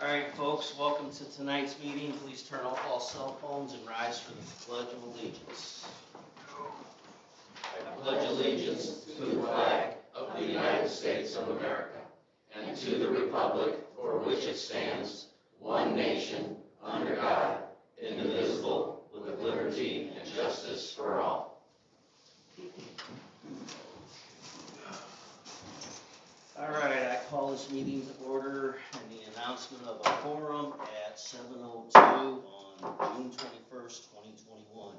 Alright folks, welcome to tonight's meeting. Please turn off all cell phones and rise for the Pledge of Allegiance. I pledge allegiance to the flag of the United States of America and to the republic for which it stands, one nation, under God, indivisible, with liberty and justice for all. Alright, I call this meeting to order and the announcement of a quorum at 7:02 on June 21st, 2021.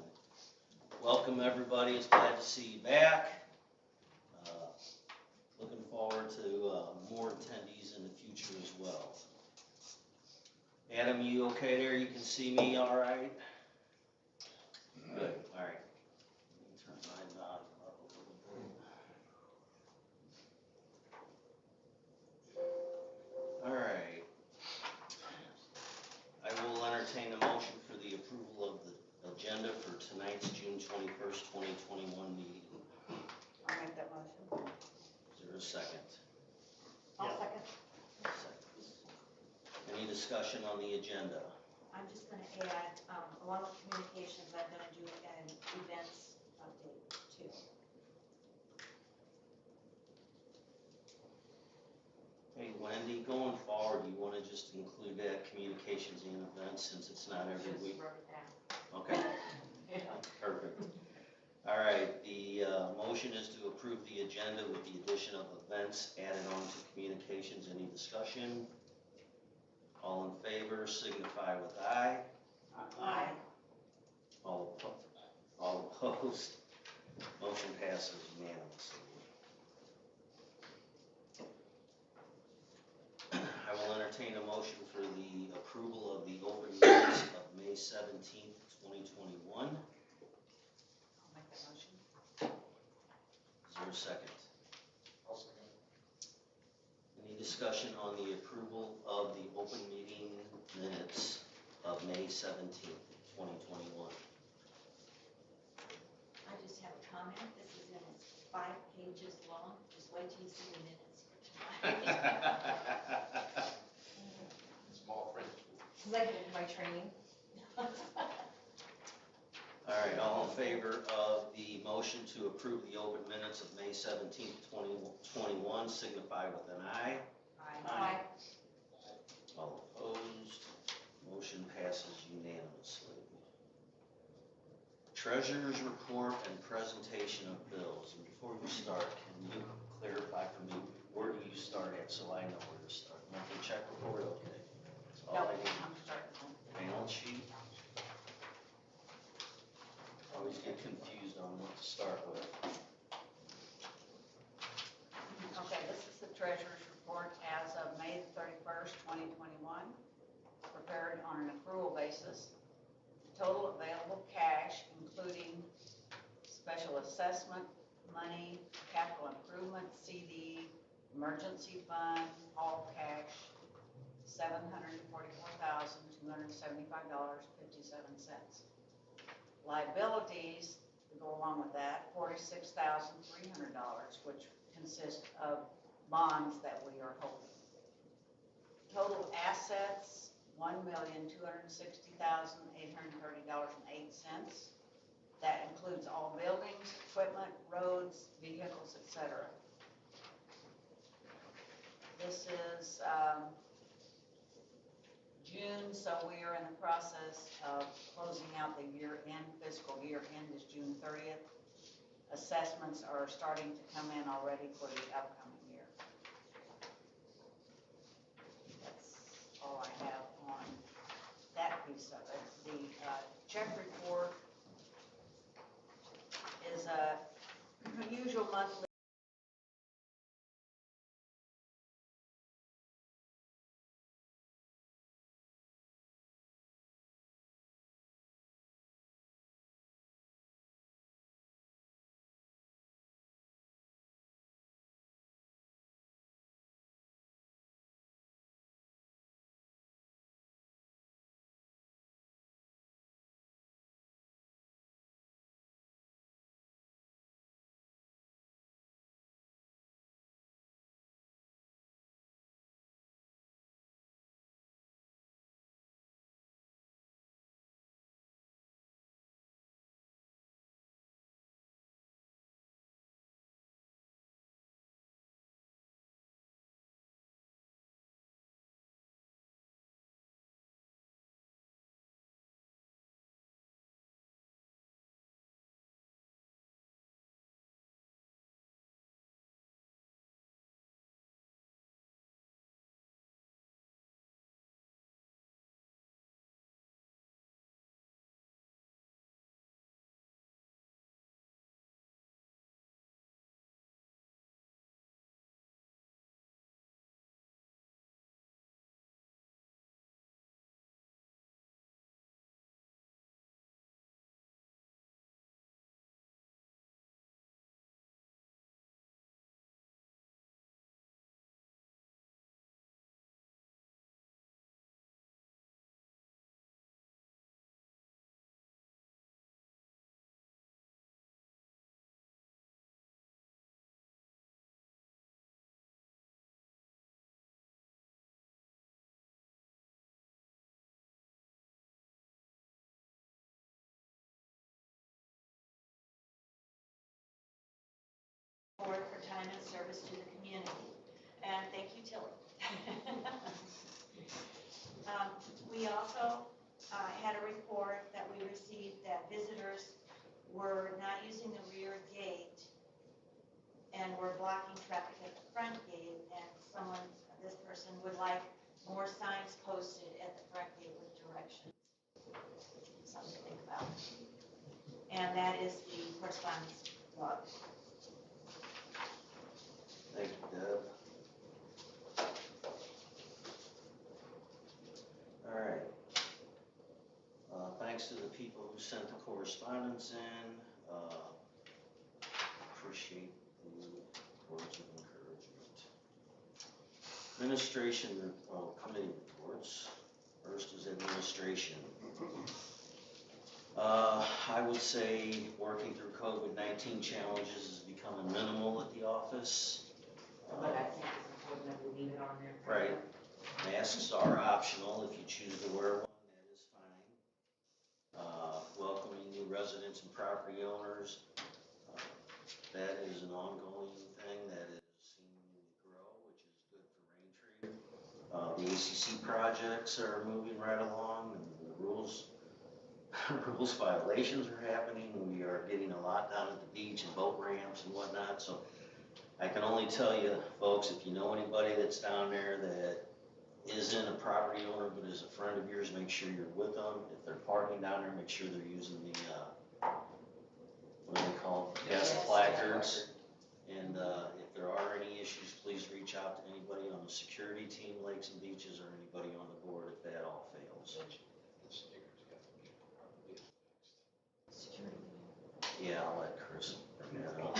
Welcome everybody, it's glad to see you back. Looking forward to more attendees in the future as well. Adam, you okay there? You can see me alright? Good, alright. Let me turn my volume up a little bit. Alright. I will entertain a motion for the approval of the agenda for tonight's June 21st, 2021 meeting. I'll make that motion. Is there a second? I'll second. Any discussion on the agenda? I'm just gonna add, along with communications, I'm gonna do an events update too. Hey Wendy, going forward, you want to just include that communications and events since it's not every Just week? wrote it down. Okay, Yeah. perfect. All right, the motion is to approve the agenda with the addition of events added on to communications. Any discussion? All in favor signify with aye. Aye. All opposed? Motion passes unanimously. I will entertain a motion for the approval of the open minutes of May 17th, 2021. I'll make that motion. Is there a second? I'll second. Any discussion on the approval of the open meeting minutes of May 17th, 2021? I just have a comment. This is in 5 pages long. Just wait till you see the minutes for tonight. Small print. Because I did my training. All right, all in favor of the motion to approve the open minutes of May 17th, 2021, signify with an aye. Aye. All opposed? Motion passes unanimously. Treasurer's report and presentation of bills. And before you start, can you clarify for me, where do you start at so I know where to start? Monthly check report, okay. That's all No, I need. I'm starting. Balance sheet. Always get confused on what to start with. Okay, this is the treasurer's report as of May 31st, 2021, prepared on an accrual basis. Total available cash, including special assessment, money, capital improvement, CD, emergency fund, all cash, $744,275.57. Liabilities to go along with that, $46,300, which consist of bonds that we are holding. Total assets, $1,260,830.08. That includes all buildings, equipment, roads, vehicles, etc. This is June, so we are in the process of closing out the year-end. Fiscal year-end is June 30th. Assessments are starting to come in already for the upcoming year. That's all I have on that piece of it. The check report is a usual monthly time and service to the community. And thank you, Tilly. We also had a report that we received that visitors were not using the rear gate and were blocking traffic at the front gate, and this person would like more signs posted at the front gate with directions. Something to think about. And that is the correspondence log. Thank you, Deb. All right. Thanks to the people who sent the correspondence in. Appreciate the words of encouragement. Administration, committee reports. First is administration. I would say working through COVID-19 challenges is becoming minimal at the office. But I think it's important that we leave it on there. Right. Masks are optional if you choose to wear one, that is fine. Welcoming new residents and property owners, that is an ongoing thing that is seeming to grow, which is good for Raintree. The ACC projects are moving right along, and the rules violations are happening. We are getting a lot down at the beach and boat ramps and whatnot, so I can only tell you, folks, if you know anybody that's down there that isn't a property owner but is a friend of yours, make sure you're with them. If they're parking down there, make sure they're using the, what do they call them? Guest placards. And if there are any issues, please reach out to anybody on the security team, Lakes and Beaches, or anybody on the board if that all fails. Yeah, I'll let Chris bring that up.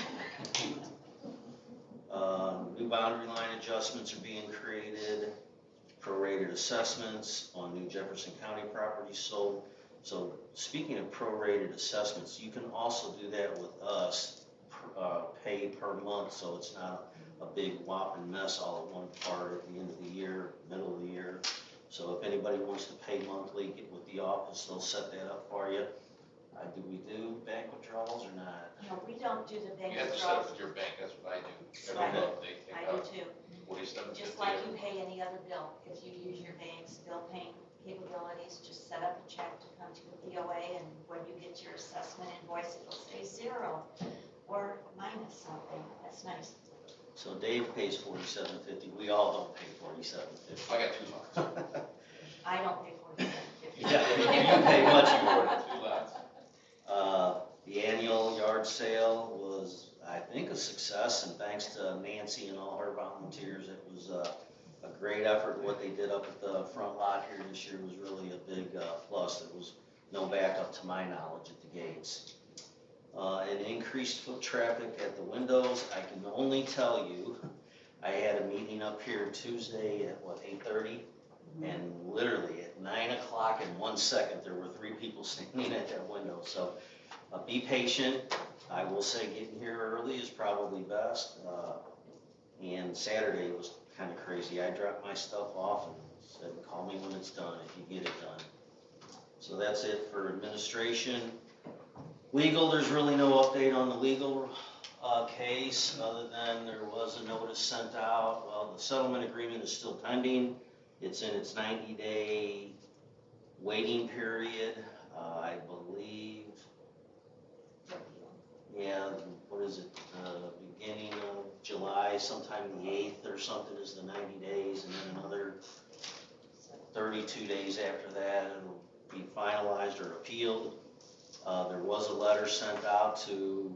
New boundary line adjustments are being created, prorated assessments on new Jefferson County properties sold. So speaking of prorated assessments, you can also do that with us, pay per month, so it's not a big whopping mess all at one part at the end of the year, middle of the year. So if anybody wants to pay monthly, get with the office, they'll set that up for you. Do we do bank withdrawals or not? No, we don't do the bank You have to set withdrawals. up with your bank, that's what I do. Right. Every month they take I do out too. 47.50. Just like you pay any other bill. If you use your bank's bill paying capabilities, just set up a check to come to the POA, and when you get your assessment invoice, it'll say zero or minus something. That's nice. So Dave pays $47.50. We all don't pay $47.50. I got 2 months. I don't pay $47.50. Yeah, you pay much more. 2 lots. The annual yard sale was, I think, a success, and thanks to Nancy and all her volunteers, it was a great effort. What they did up at the front lot here this year was really a big plus. There was no backup to my knowledge at the gates. And increased foot traffic at the windows. I can only tell you, I had a meeting up here Tuesday at 8:30, and literally at 9 o'clock and 1 second, there were 3 people standing at that window. So be patient. I will say getting here early is probably best. And Saturday was kind of crazy. I dropped my stuff off and said, call me when it's done if you get it done. So that's it for administration. Legal, there's really no update on the legal case other than there was a notice sent out. Well, the settlement agreement is still pending. It's in its 90-day waiting period. I believe, yeah, what is it, beginning of July, sometime the 8th or something is the 90 days, and then another 32 days after that it'll be finalized or appealed. There was a letter sent out to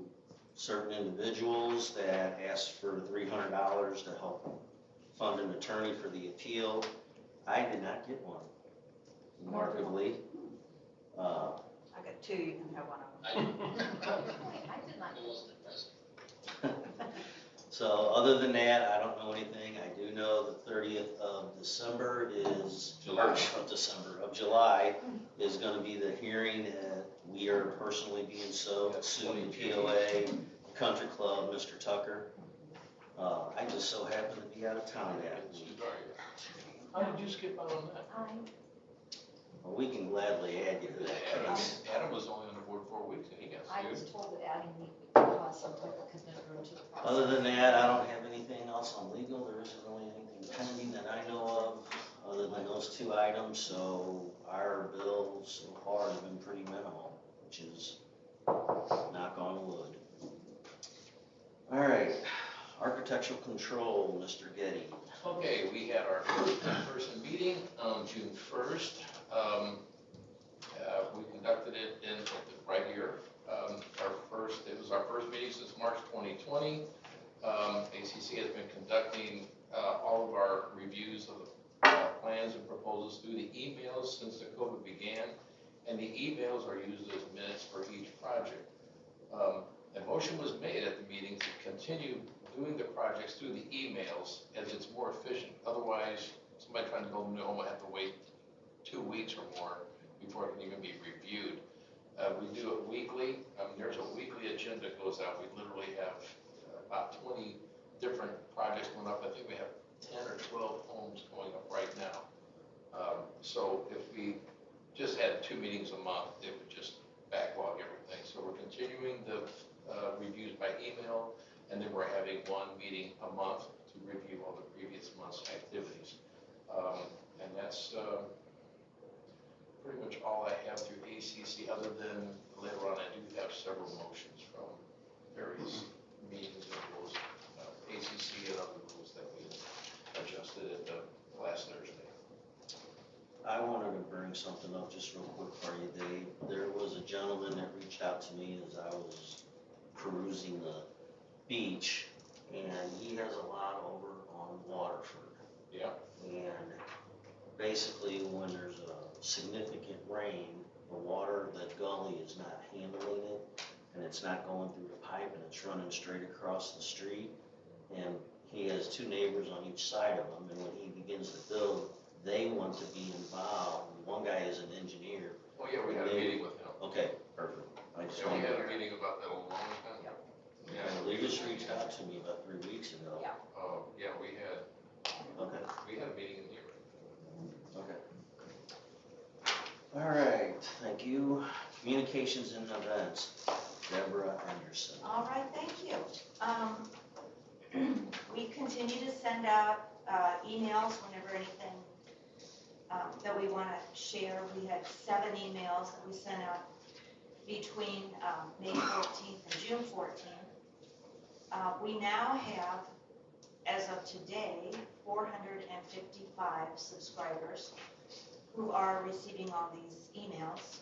certain individuals that asked for $300 to help fund an attorney for the appeal. I did not get one, remarkably. I got 2, you can have one of them. I did not. So other than that, I don't know anything. I do know the 30th of December is, of July is going to be the hearing that we are personally being sued, POA, Country Club, Mr. Tucker. I just so happen to be out of town that week. How did you skip out on that? Well, we can gladly add you to that case. Adam was only on the board 4 weeks and he got I was sued. told that adding me because commitment to the process. Other than that, I don't have anything else on legal. There isn't really anything pending that I know of, other than those two items. So our bills so far have been pretty minimal, which is knock on wood. All right, architectural control, Mr. Getty. Okay, we had our first in-person meeting on June 1st. We conducted it right here. It was our first meeting since March 2020. ACC has been conducting all of our reviews of the plans and proposals through the emails since the COVID began, and the emails are used as minutes for each project. A motion was made at the meeting to continue doing the projects through the emails as it's more efficient. Otherwise, somebody trying to build a new home will have to wait 2 weeks or more before it can even be reviewed. We do it weekly. There's a weekly agenda that goes out. We literally have about 20 different projects going up. I think we have 10 or 12 homes going up right now. So if we just had 2 meetings a month, it would just backlog everything. So we're continuing the reviews by email, and then we're having 1 meeting a month to review all the previous month's activities. And that's pretty much all I have through ACC, other than later on I do have several motions from various meetings and rules, ACC and other rules that we adjusted at the last Thursday. I wanted to bring something up just real quick for you, Dave. There was a gentleman that reached out to me as I was perusing the beach, and he has a lot over on Waterford. Yeah. And basically, when there's a significant rain, the water, that gully is not handling it, and it's not going through the pipe, and it's running straight across the street. And he has 2 neighbors on each side of him, and when he begins to build, they want to be involved. One guy is an engineer. Oh yeah, we had a meeting with him. Okay, perfect. I just Yeah, we wanted had to. a meeting about that a long time. Yep. Yeah. They just reached out to me about 3 weeks ago. Yeah. Oh, yeah, we had a meeting in here. Okay. All right, thank you. Communications and events, Deborah Anderson. All right, thank you. We continue to send out emails whenever anything that we want to share. We had 7 emails that we sent out between May 14th and June 14th. We now have, as of today, 455 subscribers who are receiving all these emails,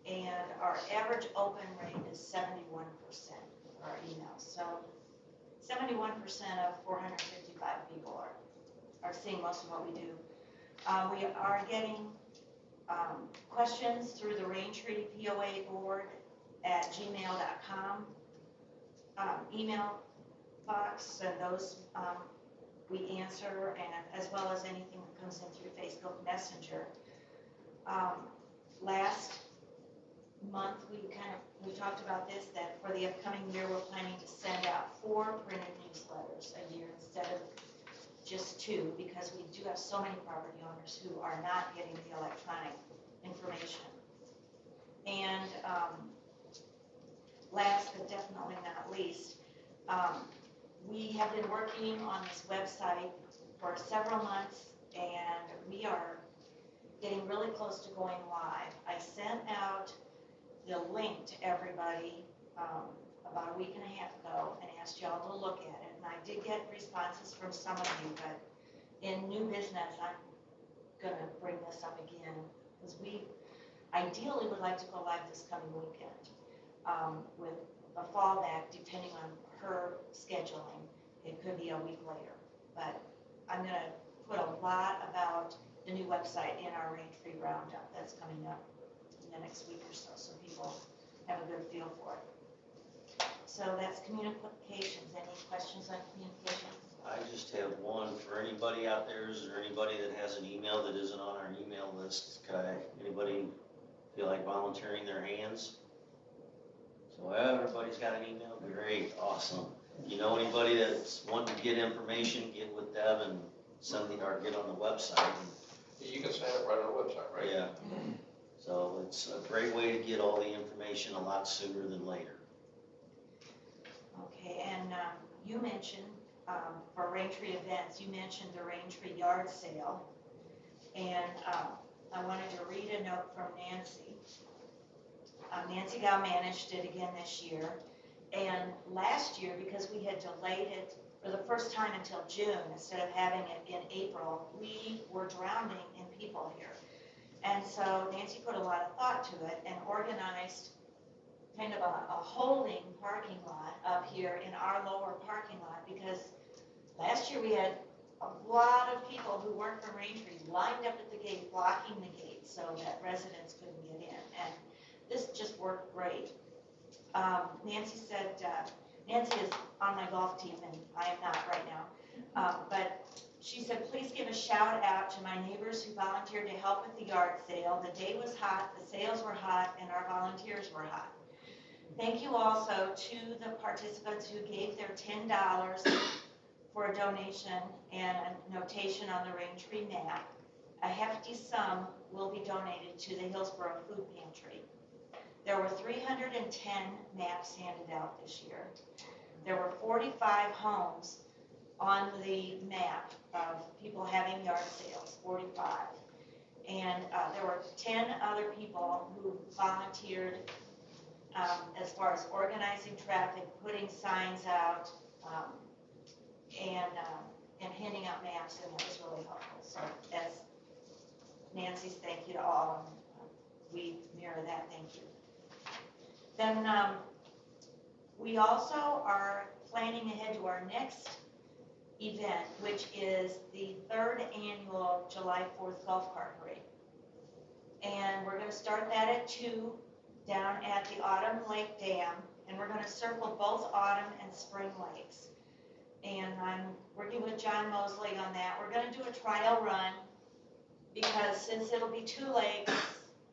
and our average open rate is 71% of our emails. So 71% of 455 people are seeing most of what we do. We are getting questions through the Raintree POA board at gmail.com email box, and those we answer, and as well as anything that comes in through Facebook Messenger. Last month we talked about this, that for the upcoming year we're planning to send out 4 printed newsletters a year instead of just 2, because we do have so many property owners who are not getting the electronic information. And last but definitely not least, we have been working on this website for several months, and we are getting really close to going live. I sent out the link to everybody about a week and a half ago and asked y'all to look at it. And I did get responses from some of you, but in new business, I'm gonna bring this up again, because we ideally would like to go live this coming weekend with a fallback depending on her scheduling. It could be a week later, but I'm gonna put a lot about the new website in our Raintree roundup that's coming up in the next week or so, so people have a good feel for it. So that's communications. Any questions on communications? I just have one for anybody out there. Is there anybody that has an email that isn't on our email list? Anybody feel like volunteering their hands? So everybody's got an email? Great, awesome. You know anybody that's wanting to get information, get with Deb and or get on the website. You can sign up right on the website, right? Yeah. So it's a great way to get all the information a lot sooner than later. Okay, and you mentioned, for Raintree events, you mentioned the Raintree yard sale. And I wanted to read a note from Nancy. Nancy Gow managed it again this year. And last year, because we had delayed it for the first time until June, instead of having it in April, we were drowning in people here. And so Nancy put a lot of thought to it and organized kind of a holding parking lot up here in our lower parking lot, because last year we had a lot of people who weren't from Raintree lined up at the gate, blocking the gate so that residents couldn't get in. And this just worked great. Nancy said, Nancy is on my golf team and I am not right now. But she said, please give a shout out to my neighbors who volunteered to help with the yard sale. The day was hot, the sales were hot, and our volunteers were hot. Thank you also to the participants who gave their $10 for a donation and a notation on the Raintree map. A hefty sum will be donated to the Hillsborough Food Pantry. There were 310 maps handed out this year. There were 45 homes on the map of people having yard sales, 45. And there were 10 other people who volunteered as far as organizing traffic, putting signs out, and handing out maps, and that was really helpful. So that's Nancy's thank you to all, and we mirror that thank you. Then we also are planning ahead to our next event, which is the 3rd annual July 4th Golf Cart Parade. And we're going to start that at 2 down at the Autumn Lake Dam, and we're going to circle both Autumn and Spring Lakes. And I'm working with John Mosley on that. We're going to do a trial run because since it'll be 2 lakes,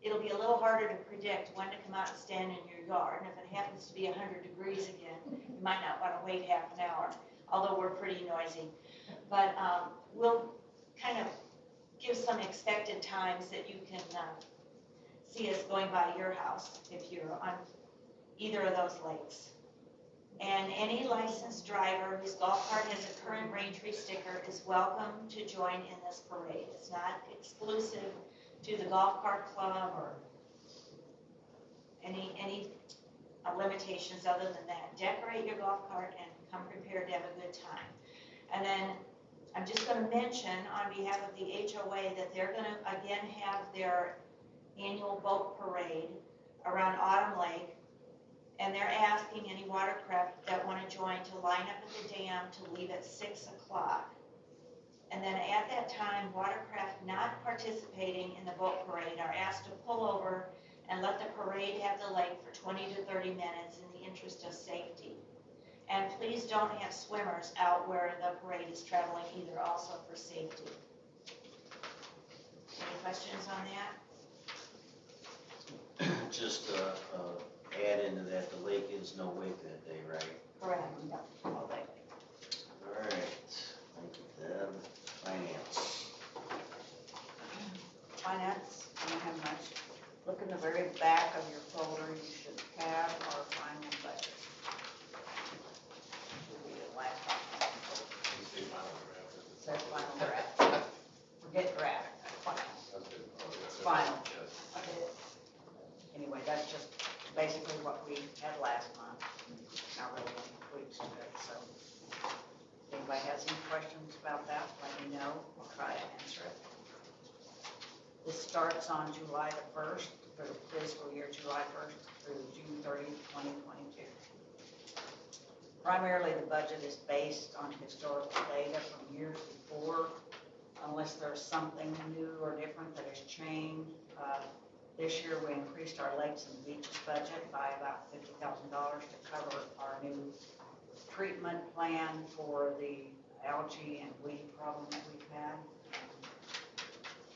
it'll be a little harder to predict when to come out and stand in your yard. And if it happens to be 100 degrees again, you might not want to wait half an hour, although we're pretty noisy. But we'll kind of give some expected times that you can see us going by your house if you're on either of those lakes. And any licensed driver whose golf cart has a current Raintree sticker is welcome to join in this parade. It's not exclusive to the golf cart club or any limitations other than that. Decorate your golf cart and come prepared to have a good time. And then I'm just going to mention on behalf of the HOA that they're going to again have their annual boat parade around Autumn Lake, and they're asking any watercraft that want to join to line up at the dam to leave at 6 o'clock. And then at that time, watercraft not participating in the boat parade are asked to pull over and let the parade have the lake for 20 to 30 minutes in the interest of safety. And please don't have swimmers out where the parade is traveling either, also for safety. Any questions on that? Just add into that, the lake is no wake that day, right? Correct. All day. All right, thank you, Deb. Finance. Finance, I don't have much. Look in the very back of your folder, you should have our final budget. Should be the last document. Says final draft. Forget draft, final. Final. Anyway, that's just basically what we had last month. Not really any tweaks to it, so. If anybody has any questions about that, let me know. We'll try to answer it. This starts on July the 1st for the fiscal year July 1st through June 30th, 2022. Primarily, the budget is based on historical data from years before, unless there's something new or different that has changed. This year, we increased our lakes and beaches budget by about $50,000 to cover our new treatment plan for the algae and weed problem that we've had.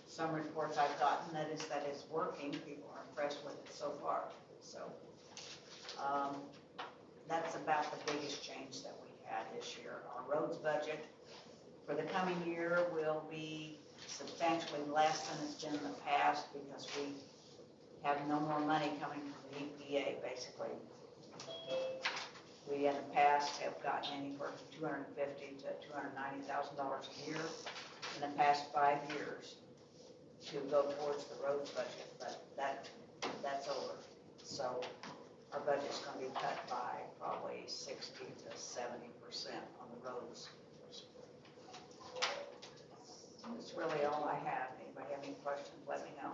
Some reports I've gotten that it's working. People are impressed with it so far. So that's about the biggest change that we had this year. Our roads budget for the coming year will be substantially less than it's been in the past because we have no more money coming from the EPA, basically. We in the past have gotten anywhere from $250,000 to $290,000 a year in the past 5 years to go towards the roads budget, but that's over. So our budget's going to be cut by probably 60 to 70% on the roads. That's really all I have. Anybody have any questions, let me know.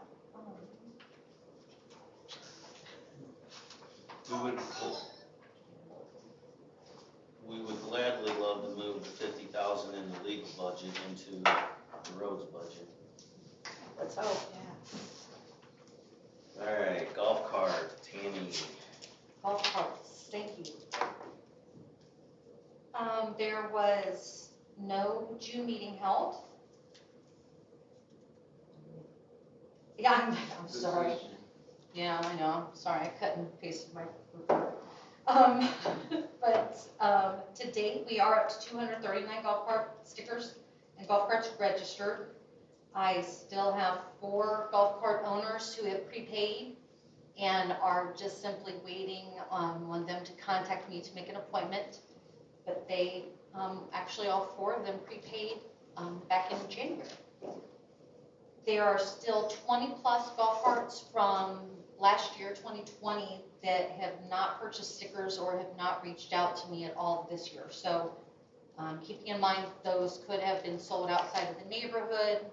We would gladly love to move the 50,000 in the legal budget into the roads budget. Let's hope. All right, golf cart, Tammy. Golf carts, thank you. There was no June meeting held. Yeah, I'm sorry. Yeah, I know, sorry, I cut and pasted my report. But to date, we are up to 239 golf cart stickers and golf carts registered. I still have 4 golf cart owners who have prepaid and are just simply waiting on them to contact me to make an appointment. But they, actually all 4 of them prepaid back in January. There are still 20 plus golf carts from last year, 2020, that have not purchased stickers or have not reached out to me at all this year. So keeping in mind those could have been sold outside of the neighborhood.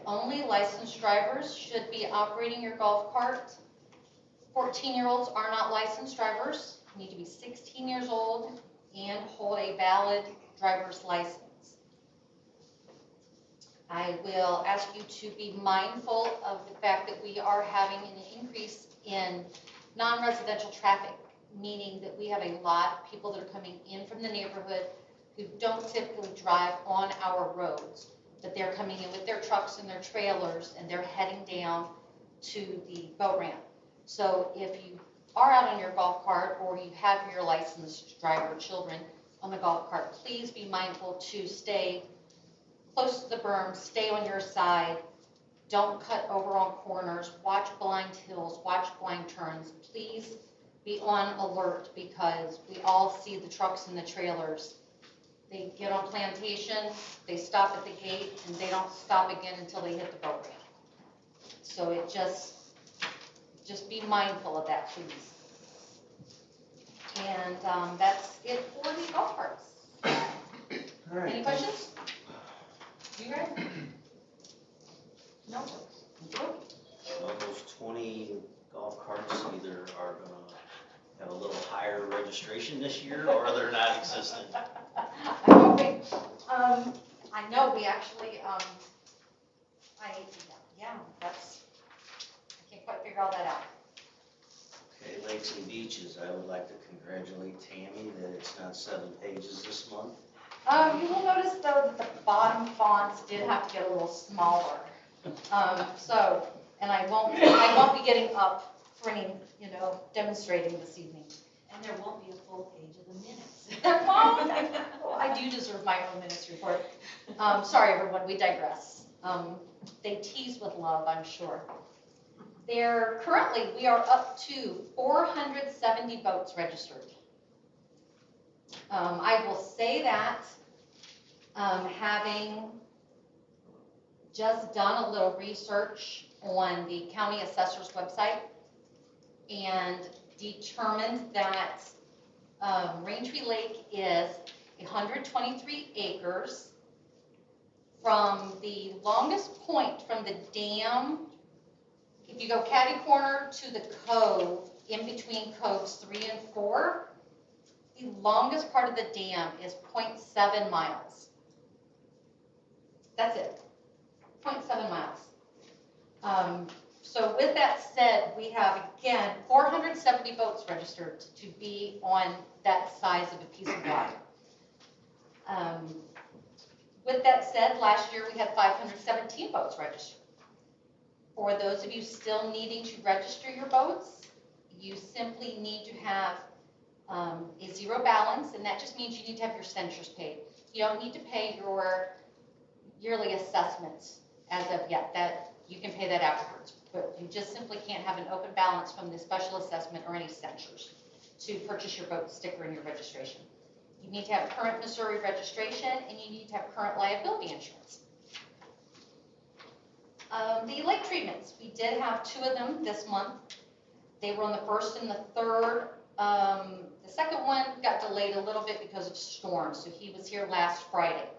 Only licensed drivers should be operating your golf cart. 14-year-olds are not licensed drivers. You need to be 16 years old and hold a valid driver's license. I will ask you to be mindful of the fact that we are having an increase in non-residential traffic, meaning that we have a lot of people that are coming in from the neighborhood who don't typically drive on our roads, but they're coming in with their trucks and their trailers and they're heading down to the boat ramp. So if you are out on your golf cart or you have your licensed driver children on the golf cart, please be mindful to stay close to the berm, stay on your side, don't cut over on corners, watch blind hills, watch blind turns. Please be on alert because we all see the trucks and the trailers. They get on Plantation, they stop at the gate, and they don't stop again until they hit the boat ramp. So it just be mindful of that, please. And that's it for the golf carts. All right. Any questions? You ready? No. Well, those 20 golf carts either are gonna have a little higher registration this year or they're not existent. I'm hoping. I know we actually, I can't quite figure all that out. Okay, Lakes and Beaches, I would like to congratulate Tammy that it's not 7 pages this month. You will notice though that the bottom fonts did have to get a little smaller. And I won't be getting up for any, demonstrating this evening. And there won't be a full page of the minutes. Well, I do deserve my own minutes report. Sorry, everyone, we digress. They tease with love, I'm sure. Currently, we are up to 470 boats registered. I will say that, having just done a little research on the county assessor's website and determined that Raintree Lake is 123 acres from the longest point from the dam. If you go catty corner to the cove, in between coves 3 and 4, The longest part of the dam is 0.7 miles. That's it, 0.7 miles. So with that said, we have, again, 470 boats registered to be on that size of a piece of water. With that said, last year we had 517 boats registered. For those of you still needing to register your boats, you simply need to have a zero balance, and that just means you need to have your censures paid. You don't need to pay your yearly assessments as of yet. That you can pay that afterwards, but you just simply can't have an open balance from the special assessment or any censures to purchase your boat sticker and your registration. You need to have current Missouri registration, and you need to have current liability insurance. The lake treatments, we did have 2 of them this month. They were on the 1st and the 3rd. The second one got delayed a little bit because of storms, so he was here last Friday.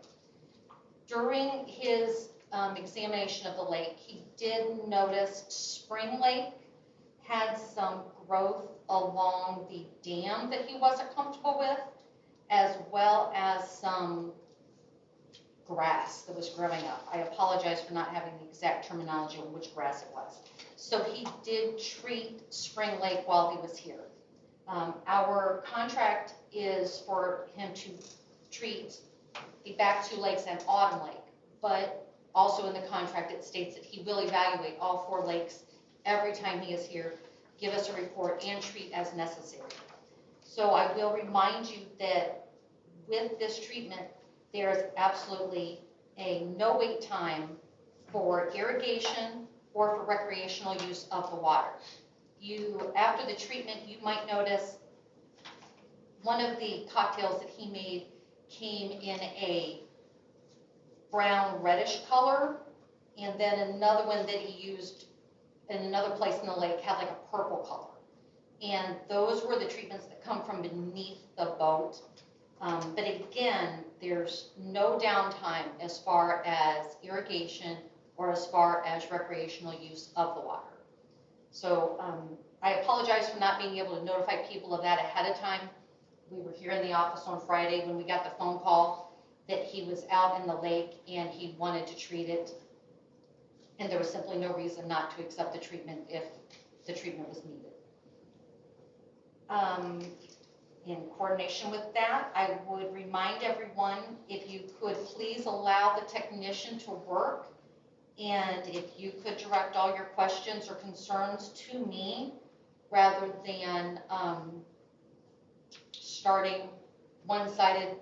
During his examination of the lake, he did notice Spring Lake had some growth along the dam that he wasn't comfortable with, as well as some grass that was growing up. I apologize for not having the exact terminology on which grass it was. So he did treat Spring Lake while he was here. Our contract is for him to treat the back 2 lakes and Autumn Lake, but also in the contract it states that he will evaluate all 4 lakes every time he is here, give us a report, and treat as necessary. So I will remind you that with this treatment, there is absolutely a no wait time for irrigation or for recreational use of the water. After the treatment, you might notice one of the cocktails that he made came in a brown reddish color, and then another one that he used in another place in the lake had like a purple color. And those were the treatments that come from beneath the boat. But again, there's no downtime as far as irrigation or as far as recreational use of the water. So I apologize for not being able to notify people of that ahead of time. We were here in the office on Friday when we got the phone call that he was out in the lake and he wanted to treat it. And there was simply no reason not to accept the treatment if the treatment was needed. In coordination with that, I would remind everyone, if you could please allow the technician to work, and if you could direct all your questions or concerns to me rather than starting one-sided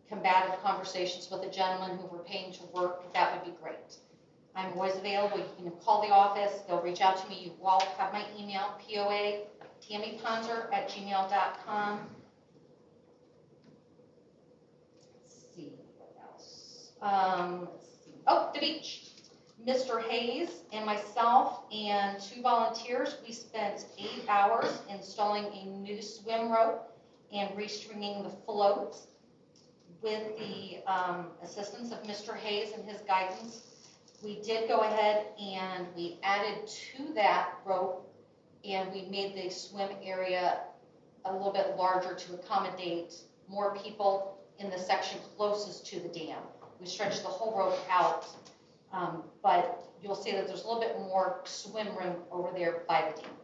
combative conversations with a gentleman who we're paying to work, that would be great. I'm always available. You can call the office. They'll reach out to me. You all have my email, POA tammyponzer@gmail.com. Let's see what else. Let's see. Oh, the beach. Mr. Hayes and myself and 2 volunteers, we spent 8 hours installing a new swim rope and restringing the float. With the assistance of Mr. Hayes and his guidance, we did go ahead and we added to that rope, and we made the swim area a little bit larger to accommodate more people in the section closest to the dam. We stretched the whole rope out, but you'll see that there's a little bit more swim room over there by the dam.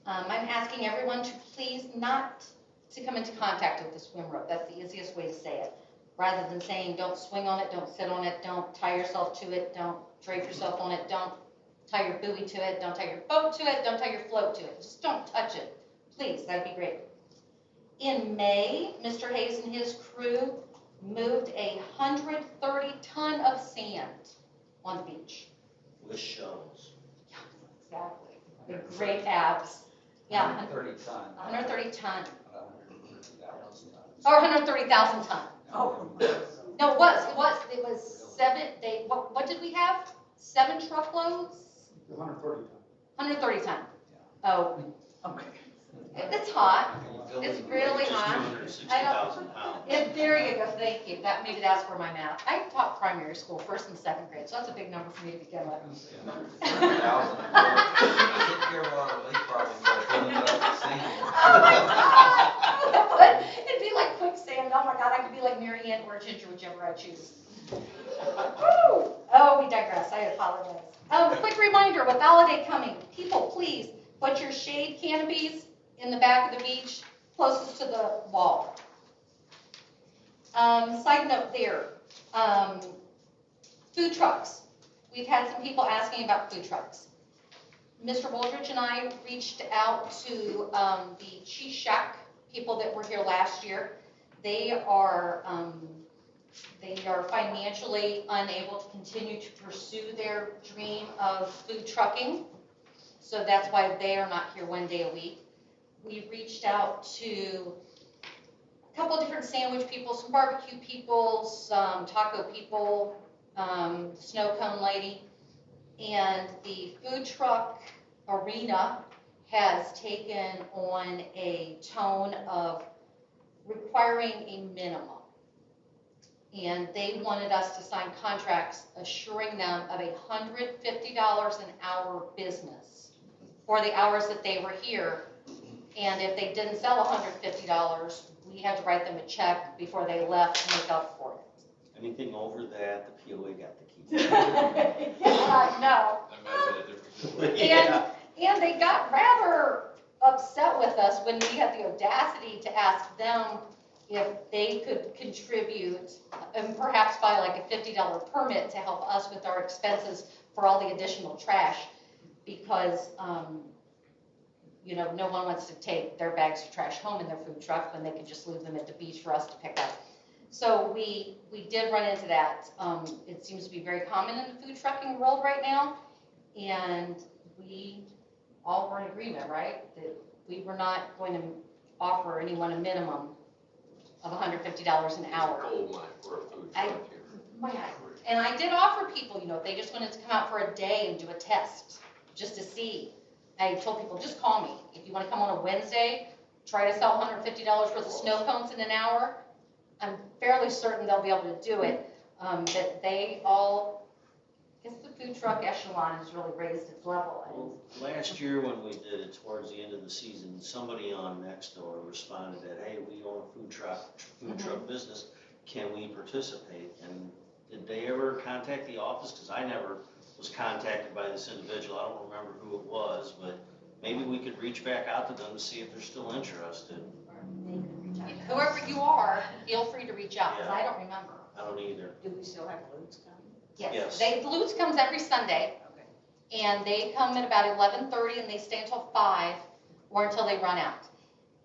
I'm asking everyone to please not to come into contact with the swim rope. That's the easiest way to say it. Rather than saying don't swing on it, don't sit on it, don't tie yourself to it, don't drape yourself on it, don't tie your buoy to it, don't tie your boat to it, don't tie your float to it. Just don't touch it. Please, that'd be great. In May, Mr. Hayes and his crew moved 130-ton of sand on the beach. With shovels. Exactly. The great abs. Yeah, 130 ton. 130 ton. 130,000 tons. Or 130,000 ton. Oh. No, it was 7, what did we have? 7 truckloads? 130 ton. 130 ton. Oh, Okay. It's hot. It's really Just hot. 260,000 pounds. There you go, thank you. Maybe that's where my math. I taught primary school, 1st and 2nd grade, so that's a big number for me to begin with. 30,000. Take care of water leak problems by filling it up at sea. Oh my God! It'd be like quicksand. Oh my God, I could be like Mary Ann or Ginger, whichever I choose. Woo! Oh, we digress. I apologize. Quick reminder, with holiday coming, people, please put your shade canopies in the back of the beach closest to the wall. Side note there, food trucks. We've had some people asking about food trucks. Mr. Woldridge and I reached out to the Cheese Shack people that were here last year. They are financially unable to continue to pursue their dream of food trucking, so that's why they are not here one day a week. We reached out to a couple of different sandwich people, some barbecue people, some taco people, snow cone lady, and the food truck arena has taken on a tone of requiring a minimum. And they wanted us to sign contracts assuring them of $150 an hour business for the hours that they were here. And if they didn't sell $150, we had to write them a check before they left to make up for it. Anything over that, the POA got to keep. Yeah, no. That might have been a difference. Yeah. And they got rather upset with us when we had the audacity to ask them if they could contribute and perhaps buy like a $50 permit to help us with our expenses for all the additional trash, because you know, no one wants to take their bags of trash home in their food truck when they could just leave them at the beach for us to pick up. So we did run into that. It seems to be very common in the food trucking world right now, and we all were in agreement, right? That we were not going to offer anyone a minimum of $150 an hour. Gold mine for a food truck here. And I did offer people, you know, if they just wanted to come out for a day and do a test, just to see. I told people, just call me. If you want to come on a Wednesday, try to sell $150 worth of snow cones in an hour. I'm fairly certain they'll be able to do it. But they all, I guess the food truck echelon has really raised its level. Well, last year when we did it towards the end of the season, somebody on Nextdoor responded that, hey, we own a food truck business, can we participate? And did they ever contact the office? Because I never was contacted by this individual. I don't remember who it was, but maybe we could reach back out to them to see if they're still interested. Whoever you are, feel free to reach out, because Yeah. I don't remember. I don't either. Do we still have loads coming? Yes. Yes. Lutz comes every Sunday, Okay. and they come at about 11:30 and they stay until 5 or until they run out.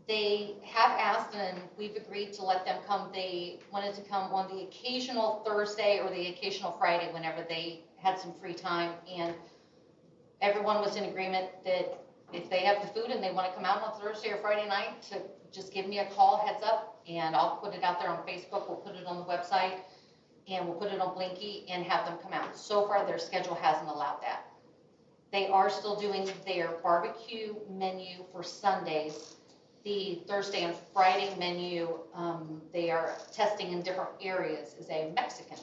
They have asked, and we've agreed to let them come. They wanted to come on the occasional Thursday or the occasional Friday whenever they had some free time, and everyone was in agreement that if they have the food and they want to come out on Thursday or Friday night, to just give me a call, heads up, and I'll put it out there on Facebook, we'll put it on the website, and we'll put it on Blinky and have them come out. So far, their schedule hasn't allowed that. They are still doing their barbecue menu for Sundays. The Thursday and Friday menu, they are testing in different areas, is a Mexican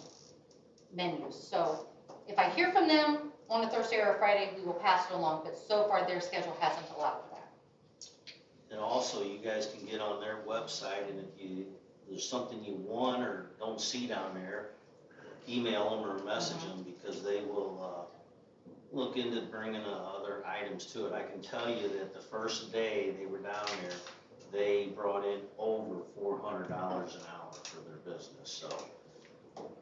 menu. So if I hear from them on a Thursday or a Friday, we will pass it along, but so far their schedule hasn't allowed for that. And also, you guys can get on their website, and if there's something you want or don't see down there, email them or message them, because they will look into bringing other items to it. I can tell you that the first day they were down there, they brought in over $400 an hour for their business. So,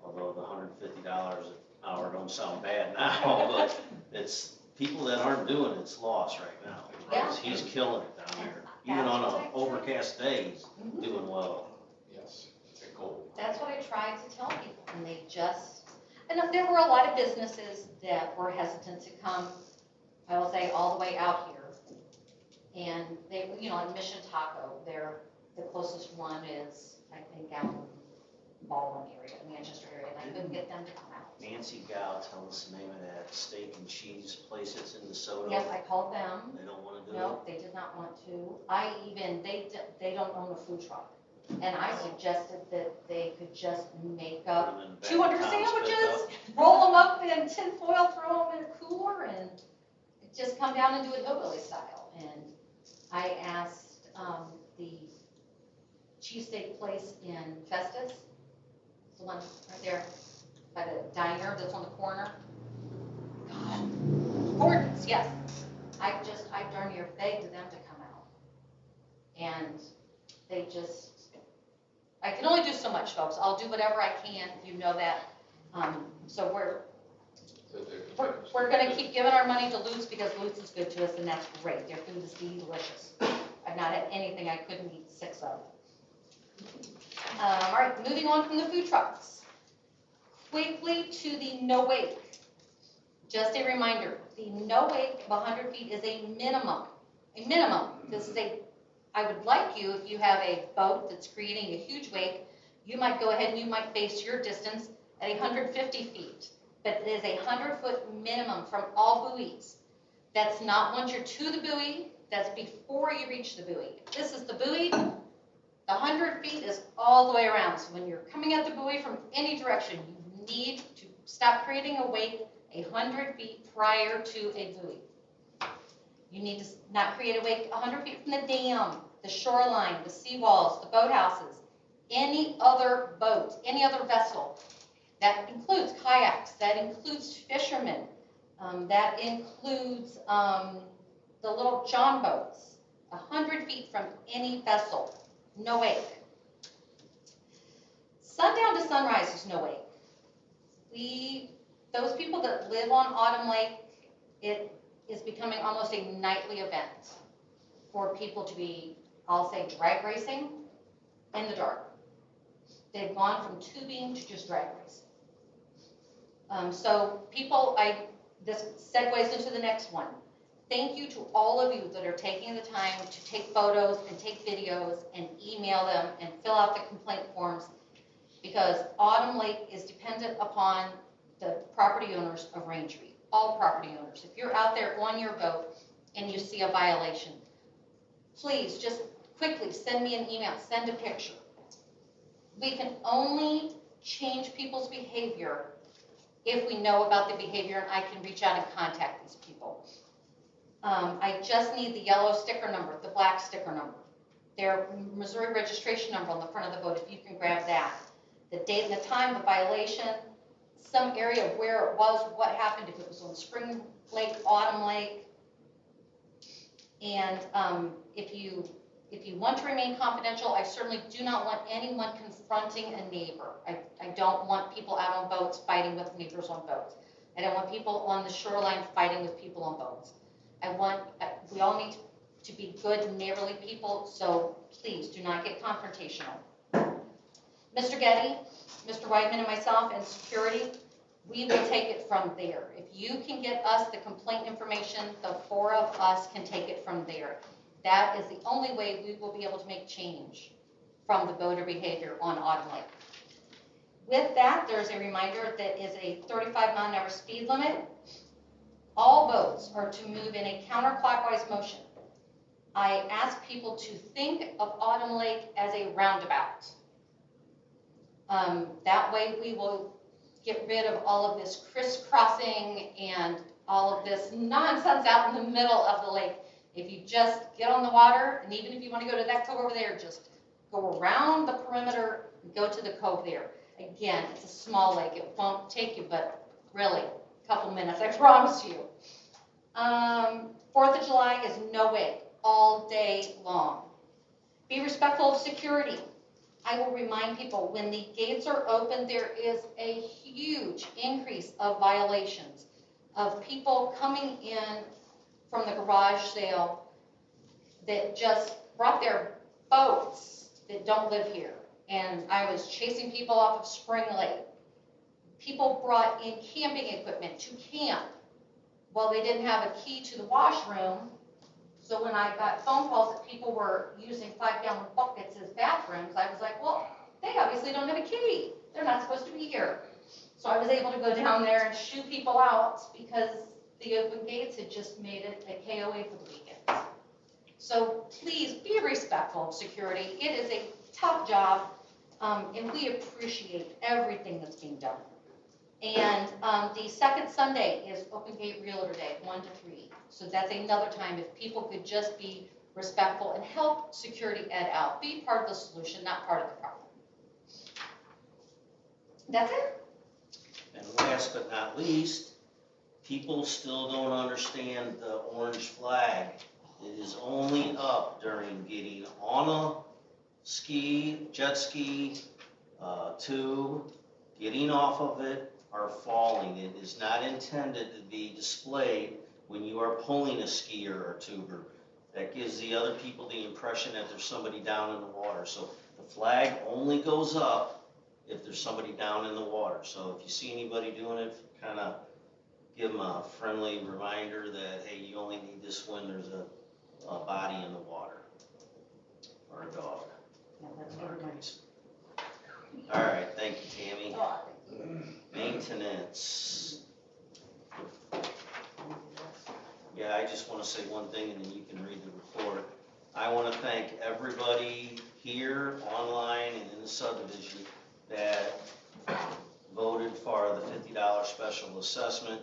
although the $150 an hour don't sound bad now, but it's people that aren't doing it's lost right now. Yeah. He's killing it down there. Even on an overcast day, he's doing well. Yes, it's a gold. That's what I tried to tell people, and they just, and there were a lot of businesses that were hesitant to come, I will say, all the way out here. And they, you know, like Mission Taco, the closest one is, I think, out in Baldwin area, Manchester area, and I couldn't get them to come out. Nancy Gow, tell us the name of that steak and cheese place that's in DeSoto. Yes, I called them. They don't wanna do it? No, they did not want to. They don't own a food truck. And I suggested that they could just make Put up 'em in back 200 of Tom's sandwiches, pickup. roll them up in tin foil, throw them in a cooler, and just come down and do it hillbilly style. And I asked the cheesesteak place in Festus, the one right there by the diner that's on the corner. God, Gordon's, yes. I darn near begged them to come out. And they just, I can only do so much, folks. I'll do whatever I can, you know that. So we're going to keep giving our money to Lutz because Lutz is good to us, and that's great. Their food is delicious. I've not had anything I couldn't eat 6 of. All right, moving on from the food trucks. Quickly to the no wake. Just a reminder, the no wake of 100 feet is a minimum. A minimum. This is I would like you, if you have a boat that's creating a huge wake, you might go ahead and you might base your distance at 150 feet. But it is a 100-foot minimum from all buoys. That's not once you're to the buoy, that's before you reach the buoy. If this is the buoy, the 100 feet is all the way around. So when you're coming at the buoy from any direction, you need to stop creating a wake 100 feet prior to a buoy. You need to not create a wake 100 feet from the dam, the shoreline, the seawalls, the boathouses, any other boat, any other vessel. That includes kayaks, that includes fishermen, that includes the little John boats. 100 feet from any vessel, no wake. Sundown to sunrise is no wake. Those people that live on Autumn Lake, it is becoming almost a nightly event for people to be, I'll say, drag racing in the dark. They've gone from tubing to just drag racing. So people, this segues into the next one. Thank you to all of you that are taking the time to take photos and take videos and email them and fill out the complaint forms, because Autumn Lake is dependent upon the property owners of Raintree, all property owners. If you're out there on your boat and you see a violation, please just quickly send me an email, send a picture. We can only change people's behavior if we know about the behavior and I can reach out and contact these people. I just need the yellow sticker number, the black sticker number, their Missouri registration number on the front of the boat, if you can grab that. The date and the time, the violation, some area of where it was, what happened, if it was on Spring Lake, Autumn Lake. And if you want to remain confidential, I certainly do not want anyone confronting a neighbor. I don't want people out on boats fighting with neighbors on boats. I don't want people on the shoreline fighting with people on boats. We all need to be good neighborly people, so please do not get confrontational. Mr. Getty, Mr. Weidman, and myself and security, we will take it from there. If you can get us the complaint information, the 4 of us can take it from there. That is the only way we will be able to make change from the boater behavior on Autumn Lake. With that, there's a reminder that is a 35-mile-an-hour speed limit. All boats are to move in a counterclockwise motion. I ask people to think of Autumn Lake as a roundabout. That way we will get rid of all of this crisscrossing and all of this nonsense out in the middle of the lake. If you just get on the water, and even if you want to go to that cove over there, just go around the perimeter and go to the cove there. Again, it's a small lake. It won't take you but really a couple minutes, I promise you. 4th of July is no wake all day long. Be respectful of security. I will remind people, when the gates are open, there is a huge increase of violations of people coming in from the garage sale that just brought their boats that don't live here. And I was chasing people off of Spring Lake. People brought in camping equipment to camp. Well, they didn't have a key to the washroom. So when I got phone calls that people were using 5-gallon buckets as bathrooms, I was like, well, they obviously don't have a key. They're not supposed to be here. So I was able to go down there and shoo people out because the open gates had just made it a KOA for the weekend. So please be respectful of security. It is a tough job, and we appreciate everything that's being done. And the second Sunday is Open Gate Realtor Day, 1 to 3. So that's another time if people could just be respectful and help Security Ed out. Be part of the solution, not part of the problem. That's it. And last but not least, people still don't understand the orange flag. It is only up during getting on a ski, jet ski, tube, getting off of it, or falling. It is not intended to be displayed when you are pulling a skier or tuber. That gives the other people the impression that there's somebody down in the water. So the flag only goes up if there's somebody down in the water. So if you see anybody doing it, kind of give them a friendly reminder that, hey, you only need this when there's a body in the water or a dog. Yeah, that's everybody. All right, thank you, Tammy. Oh, thank you. Maintenance. Yeah, I just want to say one thing and then you can read the report. I want to thank everybody here, online, and in the subdivision that voted for the $50 special assessment.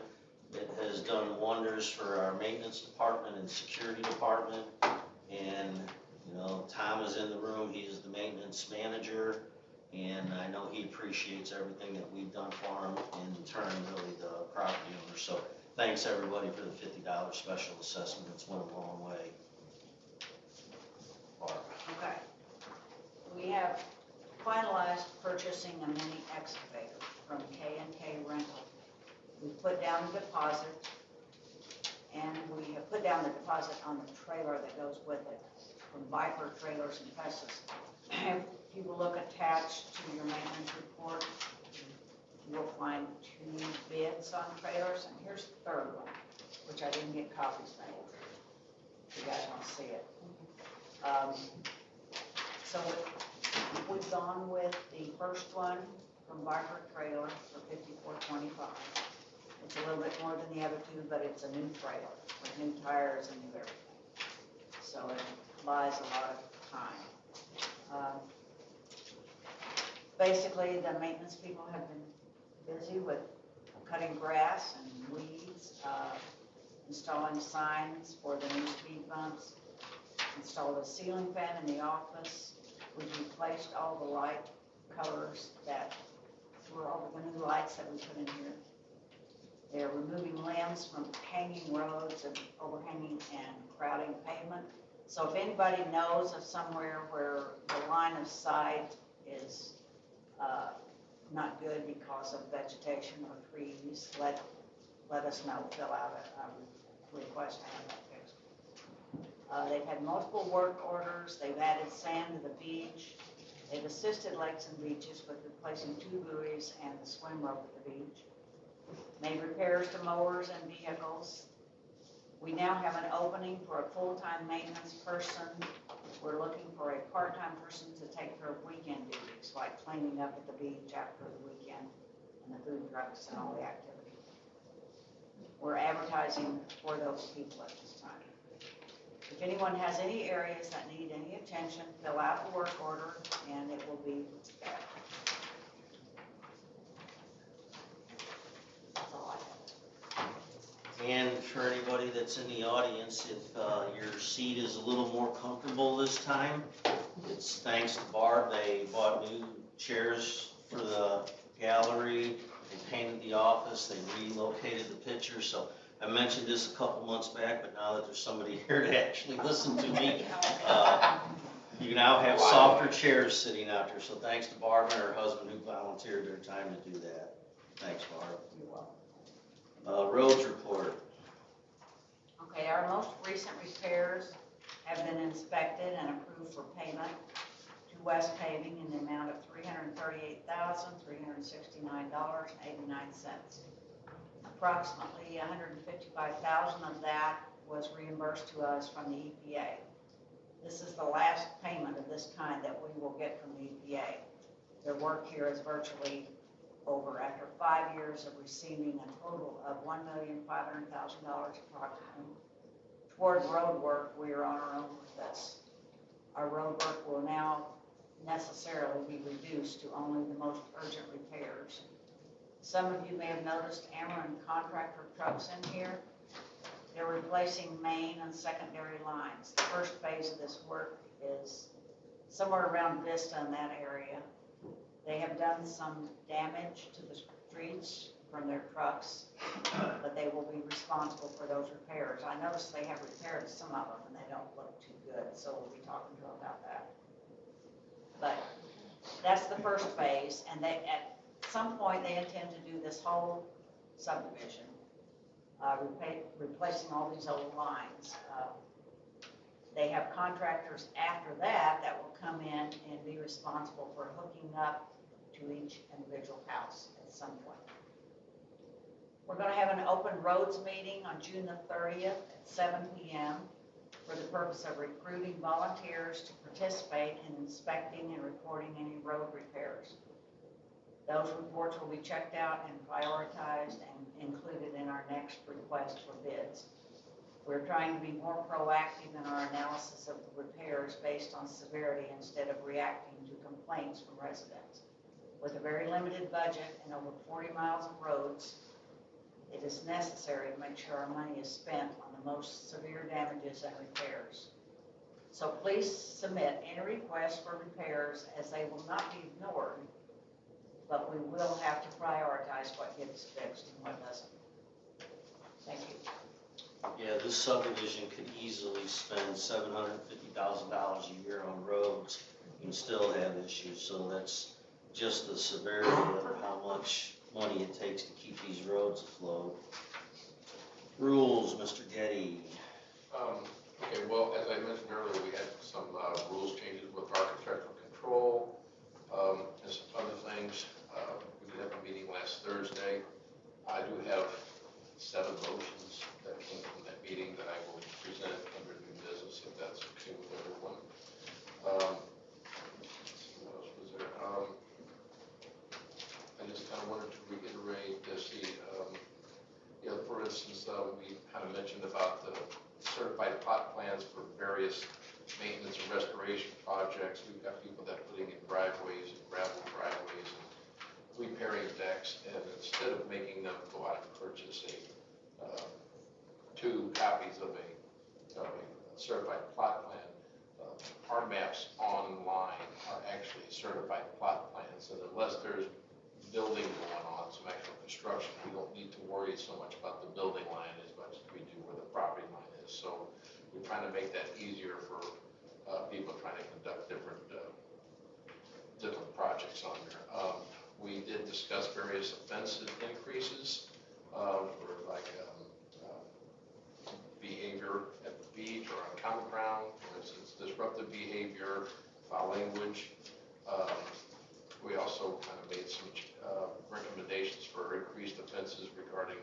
It has done wonders for our maintenance department and security department. And, you know, Tom is in the room. He is the maintenance manager. And I know he appreciates everything that we've done for him, in turn, really, the property owner. So thanks, everybody, for the $50 special assessment. It's went a long way. Barb. Okay. We have finalized purchasing a mini excavator from K&K Rental. We put down the deposit, and we have put down the deposit on the trailer that goes with it from Viper Trailers and Festus. If you will look attached to your maintenance report, you'll find 2 bids on trailers, and here's the third one, which I didn't get copies made. If you guys want to see it. So we've gone with the first one from Viper Trailer for $54.25. It's a little bit more than the other 2, but it's a new trailer with new tires and new everything. So it buys a lot of time. Basically, the maintenance people have been busy with cutting grass and weeds, installing signs for the new speed bumps, installed a ceiling fan in the office. We replaced all the light colors that were all the new lights that we put in here. They're removing limbs from hanging roads and overhanging and crowding pavement. So if anybody knows of somewhere where the line of sight is not good because of vegetation or trees, let us know. Fill out a request to have that fixed. They've had multiple work orders. They've added sand to the beach. They've assisted lakes and beaches with replacing 2 buoys and the swim rope at the beach. Made repairs to mowers and vehicles. We now have an opening for a full-time maintenance person. We're looking for a part-time person to take care of weekend duties, like cleaning up at the beach after the weekend and the food trucks and all the activity. We're advertising for those people at this time. If anyone has any areas that need any attention, fill out the work order and it will be there. That's all I have. And for anybody that's in the audience, if your seat is a little more comfortable this time, it's thanks to Barb. They bought new chairs for the gallery. They painted the office. They relocated the pictures. So I mentioned this a couple months back, but now that there's somebody here to actually listen to me, you now have softer chairs sitting out there. So thanks to Barb and her husband who volunteered their time to do that. Thanks, Barb. You're welcome. Roads report. Okay, our most recent repairs have been inspected and approved for payment to West Paving in the amount of $338,369.89. Approximately $155,000 of that was reimbursed to us from the EPA. This is the last payment of this kind that we will get from the EPA. Their work here is virtually over after 5 years of receiving a total of $1,500,000 approximately toward road work. We are on our own with this. Our road work will now necessarily be reduced to only the most urgent repairs. Some of you may have noticed Ameren contractor trucks in here. They're replacing main and secondary lines. The first phase of this work is somewhere around Vista in that area. They have done some damage to the streets from their trucks, but they will be responsible for those repairs. I noticed they have repaired some of them and they don't look too good, so we'll be talking to them about that. But that's the first phase, and they, at some point, they intend to do this whole subdivision, replacing all these old lines. They have contractors after that that will come in and be responsible for hooking up to each individual house at some point. We're going to have an open roads meeting on June the 30th at 7 p.m. for the purpose of recruiting volunteers to participate in inspecting and reporting any road repairs. Those reports will be checked out and prioritized and included in our next request for bids. We're trying to be more proactive in our analysis of the repairs based on severity instead of reacting to complaints from residents. With a very limited budget and over 40 miles of roads, it is necessary to make sure our money is spent on the most severe damages and repairs. So please submit any requests for repairs, as they will not be ignored, but we will have to prioritize what gets fixed and what doesn't. Thank you. Yeah, this subdivision could easily spend $750,000 a year on roads and still have issues, so that's just the severity of how much money it takes to keep these roads afloat. Rules, Mr. Getty. Okay, well, as I mentioned earlier, we had some rules changes with architectural control, and some other things. We did have a meeting last Thursday. I do have 7 motions that came from that meeting that I will present under new business, if that's okay with everyone. Let's see, what else was there? I just kind of wanted to reiterate this. For instance, we kind of mentioned about the certified plot plans for various maintenance and restoration projects. We've got people that are putting in driveways and gravel driveways and repairing decks, and instead of making them go out and purchase 2 copies of a certified plot plan, our maps online are actually certified plot plans, and unless there's building going on, some actual construction, we don't need to worry so much about the building line as much as we do where the property line is. So we're trying to make that easier for people trying to conduct different projects on there. We did discuss various offensive increases for like behavior at the beach or on common ground, for instance, disruptive behavior, foul language. We also kind of made some recommendations for increased offenses regarding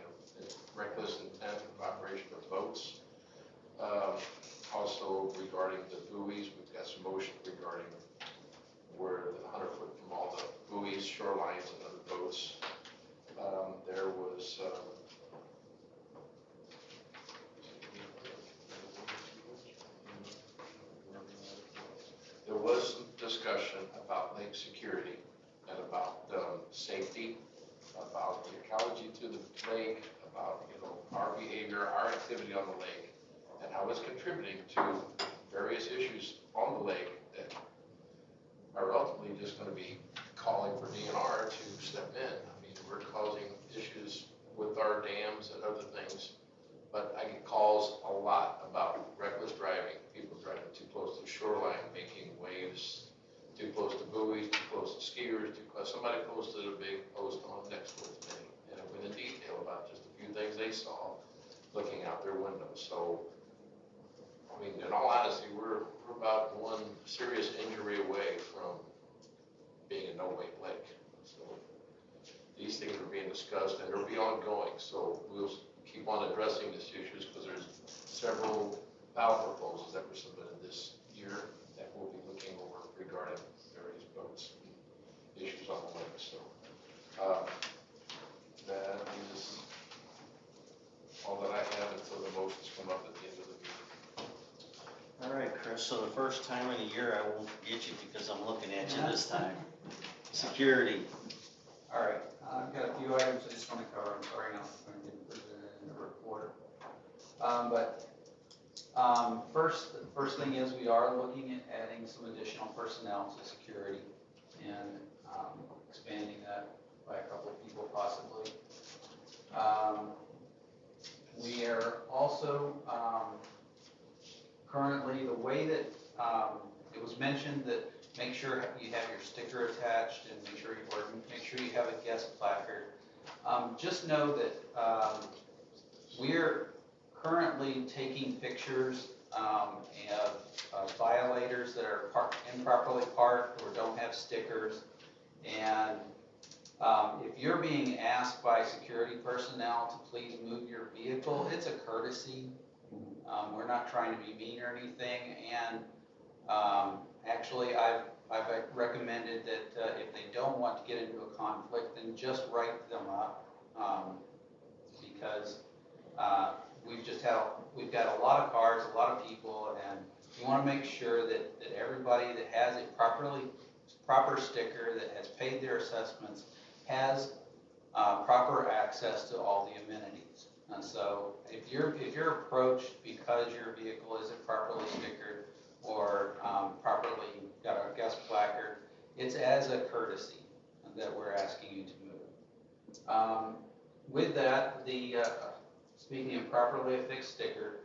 reckless intent of operation of boats. Also regarding the buoys, we've got some motion regarding where the 100 foot from all the buoys, shorelines, and other boats. There was some discussion about lake security and about safety, about the ecology to the lake, about our behavior, our activity on the lake, and how it's contributing to various issues on the lake that are ultimately just going to be calling for DNR to step in. I mean, we're causing issues with our dams and other things, but I get calls a lot about reckless driving, people driving too close to the shoreline, making waves, too close to buoys, too close to skiers, too close. Somebody posted a big post on next door to me, and it went in detail about just a few things they saw looking out their windows. So, I mean, in all honesty, we're about one serious injury away from being a no-wake lake. So these things are being discussed and they'll be ongoing. So we'll keep on addressing these issues because there's several ballot proposals that were submitted this year that we'll be looking over regarding various boats and issues on the lake. So That is all that I have until the motions come up at the end of the meeting. All right, Chris, so the first time in a year I won't forget you because I'm looking at you this time. Security. All right, I've got a few items I just want to cover. I'm sorry, I'm going to put it in the report. First thing is we are looking at adding some additional personnel to security and expanding that by a couple of people possibly. We are also currently, the way that it was mentioned that make sure you have your sticker attached and make sure you have a guest placard. Just know that we're currently taking pictures of violators that are improperly parked or don't have stickers. And if you're being asked by security personnel to please move your vehicle, it's a courtesy. We're not trying to be mean or anything. And actually, I've recommended that if they don't want to get into a conflict, then just write them up because we've got a lot of cars, a lot of people, and you want to make sure that everybody that has a proper sticker that has paid their assessments has proper access to all the amenities. And so if you're approached because your vehicle isn't properly stickered or properly got a guest placard, it's as a courtesy that we're asking you to move. With that, speaking of properly affixed sticker,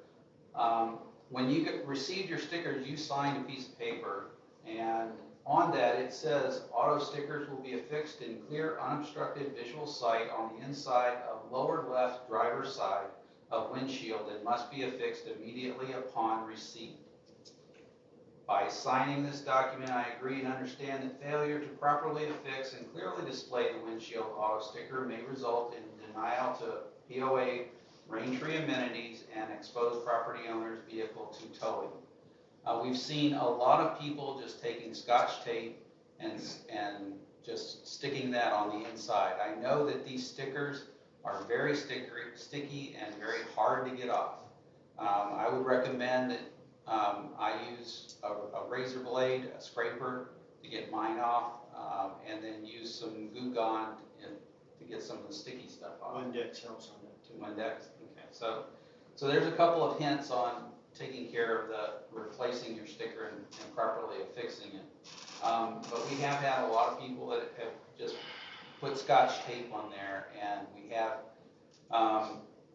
when you received your stickers, you signed a piece of paper, and on that it says auto stickers will be affixed in clear, unobstructed visual sight on the inside of lower left driver's side of windshield and must be affixed immediately upon receipt. By signing this document, I agree and understand that failure to properly affix and clearly display the windshield auto sticker may result in denial to POA Raintree amenities and expose property owner's vehicle to towing. We've seen a lot of people just taking Scotch tape and just sticking that on the inside. I know that these stickers are very sticky and very hard to get off. I would recommend that I use a razor blade, a scraper to get mine off, and then use some Goo Gone to get some of the sticky stuff off. Windex helps on that too. Windex, okay. So there's a couple of hints on taking care of replacing your sticker and properly affixing it. But we have had a lot of people that have just put Scotch tape on there, and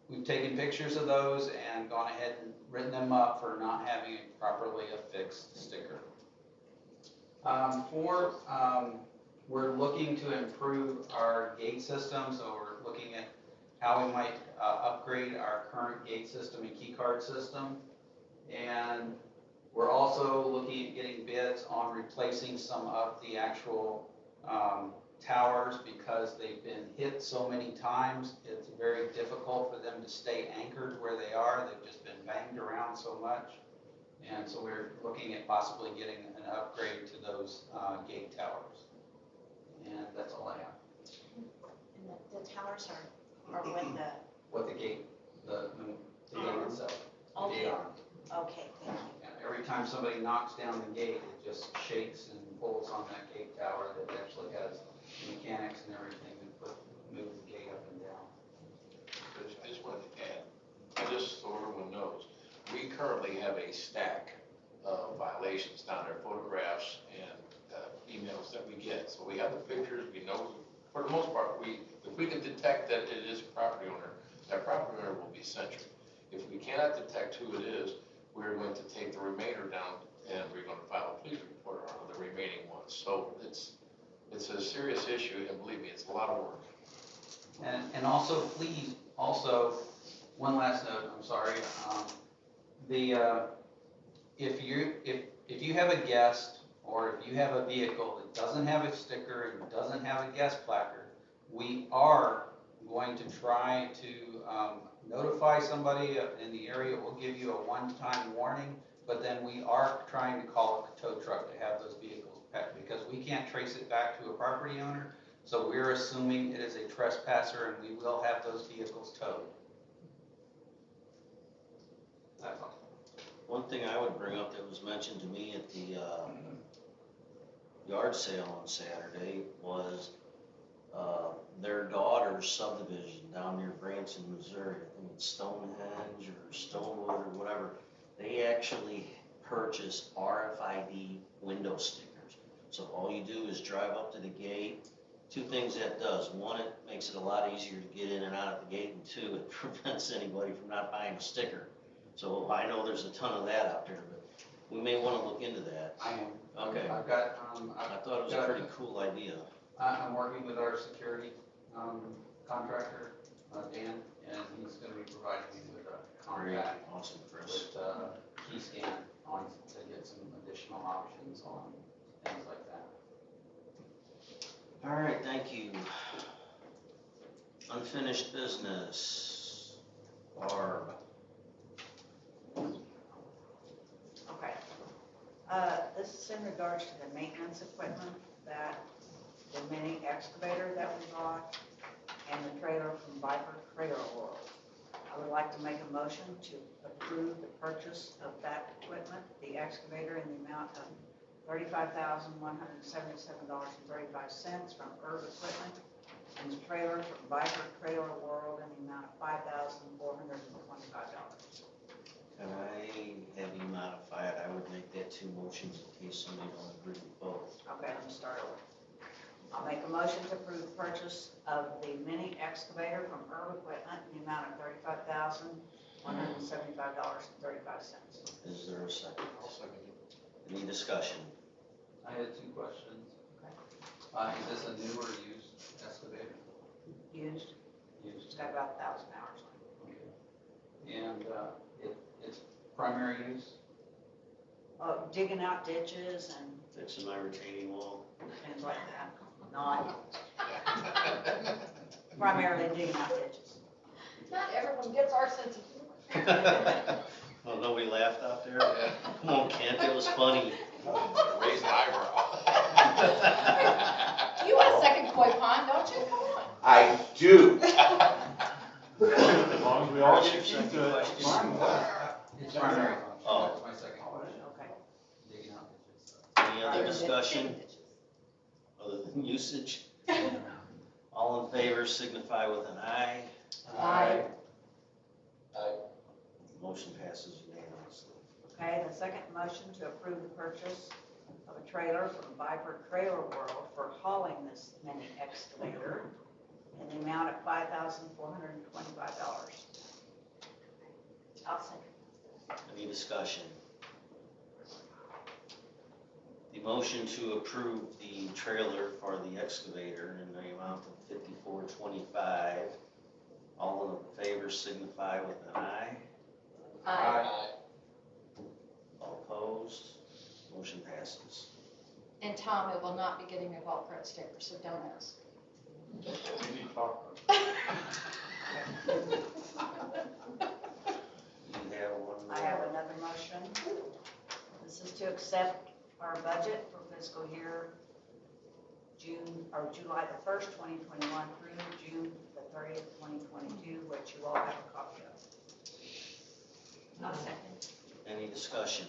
we've taken pictures of those and gone ahead and written them up for not having a properly affixed sticker. We're looking to improve our gate system, so we're looking at how we might upgrade our current gate system and key card system. And we're also looking at getting bids on replacing some of the actual towers because they've been hit so many times. It's very difficult for them to stay anchored where they are. They've just been banged around so much. And so we're looking at possibly getting an upgrade to those gate towers. And that's all I have. And the towers are What the gate, the gate itself. The okay, gate arm. okay, thank you. And every time somebody knocks down the gate, it just shakes and pulls on that gate tower that actually has mechanics and everything that move the gate up and down. I just wanted to add, just so everyone knows, we currently have a stack of violations down there, photographs and emails that we get. So we have the pictures, we know, for the most part, if we can detect that it is a property owner, that property owner will be censured. If we cannot detect who it is, we're going to take the remainder down and we're going to file a police report on the remaining ones. So it's a serious issue, and believe me, it's a lot of work. And also, please, one last note, I'm sorry. If you have a guest or if you have a vehicle that doesn't have a sticker and doesn't have a guest placard, we are going to try to notify somebody in the area. We'll give you a one-time warning, but then we are trying to call a tow truck to have those vehicles packed because we can't trace it back to a property owner. So we're assuming it is a trespasser and we will have those vehicles towed. That's all. One thing I would bring up that was mentioned to me at the yard sale on Saturday was their daughter's subdivision down near Branson, Missouri. I think it's Stonehenge or Stonewood or whatever. They actually purchase RFID window stickers. So all you do is drive up to the gate. Two things that does. One, it makes it a lot easier to get in and out of the gate, and two, it prevents anybody from not buying a sticker. So I know there's a ton of that out there, but we may want to look into that. I am. Okay. I've got, I thought it was a pretty cool idea. I'm working with our security contractor, Dan, and he's gonna be providing me with a Great, contact awesome, Chris. with key scan on to get some additional options on things like that. All right, thank you. Unfinished business. Barb. Okay. This is in regards to the maintenance equipment that the mini excavator that we bought and the trailer from Viper Trailer World. I would like to make a motion to approve the purchase of that equipment, the excavator in the amount of $35,177.35 from Herb Equipment, and the trailer from Viper Trailer World in the amount of $5,425. Can I have you modify it? I would make that 2 motions in case somebody don't agree with both. Okay, let me start over. I'll make a motion to approve the purchase of the mini excavator from Herb Equipment in the amount of $35,175.35. Is there a second? Any discussion? I had 2 questions. Okay. Is this a new or used excavator? Used, Used. it's got about 1,000 hours on Okay. And its primary use? it. Digging out ditches and Fixing my retaining wall. things like that. Not primarily digging out ditches. Not everyone gets our sense of humor. Well, nobody laughed out there? Come on, Kent, it was funny. Raise an eyebrow. You want a second koi pond, don't you? Come on. I do. As long as we all What's get your used second to it. question? Its primary function. Oh. That's my second question. Okay. Digging out ditches. Any other discussion other than usage? All in favor signify with an aye. Aye. Motion passes unanimously. Okay, the second motion to approve the purchase of a trailer from Viper Trailer World for hauling this mini excavator in the amount of $5,425. I'll second. Any discussion? The motion to approve the trailer for the excavator in the amount of $5,425. All in favor signify with an aye. Aye. All opposed? Motion passes. And Tom, it will not be getting a golf cart sticker, so don't ask. We need to talk about You have one more? I have another motion. This is to accept our budget for fiscal year July the 1st, 2021 through June the 30th, 2022, which you all have a copy of. I'll second. Any discussion?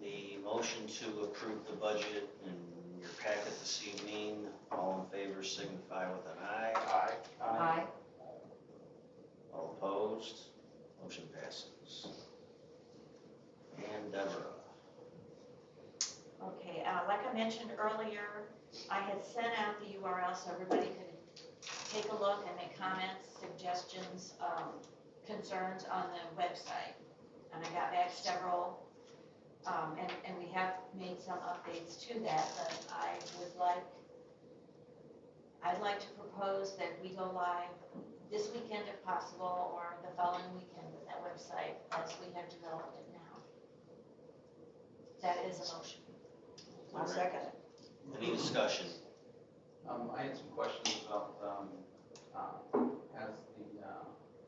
The motion to approve the budget in your packet this evening, all in favor signify with an aye. Aye. All opposed? Motion passes. And Deborah. Okay, like I mentioned earlier, I had sent out the URL so everybody could take a look and make comments, suggestions, concerns on the website. And I got back several, and we have made some updates to that, but I'd like to propose that we go live this weekend if possible, or the following weekend with that website as we have developed it now. That is a motion. I'll second it. Any discussion? I had some questions about, has the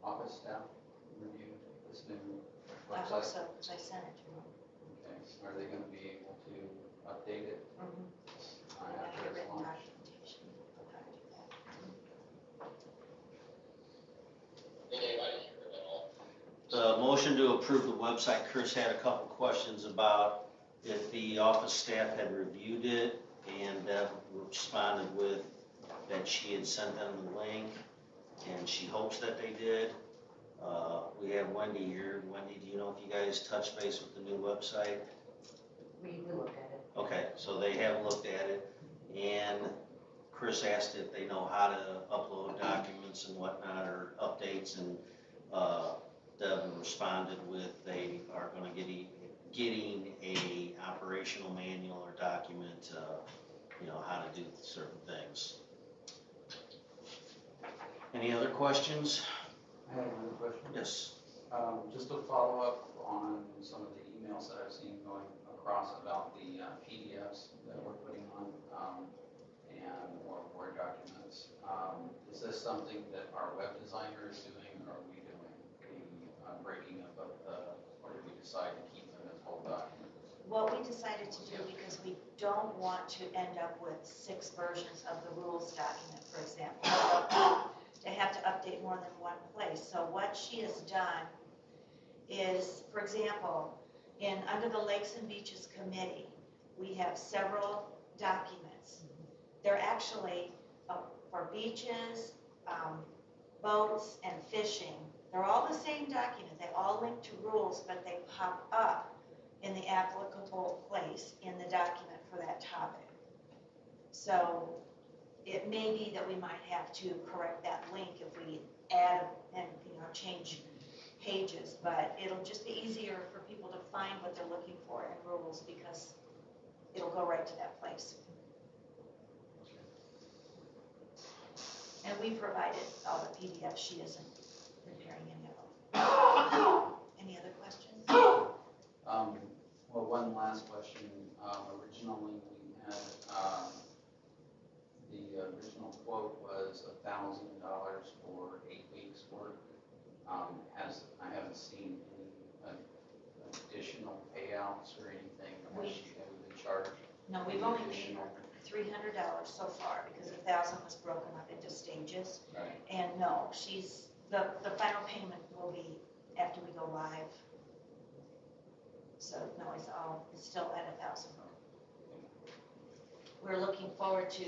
office staff reviewed this new I hope website? so, because I sent it to them. Okay, are they gonna be able to update it? Mhm. I motion to approve the website. Chris had a couple questions about if the office staff had reviewed it, and Deb responded with that she had sent them the link, and she hopes that they did. We have Wendy here. Wendy, do you know if you guys touched base with the new website? We looked at it. Okay, so they have looked at it, and Chris asked if they know how to upload documents and whatnot, or updates, and Devin responded with they are gonna getting a operational manual or document, how to do certain things. Any other questions? I have another question. Yes. Just to follow up on some of the emails that I've seen going across about the PDFs that we're putting on, or Word documents. Is this something that our web designer is doing, or are we doing the breaking up of or did we decide to keep them as whole documents? What we decided to do, because we don't want to end up with 6 versions of the rules document, for example, to have to update more than one place. So what she has done is, for example, under the Lakes and Beaches Committee, we have several documents. They're actually for beaches, boats, and fishing. They're all the same document. They all link to rules, but they pop up in the applicable place in the document for that topic. So it may be that we might have to correct that link if we add and change pages, but it'll just be easier for people to find what they're looking for in rules, because it'll go right to that place. And we provided all the PDFs. She isn't preparing any of them. Any other questions? Well, one last question. Originally, we had, the original quote was $1,000 for 8 weeks work. I haven't seen any additional payouts or anything that she would charge. No, we've only paid her $300 so far, because 1,000 was broken up into stages. Right. And no, the final payment will be after we go live. So no, it's still at 1,000. We're looking forward to,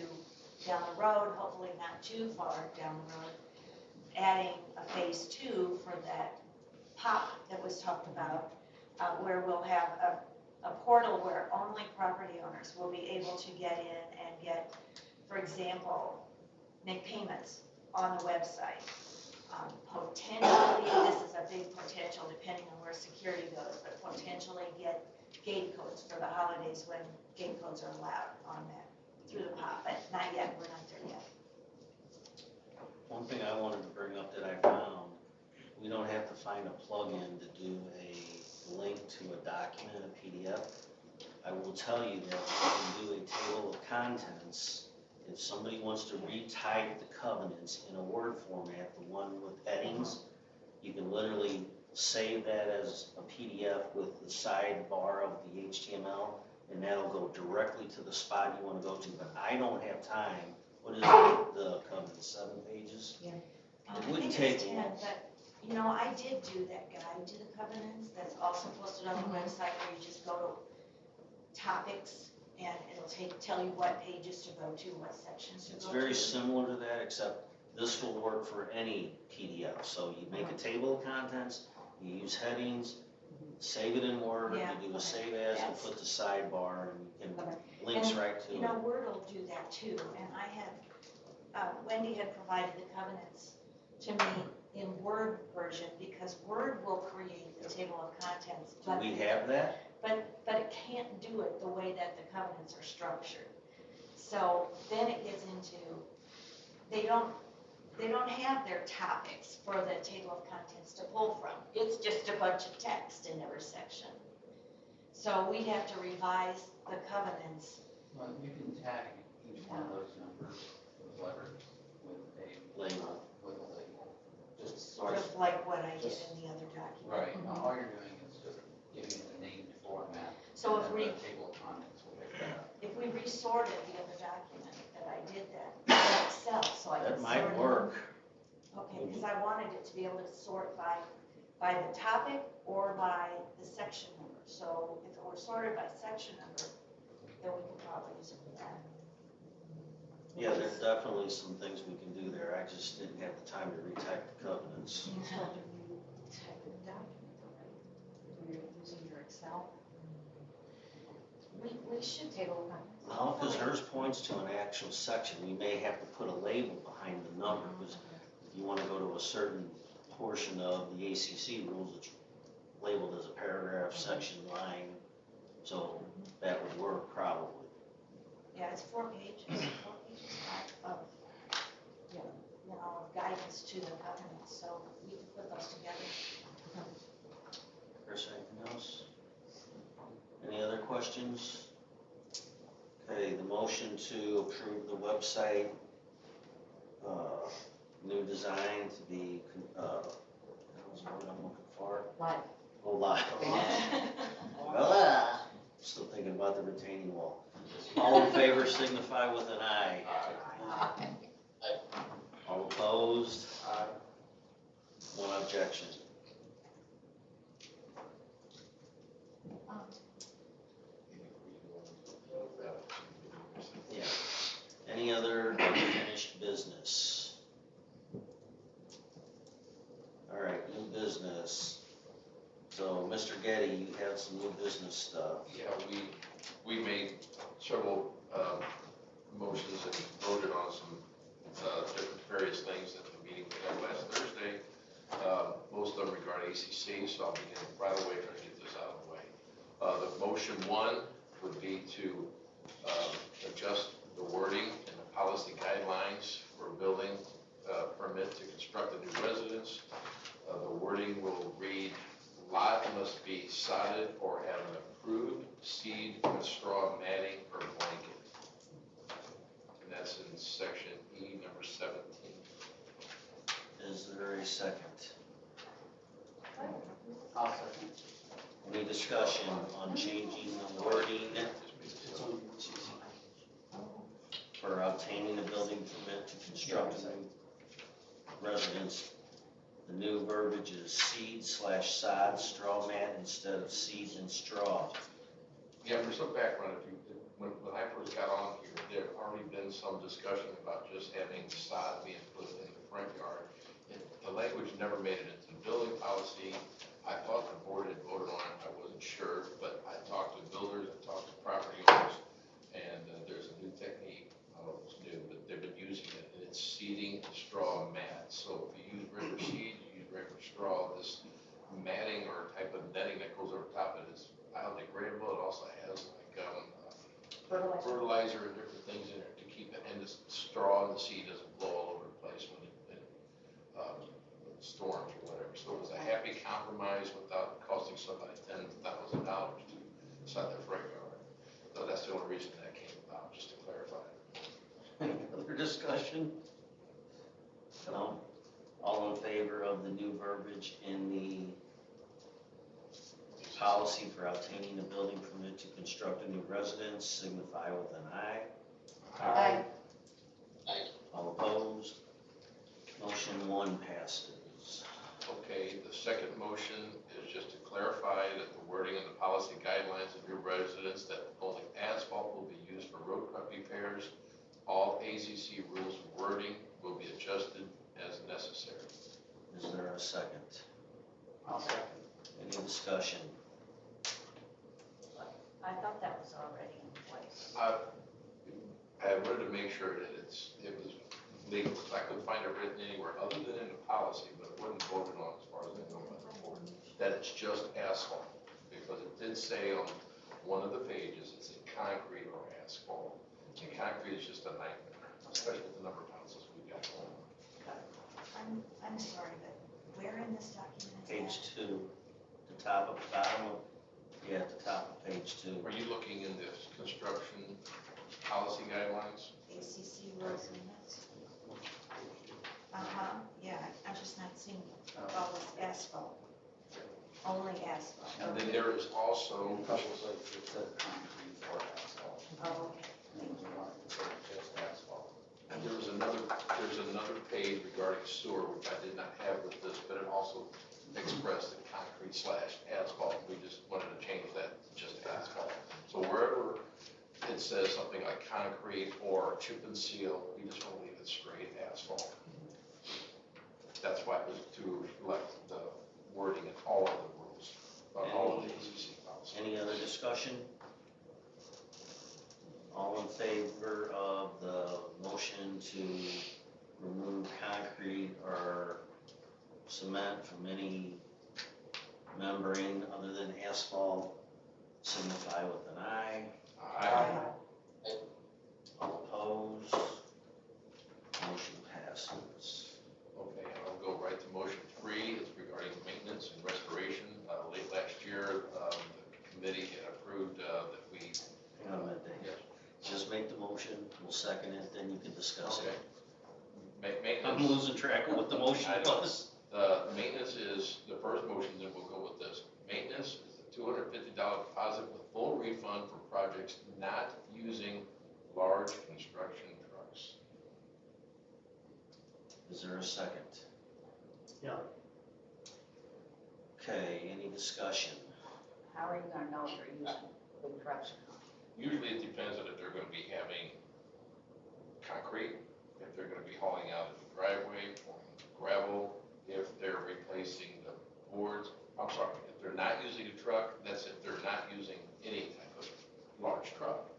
down the road, hopefully not too far down the road, adding a phase 2 for that POP that was talked about, where we'll have a portal where only property owners will be able to get in and get, for example, make payments on the website. Potentially, this is a big potential depending on where security goes, but potentially get gate codes for the holidays when gate codes are allowed on that through the POP, but not yet, we're not there yet. One thing I wanted to bring up that I found, we don't have to find a plug-in to do a link to a document, a PDF. I will tell you that we can do a table of contents. If somebody wants to retype the covenants in a Word format, the one with headings, you can literally save that as a PDF with the sidebar of the HTML, and that'll go directly to the spot you want to go to. But I don't have time. What is the covenant, 7 pages? Yeah. It wouldn't take I think it's 10, but I did do that guide to the covenants that's also posted on the website, where you just go to topics and it'll tell you what pages to go to, what sections to go to. It's very similar to that, except this will work for any PDF. So you make a table of contents, you use headings, save it in Word, Yeah, you do a okay. save as, you put the sidebar, and you can links And, right to it. Word will do that too, and I had, Wendy had provided the covenants to me in Word version, because Word will create the table of contents. Do we have that? But it can't do it the way that the covenants are structured. So then it gets into, they don't have their topics for the table of contents to pull from. It's just a bunch of text in every section. So we'd have to revise the covenants. Well, you can tag each one of those numbers, those letters, with a Label. With a label. Just Just like what I did in the other document. right. Now, all you're doing is just giving it a named format. So and if then we, the table of contents will pick that up. if we resorted the other document, that I did that in Excel, so I could That sort might it. work. Okay, because I wanted it to be able to sort by by the topic or by the section number. So if it were sorted by section number, then we could probably use it for that. Yeah, there's definitely some things we can do there. I just didn't have the time to retype the covenants. You still have to type the document, right? When you're using your Excel. We should table that. No, because hers points to an actual section. We may have to put a label behind the number, because if you want to go to a certain portion of the ACC rules, it's labeled as a paragraph, section, line, so that would work probably. Yeah, it's 4 pages, 4 pages of, you know, of guidance to the covenant, so we can put those together. Chris, anything else? Any other questions? Okay, the motion to approve the website, new design to be, that was the word I'm looking for. Live. Oh, live. Ah, still thinking about the retaining wall. All in favor signify with an aye. All opposed? One objection. Yeah. Any other unfinished business? All right, new business. So, Mr. Getty, you have some new business stuff. Yeah, we made several motions and voted on some different various things at the meeting we had last Thursday. Most of them regard ACC, so I'll begin right away trying to get this out of the way. The motion one would be to adjust the wording and the policy guidelines for a building permit to construct a new residence. The wording will read, lot must be sodded or have an approved seed and straw matting or blanket. And that's in section E, number 17. Is there a second? I'll second. Any discussion on changing the wording for obtaining a building permit to construct a new residence? The new verbiage is seed/sod straw mat instead of seed and straw. Yeah, for some background, when I first got on here, there had already been some discussion about just having sod being put in the front yard. The language never made it into the building policy. I thought the board had voted on it, I wasn't sure, but I talked to builders, I talked to property owners, and there's a new technique, I don't know if it's new, but they've been using it, and it's seeding straw mat. So if you use regular seed, you use regular straw, this matting or type of netting that goes over top of it is biodegradable. It also has like fertilizer and different things in it to keep it, and the straw and the seed doesn't blow all over the place when it storms or whatever. So it was a happy compromise without costing somebody $10,000 to sod their front yard. So that's the only reason that came about, just to clarify. Any other discussion? No? All in favor of the new verbiage in the policy for obtaining a building permit to construct a new residence, signify with an aye. Aye. All opposed? Motion one passes. Okay, the second motion is just to clarify that the wording in the policy guidelines of your residence that only asphalt will be used for road cut repairs. All ACC rules of wording will be adjusted as necessary. Is there a second? I'll second. Any discussion? I thought that was already in place. I wanted to make sure that it was legal, because I couldn't find it written anywhere other than in the policy, but it wasn't voted on as far as I know by the board, that it's just asphalt, because it did say on one of the pages, it's in concrete or asphalt. And concrete is just a nightmare, especially with the number of houses we got going on. I'm sorry, but where in this document is Page that? 2, the top of the bottom of, yeah, at the top of page 2. Are you looking in the construction policy guidelines? ACC rules and that's. Yeah, I'm just not seeing all this asphalt. Only asphalt. And then there is also, In a couple places it said concrete or asphalt. Oh, okay. And we wanted to say just asphalt. and there's another page regarding sewer, which I did not have with this, but it also expressed in concrete / asphalt. We just wanted to change that to just asphalt. So wherever it says something like concrete or chip and seal, we just want to leave it straight asphalt. That's why it was to reflect the wording in all of the rules, all of the ACC policies. Any other discussion? All in favor of the motion to remove concrete or cement from any membrane other than asphalt, signify with an aye. Aye. All opposed? Motion passes. Okay, and I'll go right to motion 3. It's regarding maintenance and restoration. Late last year, the committee had approved that we. Hang on a minute, Dave. Yes. Just make the motion, we'll second it, then you can discuss Okay. it. Maintenance. I'm losing track of what the motion I know. was. Maintenance is the first motion, then we'll go with this. Maintenance is a $250 deposit with full refund for projects not using large construction trucks. Is there a second? Yeah. Okay, any discussion? How are you gonna know if they're using big trucks or not? Usually it depends on if they're gonna be having concrete, if they're gonna be hauling out in the driveway, pouring gravel, if they're replacing the boards. I'm sorry, if they're not using a truck, that's if they're not using any type of large truck.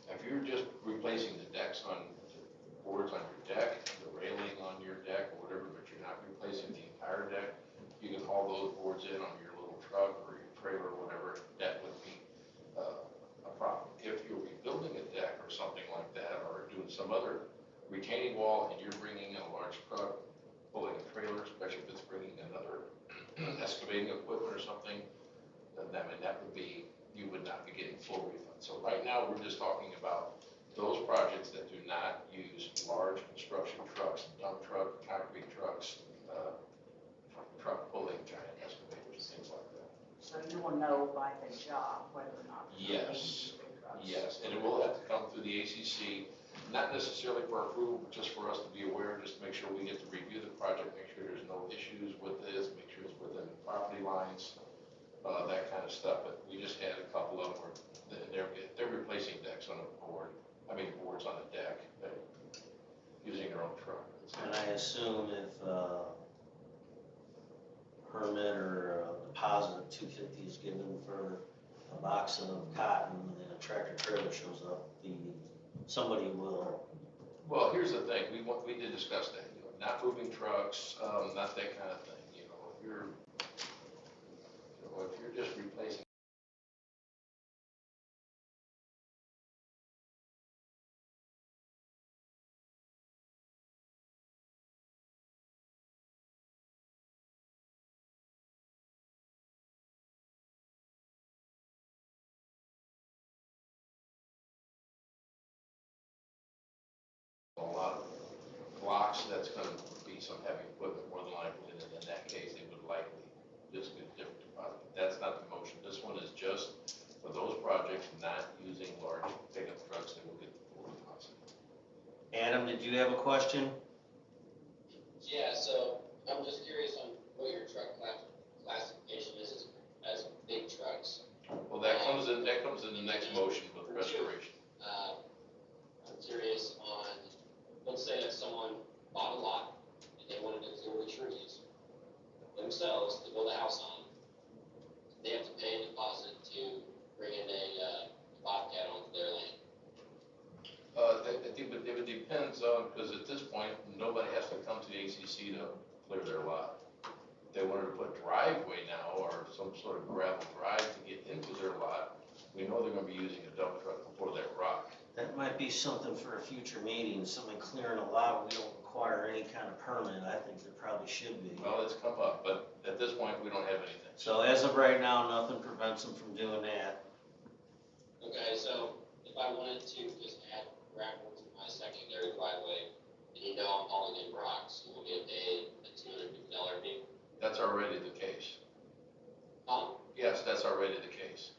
If you're just replacing the decks on, the boards on your deck, the railing on your deck or whatever, but you're not replacing the entire deck, you can haul those boards in on your little truck or your trailer or whatever, that would be a problem. If you're rebuilding a deck or something like that, or doing some other retaining wall and you're bringing in a large truck, pulling a trailer, especially if it's bringing another excavating equipment or something, then that would be, you would not be getting full refund. So right now, we're just talking about those projects that do not use large construction trucks, dump truck, concrete trucks, truck pulling giant excavators, things like that. So you will know by the job whether or not. they're Yes. using big trucks. Yes, and it will have to come through the ACC, not necessarily for approval, but just for us to be aware, just to make sure we get to review the project, make sure there's no issues with this, make sure it's within the property lines, that kind of stuff. But we just had a couple of them where they're replacing decks on a board, boards on a deck, using their own truck. And I assume if permit or a deposit of $250 is given for a box of cotton and a tractor trailer shows up, somebody will. Well, here's the thing, we did discuss that, not moving trucks, not that kind of thing, if you're just replacing. A lot of blocks, that's going to be some heavy equipment more than likely, and in that case, they would likely just get a different deposit. That's not the motion. This one is just for those projects not using large pickup trucks, they will get the full deposit. Adam, did you have a question? Yeah, so I'm just curious on what your truck classification is as big trucks. Well, that comes in the next motion with restoration. I'm curious on, let's say that someone bought a lot and they wanted to clear the trees themselves to build a house on. They have to pay a deposit to bring in a bobcat onto their land. It depends on, because at this point, nobody has to come to the ACC to clear their lot. If they wanted to put driveway now or some sort of gravel drive to get into their lot, we know they're going to be using a dump truck to pour that rock. That might be something for a future meeting, somebody clearing a lot, we don't require any kind of permit, I think there probably should be. Well, it's come up, but at this point, we don't have anything. So as of right now, nothing prevents them from doing that. Okay, so if I wanted to just add gravel to my secondary driveway, and I'm hauling in rocks, you want me to pay a $250 fee? That's already the case. Yes, that's already the case.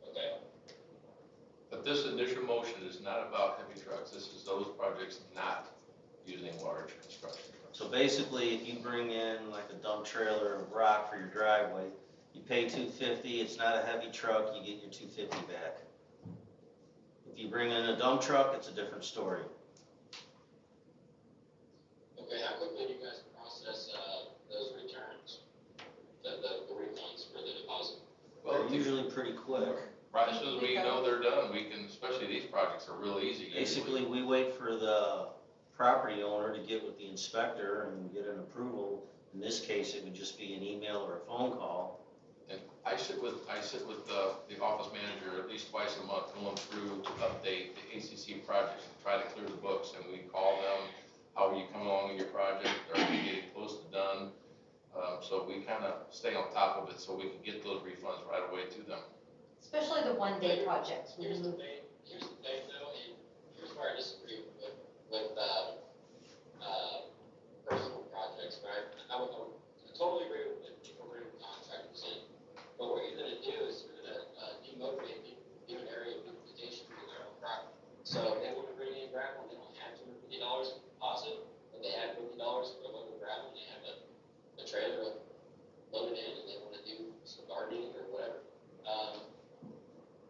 Okay. But this initial motion is not about heavy trucks. This is those projects not using large So basically, if you bring in like a dump trailer of rock for your driveway, you pay $250, it's not a heavy truck, you get your $250 back. If you bring in a dump truck, it's a different story. Okay, how quickly do you guys process, those returns? The refunds for the deposit? They're usually pretty quick. Right, as soon as we know they're done, we can, especially these projects are real easy. usually. Basically, we wait for the property owner to get with the inspector and get an approval. In this case, it would just be an email or a phone call. And I sit with the office manager at least twice a month, going through to update the ACC projects, and try to clear the books, and we call them, how are you coming along with your project, are you getting close to done? So we kind of stay on top of it, so we can get those refunds right away to them. Especially the one-day projects. Here's the thing though, and here's where I disagree with personal projects, right? I totally agree with if people bring contractors in, but what you're gonna do is you're gonna demotivate people, give an area of beautification for their own property. So if they wanna bring in gravel and they don't have $250 deposit, but they have $50 for a load of gravel and they have a trailer loaded in and they wanna do some gardening or whatever,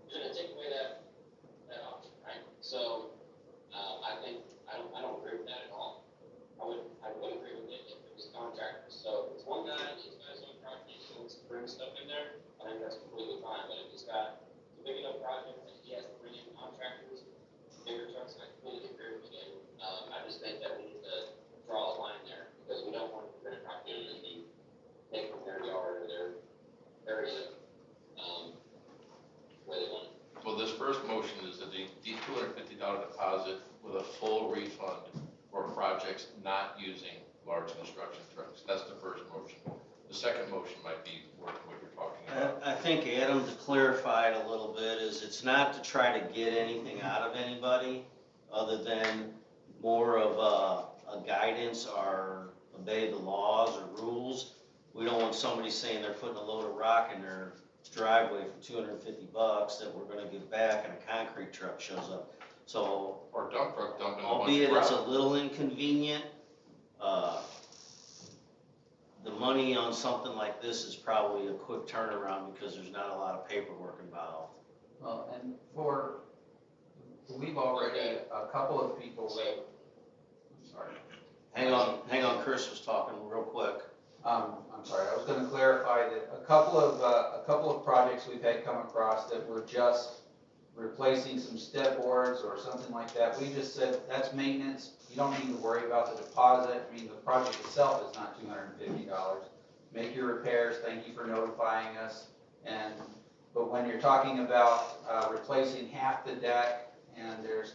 you're gonna take away that option, right? So, I don't agree with that at all. I would agree with it if it was contractors. So if it's one guy, he's got his own property, he wants to bring stuff in there, I think that's completely fine. But if he's got a big enough project that he has to bring in contractors, bigger trucks, I completely agree with you. I just think that we need to draw a line there because we don't want to prevent property owners from taking from their yard or their area, where they want it. Well, this first motion is that the $250 deposit with a full refund for projects not using large construction trucks. That's the first motion. The second motion might be what you're talking about. I think Adam, to clarify it a little bit, is it's not to try to get anything out of anybody other than more of a guidance or obey the laws or rules. We don't want somebody saying they're putting a load of rock in their driveway for $250 that we're gonna give back and a concrete truck shows up. So, Or dump truck dumping a bunch of albeit it's a gravel. little inconvenient, the money on something like this is probably a quick turnaround because there's not a lot of paperwork involved. Well, and we've already, a couple of people that, I'm sorry. Hang on, Chris was talking real quick. I'm sorry, I was gonna clarify that a couple of projects we've had come across that were just replacing some step boards or something like that. We just said, that's maintenance, you don't need to worry about the deposit. I mean, the project itself is not $250. Make your repairs, thank you for notifying us. But when you're talking about replacing half the deck and there's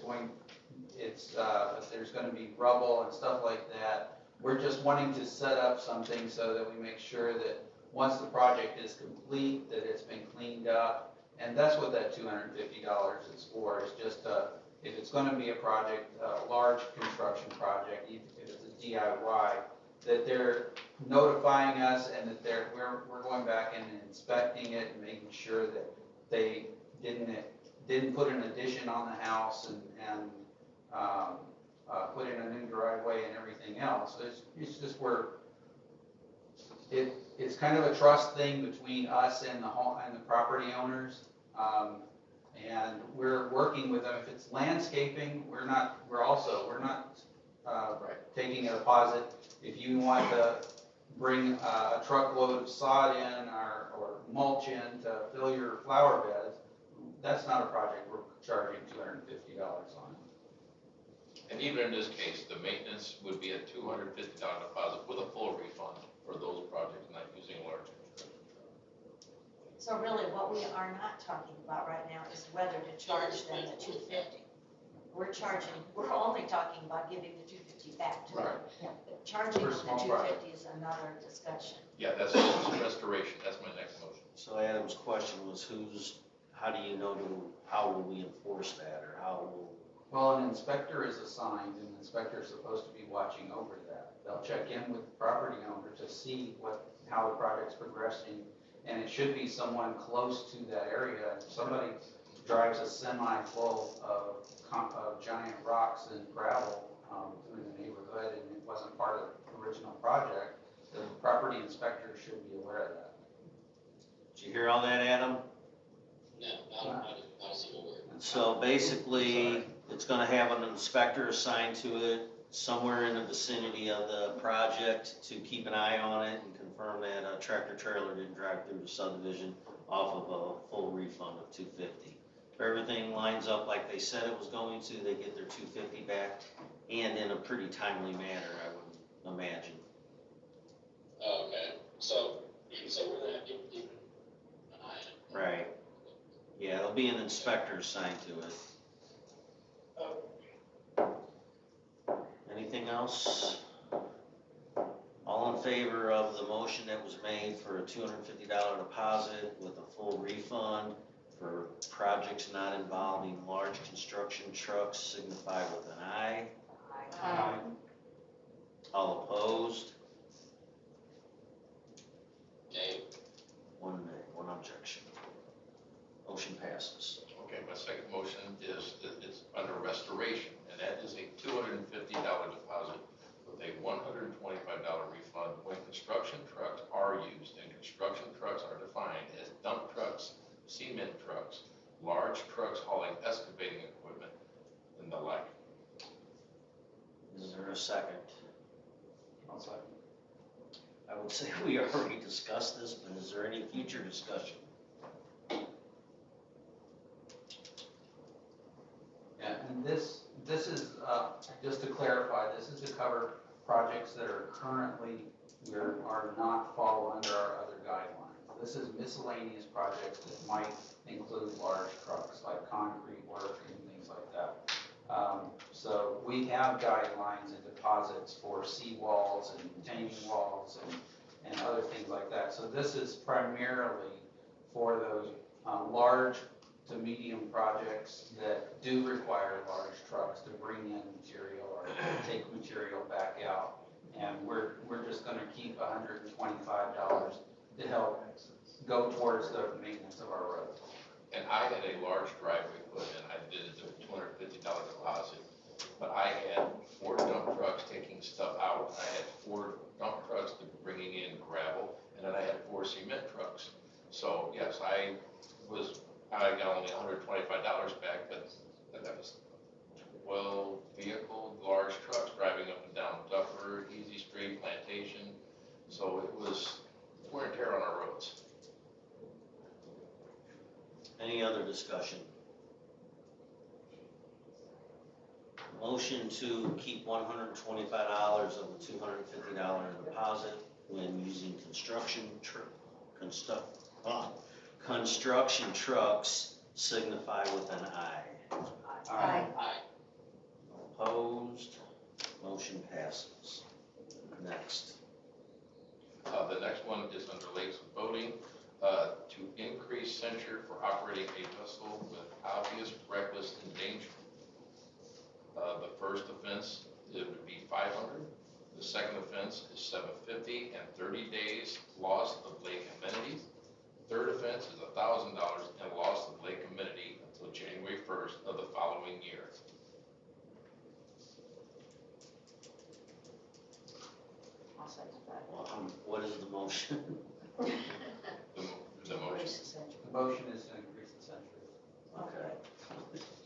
gonna be rubble and stuff like that, we're just wanting to set up something so that we make sure that once the project is complete, that it's been cleaned up. And that's what that $250 is for, is just, if it's gonna be a project, a large construction project, even if it's a DIY, that they're notifying us and that we're going back and inspecting it and making sure that they didn't put an addition on the house and put in a new driveway and everything else. It's just it's kind of a trust thing between us and the property owners. And we're working with them. If it's landscaping, we're not taking a deposit. If you want to bring a truckload of sod in or mulch in to fill your flower beds, that's not a project we're charging $250 on. And even in this case, the maintenance would be a $250 deposit with a full refund for those projects not using large construction trucks. So really, what we are not talking about right now is whether to charge them the $250. We're only talking about giving the $250 back to them. Right. Charging For them the small $250 is another discussion. Yeah, that's restoration. That's my next motion. So Adam's question was how do you know how will we enforce that or how will? Well, an inspector is assigned, and the inspector is supposed to be watching over that. They'll check in with the property owner to see how the project's progressing, and it should be someone close to that area. If somebody drives a semi full of giant rocks and gravel through the neighborhood, and it wasn't part of the original project, the property inspector should be aware of that. Did you hear all that, Adam? No, not a single word. So basically, it's gonna have an inspector assigned to it somewhere in the vicinity of the project to keep an eye on it and confirm that a tractor trailer didn't drive through the subdivision off of a full refund of $250. If everything lines up like they said it was going to, they get their $250 back, and in a pretty timely manner, I would imagine. Okay, so we're gonna have to keep an eye on it. Right. Yeah, there'll be an inspector assigned to it. Anything else? All in favor of the motion that was made for a $250 deposit with a full refund for projects not involving large construction trucks, signify with an aye. Aye. All opposed? Okay, One nay, one objection. Motion passes. Okay, my second motion is that it's under restoration, and that is a $250 deposit with a $125 refund when construction trucks are used, and construction trucks are defined as dump trucks, cement trucks, large trucks hauling excavating equipment, and the like. Is there a second? I'll second. I would say we already discussed this, but is there any future discussion? Yeah, and this is, just to clarify, this is to cover projects that are currently, are not fall under our other guidelines. This is miscellaneous projects that might include large trucks, like concrete work and things like that. So we have guidelines and deposits for seawalls and retaining walls and other things like that. So this is primarily for those large to medium projects that do require large trucks to bring in material or take material back out. And we're just gonna keep $125 to help go towards the maintenance of our roads. And I had a large driveway put in, I did the $250 deposit, but I had 4 dump trucks taking stuff out, I had 4 dump trucks bringing in gravel, and then I had 4 cement trucks. So yes, I got only $125 back, but that was 12 vehicle, large trucks driving up and down Duffer, Easy Street, Plantation. So it was wear and tear on our roads. Any other discussion? Motion to keep $125 of the $250 deposit when using construction trucks, signify with an aye. Aye. Opposed? Motion passes. Next. The next one is under Lakes and Boating, to increase censure for operating a vessel with obvious reckless endangerment. The first offense, it would be 500. The second offense is 750 and 30 days loss of lake amenities. Third offense is $1,000 and loss of lake amenity until January 1st of the following year. I'll second that. What is the motion? The motion. The motion is to increase the censure. Okay.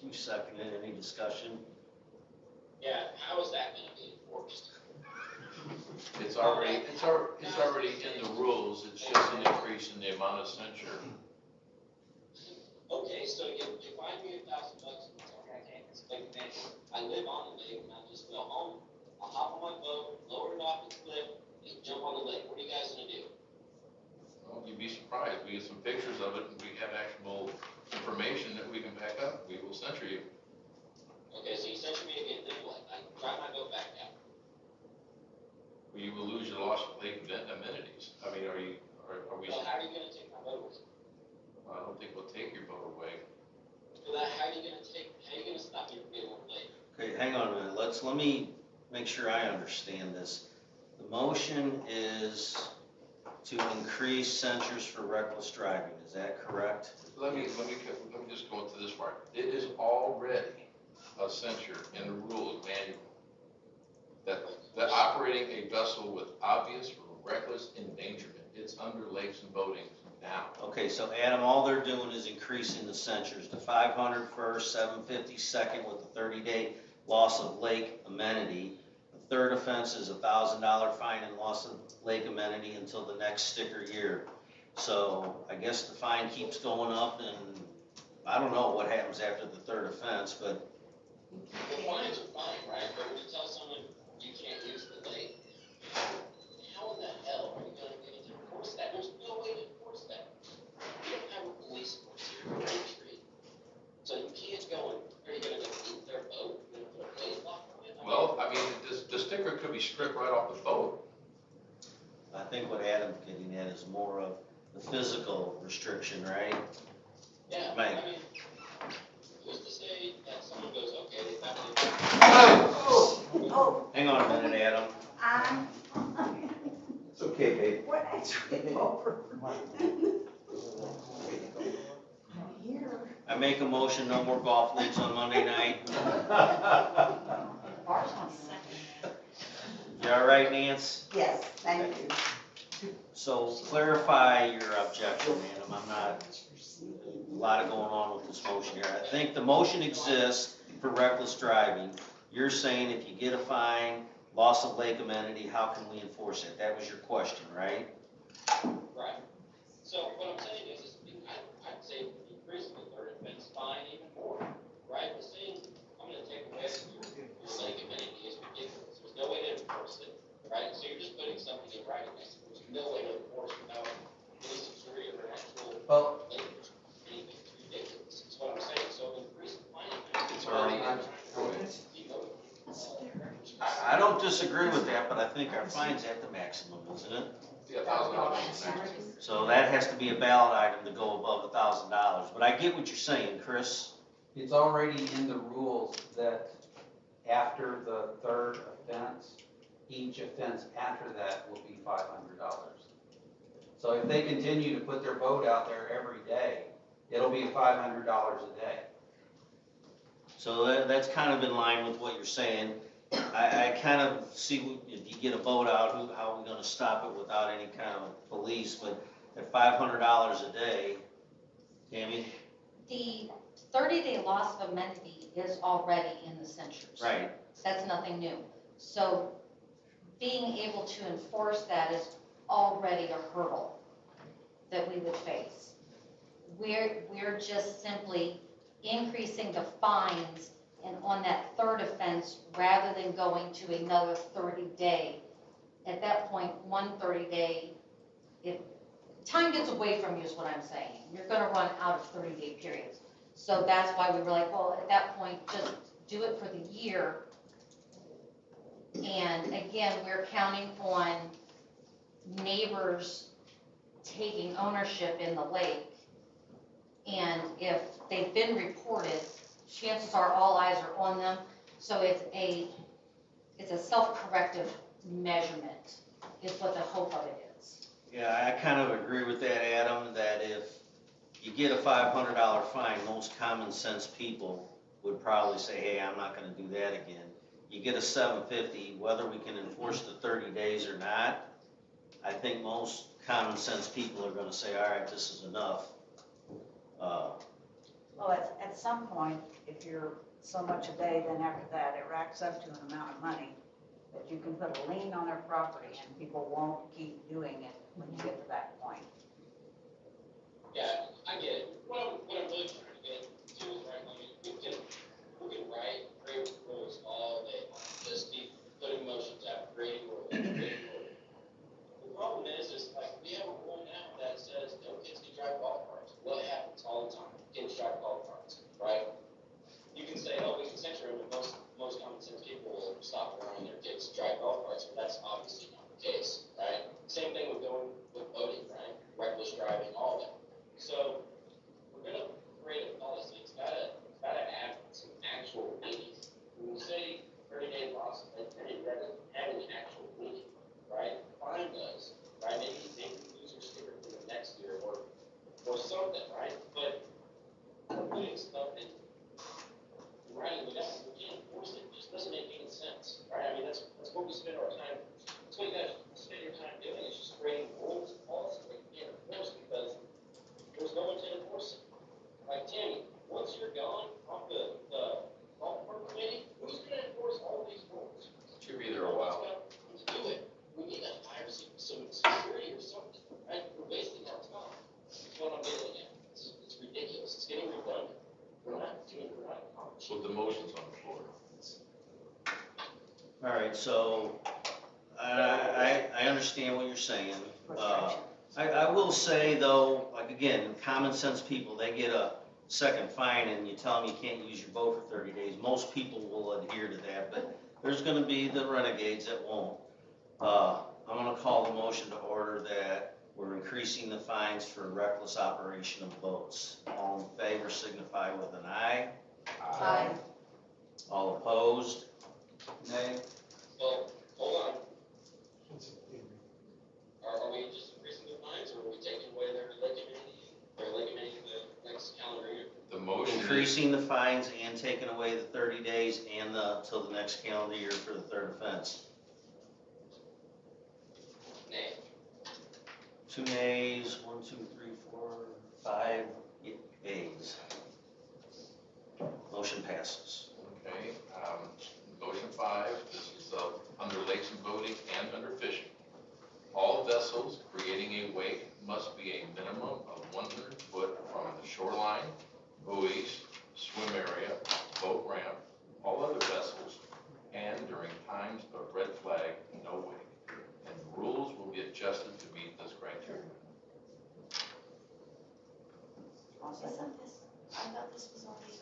You seconded, any discussion? yeah, how is that gonna be enforced? It's already in the rules, it's just an increase in the amount of censure. Okay, so you find me $1,000, like, man, I live on the lake, and I just go home, I'll hop on my boat, lower it off the cliff, and jump on the lake, what are you guys gonna do? Well, you'd be surprised, we get some pictures of it, and we have actual information that we can back up, we will censure you. Okay, so you censure me again, then what? I drive my boat back down. You will lose your loss of lake amenities. I mean, are we, Well, how are you gonna take my boat away? I don't think we'll take your boat away. Well, how are you gonna stop me from getting on the lake? Okay, hang on a minute, let me make sure I understand this. The motion is to increase censures for reckless driving, is that correct? Let me just go into this part. It is already a censure in the rules manual that operating a vessel with obvious or reckless endangerment. It's under lakes and boating now. Okay, so Adam, all they're doing is increasing the censures to 500 first, 750 second with a 30-day loss of lake amenity. The third offense is a $1,000 fine and loss of lake amenity until the next sticker year. So I guess the fine keeps going up, and I don't know what happens after the third offense, but The fines are fine, right? But when you tell someone you can't use the lake, how in the hell are you gonna be able to enforce that? There's no way to enforce that. We don't have a police force here in Raintree. So you can't go and, are you gonna go eat their boat? You're gonna put a blade lock on it? Well, I mean, the sticker could be stripped right off the boat. I think what Adam's getting at is more of the physical restriction, right? Yeah, Right. I mean, who's to say that someone goes, okay, they have to. Oh, Hang on a minute, Adam. It's okay, babe. what I trip over. I'm here. I make a motion, no more golf leagues on Monday night. Ours on second. You all right, Nance? Yes, thank you. So clarify your objection, Adam. I'm not, a lot of going on with this motion here. I think the motion exists for reckless driving. You're saying if you get a fine, loss of lake amenity, how can we enforce it? That was your question, right? Right. So what I'm saying is I'd say increase the third offense fine even more, right? But saying, I'm gonna take away your lake amenity is ridiculous. There's no way to enforce it, right? So you're just putting something in writing. There's no way to enforce without any security or actual Well, language. It's ridiculous. That's what I'm saying. So increase the fine. It's already I don't disagree with that, but I think our fine's at the maximum, isn't it? Yeah, $1,000. So that has to be a ballot item to go above $1,000. But I get what you're saying, Chris. it's already in the rules that after the third offense, each offense after that will be $500. So if they continue to put their boat out there every day, it'll be $500 a day. So that's kind of in line with what you're saying. I kind of see if you get a boat out, how are we gonna stop it without any kind of police? But at $500 a day, Tammy? The 30-day loss of amenity is already in the censures. Right. That's nothing new. So being able to enforce that is already a hurdle that we would face. We're just simply increasing the fines and on that third offense rather than going to another 30-day. At that point, one 30-day, if time gets away from you is what I'm saying. You're gonna run out of 30-day periods. So that's why we were like, well, at that point, just do it for the year. And again, we're counting on neighbors taking ownership in the lake. And if they've been reported, chances are all eyes are on them. So it's a self-corrective measurement is what the hope of it is. Yeah, I kind of agree with that, Adam, that if you get a $500 fine, most common sense people would probably say, hey, I'm not gonna do that again. You get a $750, whether we can enforce the 30 days or not, I think most common sense people are gonna say, all right, this is enough. Well, at some point, if you're so much a day, then after that, it racks up to an amount of money that you can put a lien on their property and people won't keep doing it when you get to that point. Yeah, I get it. What I'm really trying to get to is, right, I mean, we can write great rules all day long. Just keep putting motions out, creating rules, creating rules. The problem is like, we have a rule now that says no kids can drive golf carts. What happens all the time? Kids drive golf carts, right? You can say, oh, we can censure them, but most common sense people will stop allowing their kids to drive golf carts, but that's obviously not the case, right? Same thing with boating, right? Reckless driving, all that. So we're gonna create a All right, so I understand what you're saying. I will say though, like again, common sense people, they get a second fine and you tell them you can't use your boat for 30 days. Most people will adhere to that, but there's gonna be the renegades that won't. I'm gonna call the motion to order that we're increasing the fines for reckless operation of boats. All in favor signify with an aye. Aye. All opposed? Nay. Well, hold on. Are we just increasing the fines, or are we taking away their legitimity, the next calendar year? The motion is, Increasing the fines and taking away the 30 days and till the next calendar year for the third offense. Nay. 2 nays, 1, 2, 3, 4, 5 yeas. Motion passes. okay, motion 5, this is under lakes and boating and under fishing. All vessels creating a wake must be a minimum of 100 foot from the shoreline, buoys, swim area, boat ramp, all other vessels, and during times of red flag, no wake. And the rules will be adjusted to meet this criteria. Isn't this, I thought this was already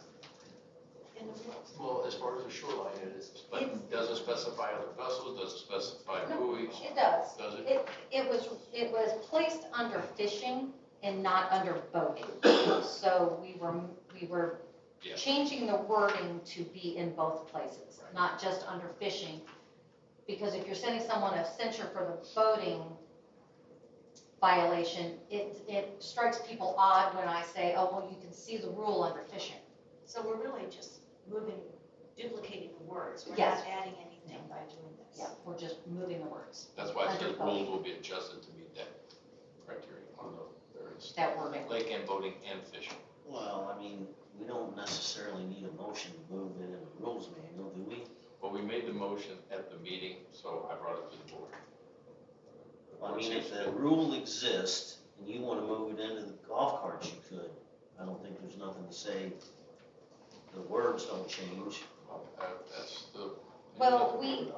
in the rules. Well, as far as the shoreline, it is, but it doesn't specify other vessels, doesn't specify No, buoys, It does. does it? It was placed under fishing and not under boating. So we were Yeah. changing the wording to be in both places, not just under fishing. Because if you're sending someone a censure for the boating violation, it strikes people odd when I say, oh, well, you can see the rule under fishing. So we're really just duplicating the words. We're Yes. not adding anything by doing this. Yeah, we're just moving the words, That's why it Under says boating. rules will be adjusted to meet that criteria on the various that wording. lake and boating and fishing. Well, I mean, we don't necessarily need a motion to move it in the rules manual, do we? Well, we made the motion at the meeting, so I brought it to the board. Well, I mean, if the rule exists and you want to move it into the golf carts, you could. I don't think there's nothing to say the words don't change. That's the. Well, we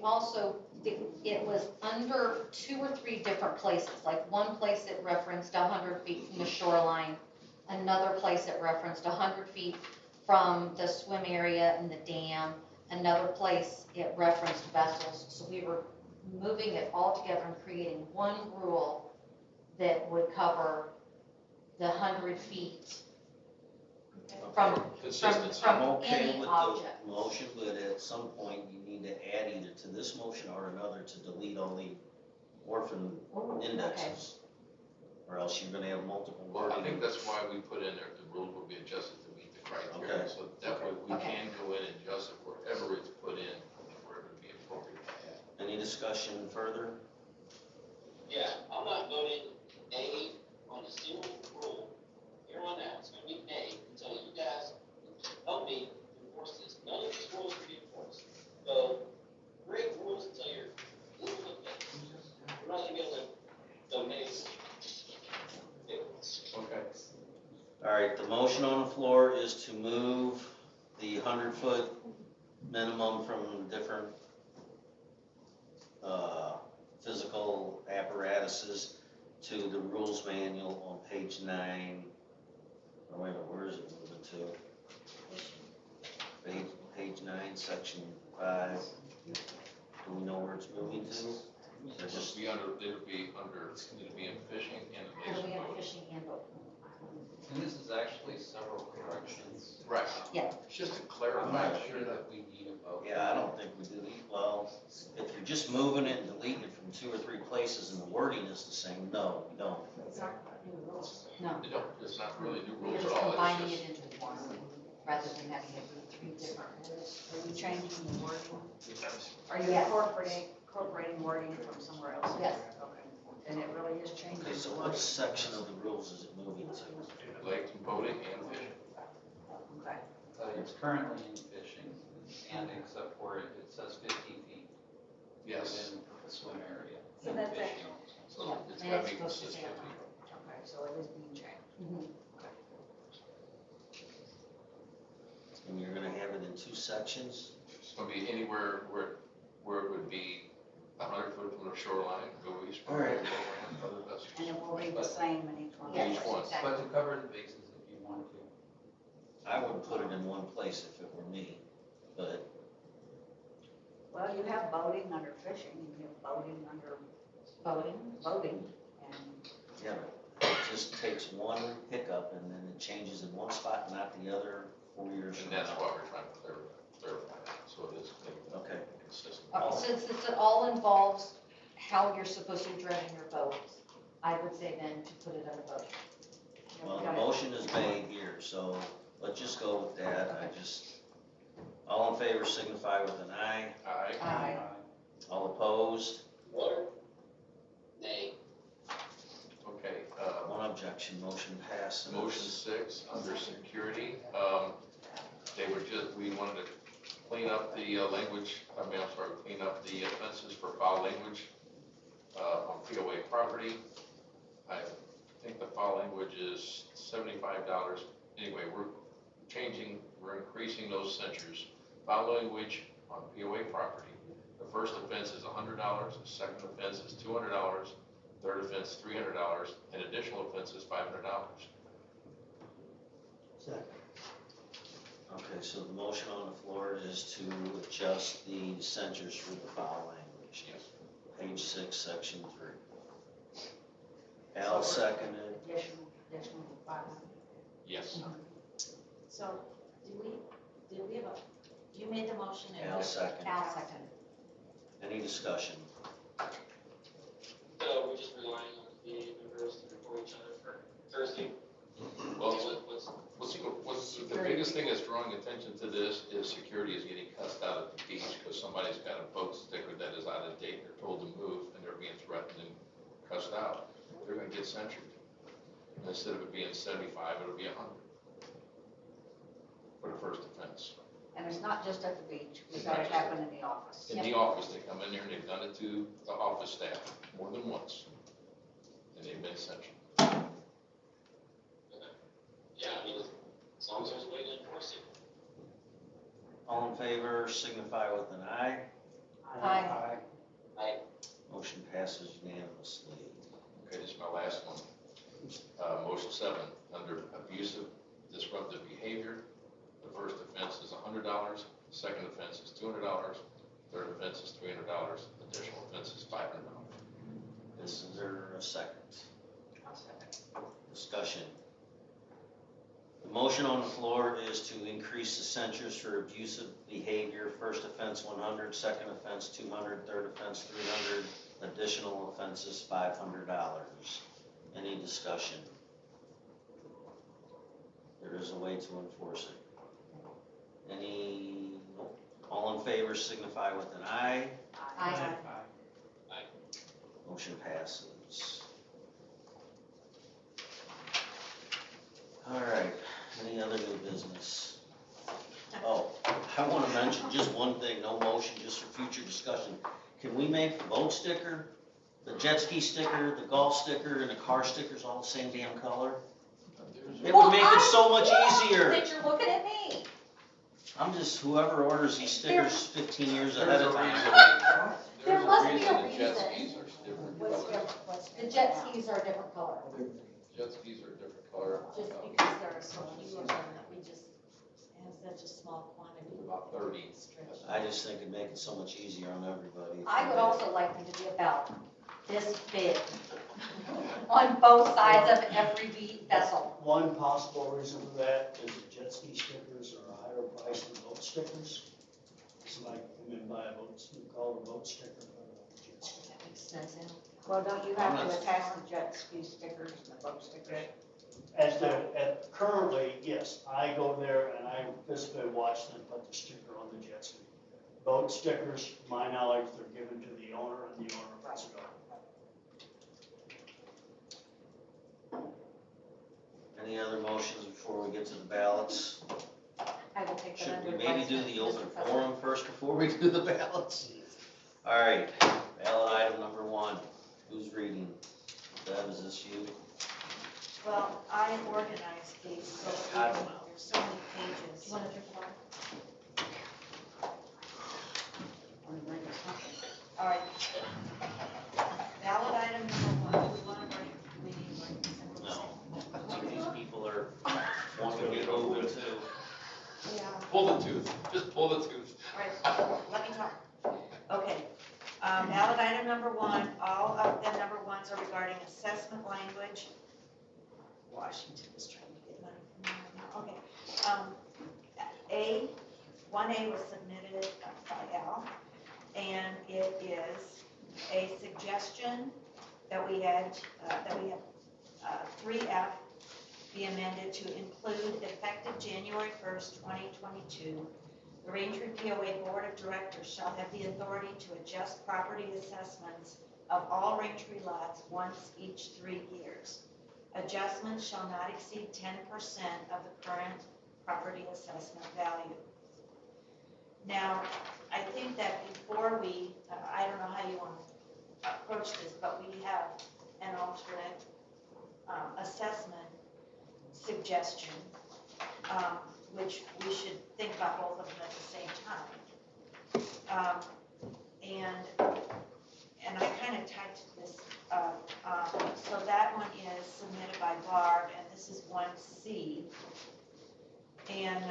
also, it was under 2 or 3 different places. Like one place it referenced 100 feet from the shoreline, another place it referenced 100 feet from the swim area and the dam, another place it referenced vessels. So we were moving it all together and creating one rule that would cover the 100 feet from Consistency. I'm okay any with object. the motion, but at some point you need to add either to this motion or another to delete all the orphan Ooh, indexes. Or else you're gonna have multiple Well, I think wording. that's why we put in there, the rules will be adjusted to meet the criteria, Okay. so that way we Okay. can go in and adjust it wherever it's put in, where it would be appropriate to add. Any discussion further? Yeah, I'm not voting nay on a single rule here on out. It's gonna be nay until you guys help me enforce this. None of these rules can be enforced. So, create rules until you're living with it. We're not gonna be able to donate. Okay. All right, the motion on the floor is to move the 100-foot minimum from different physical apparatuses to the rules manual on page 9. Oh, wait a minute, where is it moving to? Page 9, section 5. Do we know where it's moving to? Or just, It'll be in fishing and in It'll lakes be and in boating. fishing and boating. And this is actually several corrections. Right. Yeah. It's just to I'm clarify. not sure that we need a vote. yeah, I don't think we do. Well, if you're just moving it and deleting it from 2 or 3 places and the wording is the same, no, we don't. It's not new rules. No, They don't, it's not really new we're rules just at all, combining it's it just. into one, rather than having it be 3 different. Are you changing the wording? Are you Yes. incorporating wording from somewhere else? Yes. Okay. And it really is changing Okay, so the what wording. section of the rules is it moving to? Lakes and boating and fishing. Okay. It's currently in fishing, and except for it says 50 feet Yes, within the swim area. So in that's it. fishing. so Yeah, it's and gotta it's be supposed to say consistent. 100. Okay, so it is being changed. Mhm. And you're gonna have it in 2 sections? gonna be anywhere where it would be 100 foot from the shoreline, buoys, All right. other vessels. And it will be the same in each one. Each one. But to cover the bases if you want to. I would put it in one place if it were me, but Well, you have boating under fishing, you have boating under boating, and yeah, but it just takes one hiccup and then it changes in one spot and not the other 4 years And from that's now. why we're trying to clarify that, so it is Okay. consistent. Since it all involves how you're supposed to be driving your boat, I would say then to put it on a boat. Well, the motion is made here, so let's just go with that. All in favor signify with an aye. Aye. Aye. All opposed? Nay. Okay, One objection, motion passes. motion 6, under security, we wanted to clean up the clean up the offenses for foul language on POA property. I think the foul language is $75. Anyway, we're increasing those censures. Foul language on POA property. The first offense is $100, the second offense is $200, third offense $300, and additional offense is $500. Second. Okay, so the motion on the floor is to adjust the censures for the foul language. Yes. Page 6, section 3. Al seconded. additional 500. Yes. So, did we have you made the motion and. Al seconded. Al second. Any discussion? So we're just relying on the members to report each other for Thursday. Well, What's the biggest thing that's drawing attention to this is security is getting cussed out at the beach because somebody's got a boat sticker that is out of date, they're told to move, and they're being threatened and cussed out. They're gonna get censured. And instead of it being 75, it'll be 100 for the first offense. And it's not just at the beach, we've got it happen in the office. In the office, they come in there and they've done it to the office staff more than once, and they've been censured. Yeah, I mean, as long as there's a way to enforce it. All in favor signify with an aye. Aye. Motion passes unanimously. Okay, this is my last one. Motion 7, under abusive, disruptive behavior. The first offense is $100, the second offense is $200, third offense is $300, additional offense is $500. Is there a second? I'll second. Discussion. The motion on the floor is to increase the censures for abusive behavior. First offense 100, second offense 200, third offense 300, additional offenses $500. Any discussion? There is a way to enforce it. All in favor signify with an aye. Aye. Motion passes. All right, any other new business? Oh, I want to mention just one thing, no motion, just for future discussion. Can we make the boat sticker, the jet ski sticker, the golf sticker, and the car stickers all the same damn color? It would make it so much easier. That you're looking at me. I'm just, whoever orders these stickers 15 years ahead of time. There must be a The jet reason. skis are different What's colors. different, what's The different jet now? skis are a different color, Jet skis are a different color. just because there are so many of them that we just have such a small quantity. About 30. I just think it'd make it so much easier on everybody. I would also like them to be about this big on both sides of every vessel. One possible reason for that is that jet ski stickers are a higher price than boat stickers. Somebody can come in and buy a boat, call it a boat sticker, put it on the jet ski. That makes sense, Al. Well, don't you have to attach the jet ski stickers and the boat stickers? Currently, yes, I go there and I physically watch them put the sticker on the jet ski. Boat stickers, to my knowledge, they're given to the owner and the owner puts it on. Any other motions before we get to the ballots? I will take that Should under we maybe do advisement, the open Mr. President. forum first before we do the ballots? All right, ballot item number 1. Who's reading? Deb, is this you? Well, I organized these, so Got that them we out. there's so many Do pages. you want to drink water? pull the tooth. All right, let me talk. Okay, ballot item number 1, all of the number 1s are regarding assessment language. Washington is trying to get money from me right now. Okay. 1A was submitted by Al, and it is a suggestion that we had 3F be amended to include effective January 1st, 2022. The Raintree POA Board of Directors shall have the authority to adjust property assessments of all Raintree lots once each 3 years. Adjustments shall not exceed 10% of the current property assessment value. Now, I think that before we, I don't know how you want to approach this, but we have an alternate assessment suggestion, which we should think about both of them at the same time. And I kind of typed this up. So that one is submitted by Barb, and this is 1C. And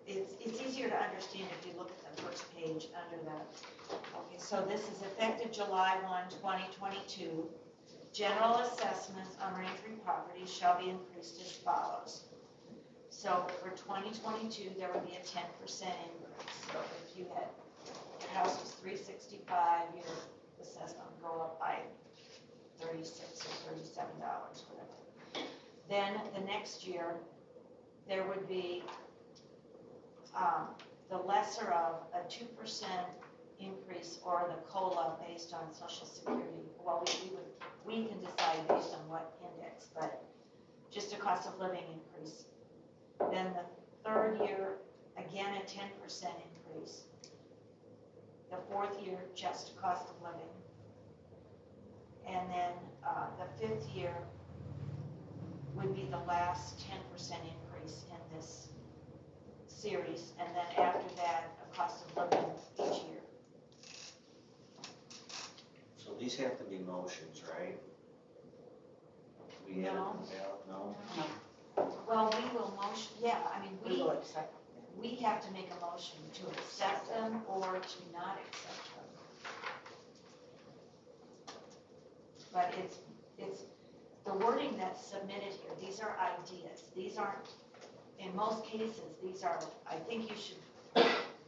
it's easier to understand if you look at the first page under that. Okay, so this is effective July 1, 2022. General assessments on Raintree properties shall be increased as follows. So for 2022, there would be a 10% increase. So if you had, your house was $365, your assessment would go up by $36 or $37, whatever. Then the next year, there would be the lesser of a 2% increase or the COLA based on Social Security. Well, we can decide based on what index, but just a cost of living increase. Then the 3rd year, again, a 10% increase. The 4th year, just cost of living. And then the 5th year would be the last 10% increase in this series, and then after that, a cost of living each year. So these have to be motions, right? We had No. No? Well, we will motion, yeah, I mean, We will accept. we have to make a motion to accept them or to not accept them. But it's the wording that's submitted here, these are ideas, these aren't, in most cases, these are, I think you should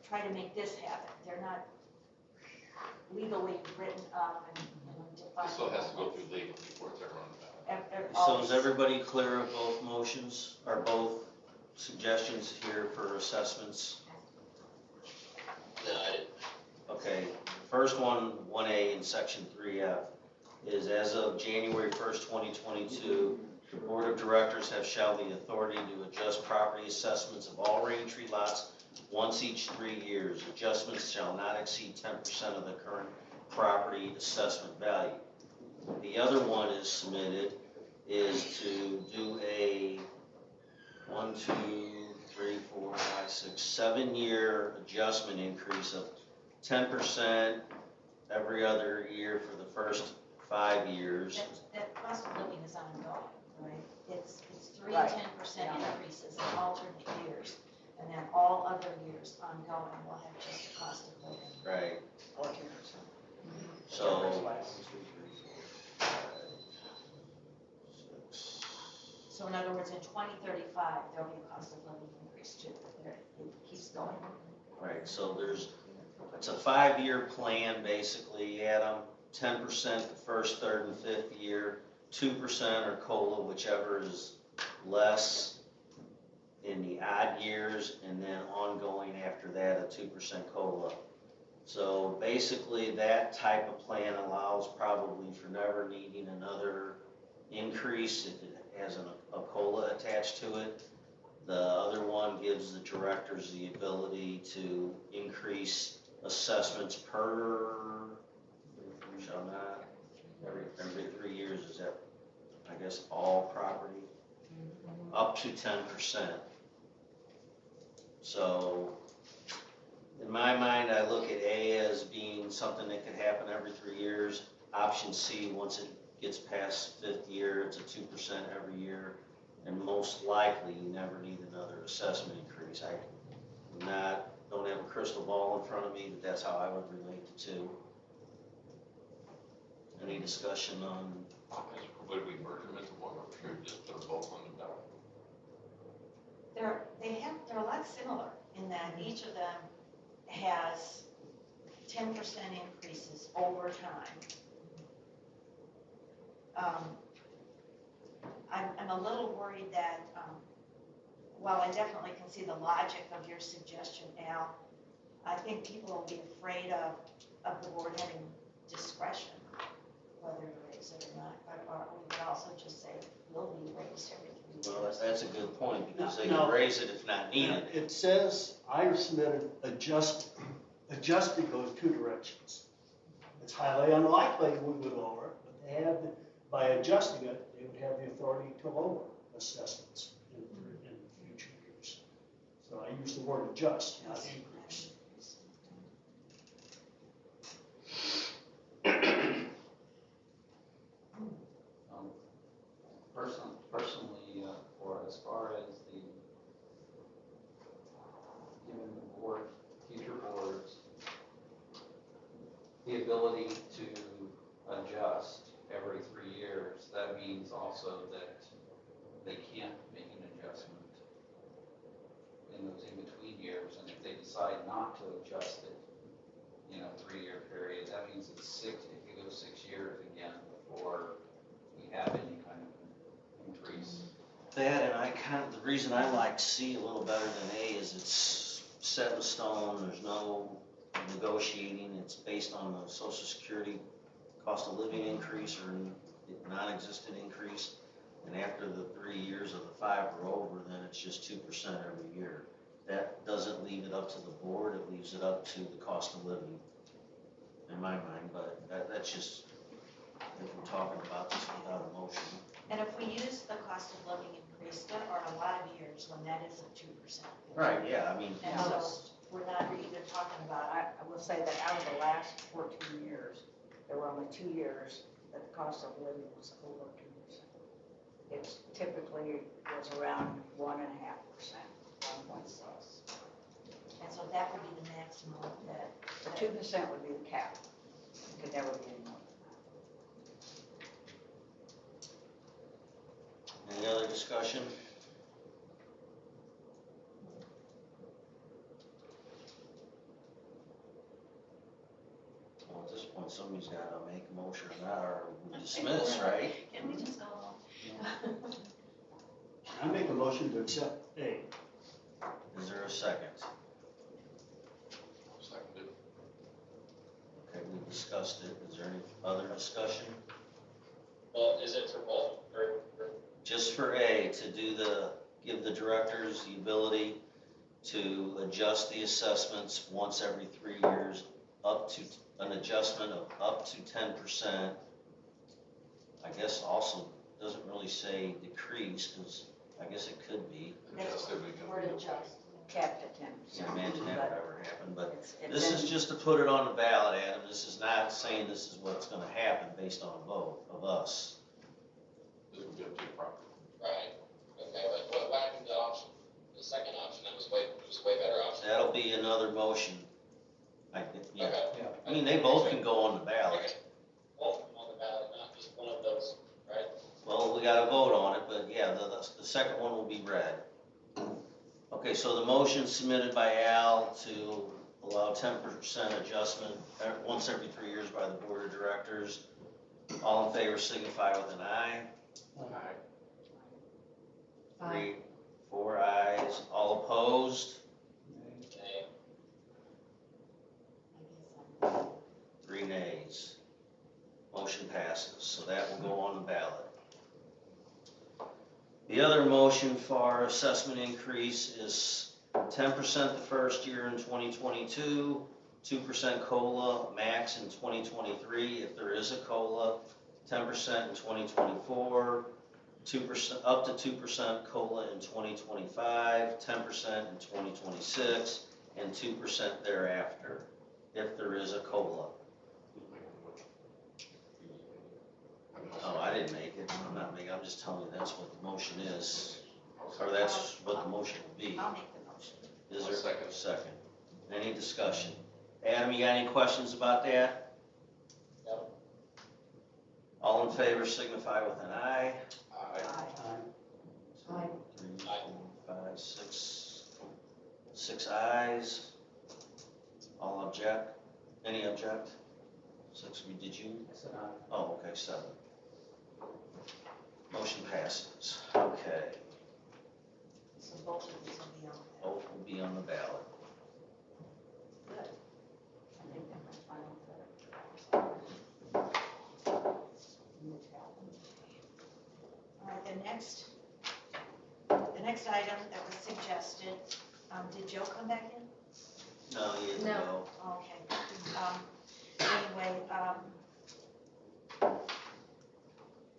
try to make this happen. They're not legally written up and defined. This still has to go through legal before it's ever on the ballot. So is everybody clear of both motions, or both suggestions here for assessments? Okay, first one, 1A in section 3F, is as of January 1st, 2022, the Board of Directors shall the authority to adjust property assessments of all Raintree lots once each 3 years. Adjustments shall not exceed 10% of the current property assessment value. The other one is submitted is to do a 7-year adjustment increase of 10% every other year for the first 5 years. That cost of living is ongoing, right? It's 3 Right. 10% increases in alternate years, and then all other years ongoing will have just a cost of living. Right. Oh, 10%. So, 6. So in other words, in 2035, there'll be a cost of living increase too. It keeps going. Right, so it's a 5-year plan, basically. You add them 10% the first, 3rd, and 5th year, 2% or COLA, whichever is less in the odd years, and then ongoing after that, a 2% COLA. So basically, that type of plan allows probably for never needing another increase if it has a COLA attached to it. The other one gives the directors the ability to increase assessments shall not, every 3 years, is that, I guess, all property? Up to 10%. So, in my mind, I look at A as being something that could happen every 3 years. Option C, once it gets past 5th year, it's a 2% every year. And most likely, you never need another assessment increase. Don't have a crystal ball in front of me, but that's how I would relate the two. Any discussion on, Would we merge them into one, or should we just put them both on the ballot? They're a lot similar in that each of them has 10% increases over time. I'm a little worried that, while I definitely can see the logic of your suggestion, Al, I think people will be afraid of the board having discretion whether to raise it or not, or we could also just say, will be raised every 3 well, years. that's a good point, because they No. can raise it if not needed. It says, I submitted adjusted goes two directions. It's highly unlikely we would lower it, but they have, by adjusting it, they would have the authority to lower assessments in future years. So I use the word adjust, not increase. Personally, for as far as the giving the board, future boards, the ability to adjust every 3 years, that means also that they can't make an adjustment in those in-between years, and if they decide not to adjust it in a 3-year period, that means it's it could go 6 years again before we have any kind of increase. That, and the reason I like C a little better than A is it's set in stone, there's no negotiating, it's based on the social security cost of living increase or non-existent increase. And after the 3 years of the 5 are over, then it's just 2% every year. That doesn't leave it up to the board, it leaves it up to the cost of living, in my mind, but that's just, if we're talking about this without a motion. And if we use the cost of living increase, there are a lot of years when that isn't 2%. Right, yeah, I mean, And so we're not even talking about, I will say that out of the last 14 years, there were only 2 years that the cost of living was over 2%. It typically was around 1.5%, 1.6. and so that would be the maximum that. The 2% would be the cap. It could never be any more than that. any other discussion? Well, at this point, somebody's gotta make a motion or not, or we dismiss, right? Can we just go home? I make a motion to accept A. Is there a second? Seconded. Okay, we discussed it, is there any other discussion? Well, is it for both, or? Just for A, to give the directors the ability to adjust the assessments once every 3 years, up to an adjustment of up to 10%. I guess also doesn't really say decrease, because I guess it could be. Adjusted, we can. Word adjust. Capped at 10%. Can't imagine that would ever happen, but It's this in- is just to put it on the ballot, Adam. This is not saying this is what's gonna happen based on a vote of us. This would be up to the property. Right, okay, but what happened to the option, the second option, it was a way better option? That'll be another motion. Yeah. Okay. I mean, they both can go on the ballot. Both of them on the ballot, not just one of those, right? Well, we gotta vote on it, but yeah, the second one will be read. Okay, so the motion submitted by Al to allow 10% adjustment once every 3 years by the board of directors. All in favor signify with an aye. Aye. 3, 4 ayes. All opposed? Okay. 3 nays. Motion passes, so that will go on the ballot. The other motion for assessment increase is 10% the first year in 2022, 2% COLA max in 2023 if there is a COLA, 10% in 2024, 2% up to 2% COLA in 2025, 10% in 2026, and 2% thereafter if there is a COLA. Oh, I didn't make it. I'm just telling you that's what the motion is, or that's what the motion will be. I'll make the motion. Is I'll there? second. Second. Any discussion? Adam, you got any questions about that? Yep. All in favor signify with an aye. Aye. Aye. 3, 4, 5, 6. 6 ayes. All object? Any object? 6, did you? Oh, okay, 7. Motion passes. Okay, So both of these will be on there. both will be on the ballot. Good. I think that was final. All right, the next item that was suggested, did Joe come back in? No, you didn't No. go. Okay. Anyway,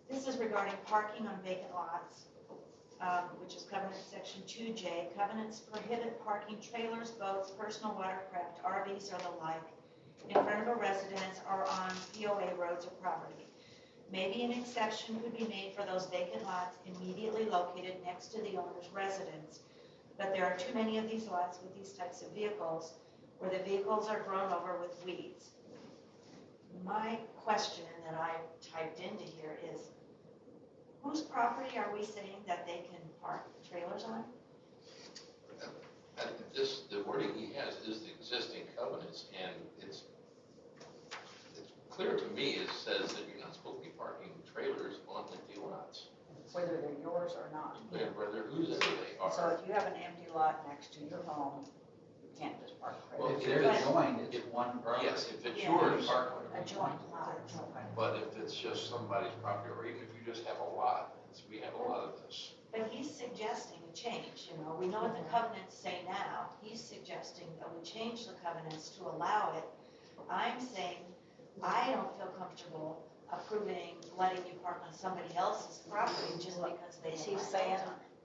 this is regarding parking on vacant lots, which is covenant section 2J. Covenants prohibit parking trailers, boats, personal watercraft, RVs, or the like in front of a residence or on POA roads or property. Maybe an exception could be made for those vacant lots immediately located next to the owner's residence. But there are too many of these lots with these types of vehicles where the vehicles are grown over with weeds. My question that I typed into here is, whose property are we saying that they can park trailers on? And the wording he has is the existing covenants, and it's clear to me, it says that you're not supposed to be parking trailers on empty lots, Whether they're yours or not. whether whoever they So are. if you have an empty lot next to your home, you can't just park Well, trailers. If they're joined, it's one property. Yes, if it's Yeah. yours, A joint lot. but if it's just somebody's property, or even if you just have a lot, we have a lot of this. But he's suggesting a change, you know, we know what the covenants say now. He's suggesting that we change the covenants to allow it. I'm saying, I don't feel comfortable approving letting you park on somebody else's property just because they. Is he saying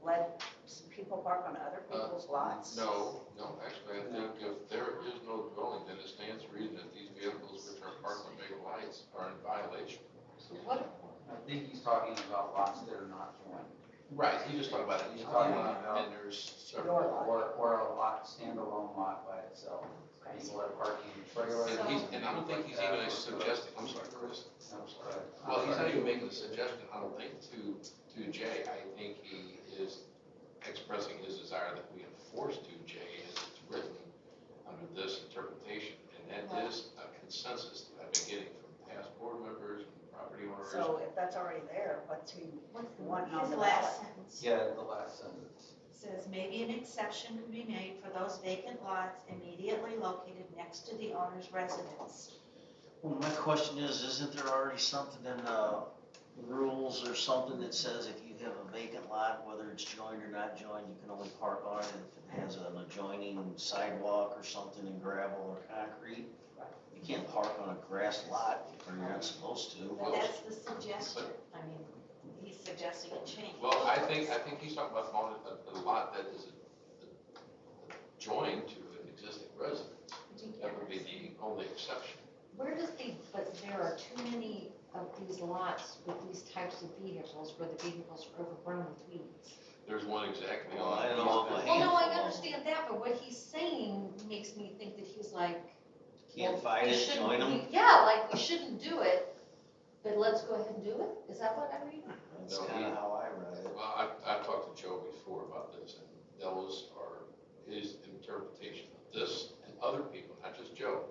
let people park on other people's lots? No, actually, I think if there is no dwelling, then it stands to reason that these vehicles which are parked on vacant lots are in violation. What, I think he's talking about lots that are not joined. Right, he just talked about it, He's talking about, and there's several. or a lot, standalone lot by itself. People are parking trailers. And I don't think he's even suggesting, I'm sorry, Chris. I'm sorry. Well, he's not even making a suggestion, I don't think, to Jay. I think he is expressing his desire that we enforce 2J as it's written under this interpretation. And that is a consensus that I've been getting from past board members and property owners. So if that's already there, what's he wanting on His the last ballot? sentence Yeah, the last sentence. says, maybe an exception could be made for those vacant lots immediately located next to the owner's residence. Well, my question is, isn't there already something in the rules or something that says if you have a vacant lot, whether it's joined or not joined, you can only park on it if it has an adjoining sidewalk or something in gravel or concrete? You can't park on a grass lot, or you're not supposed to. But that's the suggestion, I mean, he's suggesting a change. Well, I think he's talking about a lot that is joined to an existing residence. That would be the only exception. where does but there are too many of these lots with these types of vehicles where the vehicles are overgrown with weeds? There's one exactly Well, on. I know of a Well, no, I handful. understand that, but what he's saying makes me think that he's like, Can't fight we it, shouldn't- join them? yeah, like, we shouldn't do it, but let's go ahead and do it? Is that what I'm reading? That's No, kinda how I read it. Well, I've talked to Joe before about this, and those are his interpretation of this, and other people, not just Joe,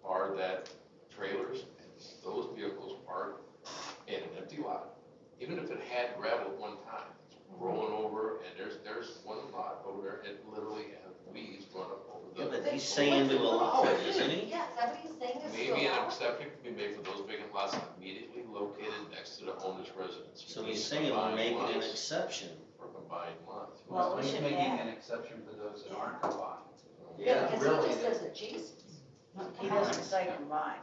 are that trailers and those vehicles parked in an empty lot, even if it had gravel at one time, it's rolling over, and there's one lot over there, it literally has weeds run up over Yeah, the. but he's saying to allow it, isn't he? Yeah, is that what he's saying, is to Maybe an allow it? exception could be made for those vacant lots immediately located next to the owner's residence. So he's saying we're making an exception. For combined lots. Well, we He's should making add- an exception for those that aren't combined. Yeah, because really, he just says adjacent. He doesn't say combined.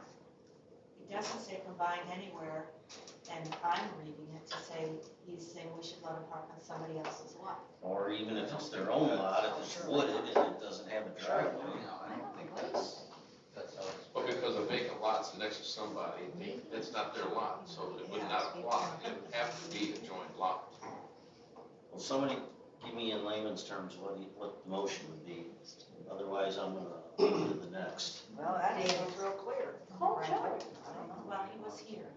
It doesn't say combined anywhere, and I'm reading it to say, he's saying we should let them park on somebody else's lot. Or even if it's their own lot, if it's wooded and it doesn't have a driveway. No, I don't think that's how it's. But because a vacant lot's next to somebody, it's not their lot, so it would not apply. It would have to be a joint lot. Will somebody give give me in layman's terms what the motion would be. Otherwise, I'm gonna go to the next. Well, that was real clear. Oh, Frankly. sure. I don't know. Well, he was here.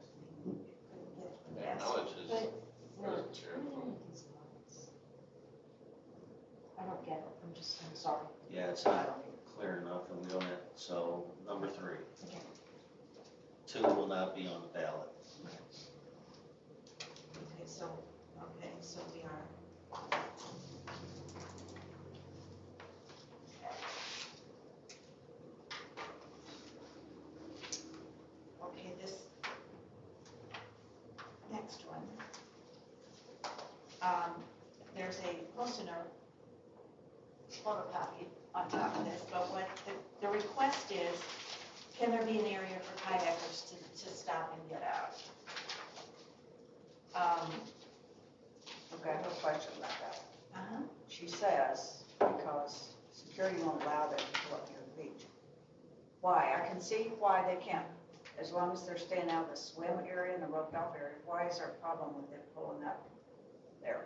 Couldn't get it. Yes. Acknowledge his There are presence too here. many of these lines. I don't get it, I'm sorry. Yeah, it's not clear enough and we don't have, so number 3. Okay. 2 will not be on the ballot. Okay, so we are. Okay, this next one. There's a post-it note photocopy on top of this, but what the request is, can there be an area for kayakers to stop and get out? Okay, I have a question about that. Uh-huh. She says, because security won't allow them to go up near the beach. Why? I can see why they can't, as long as they're staying out of the swim area and the roped off area. Why is there a problem with it pulling up there?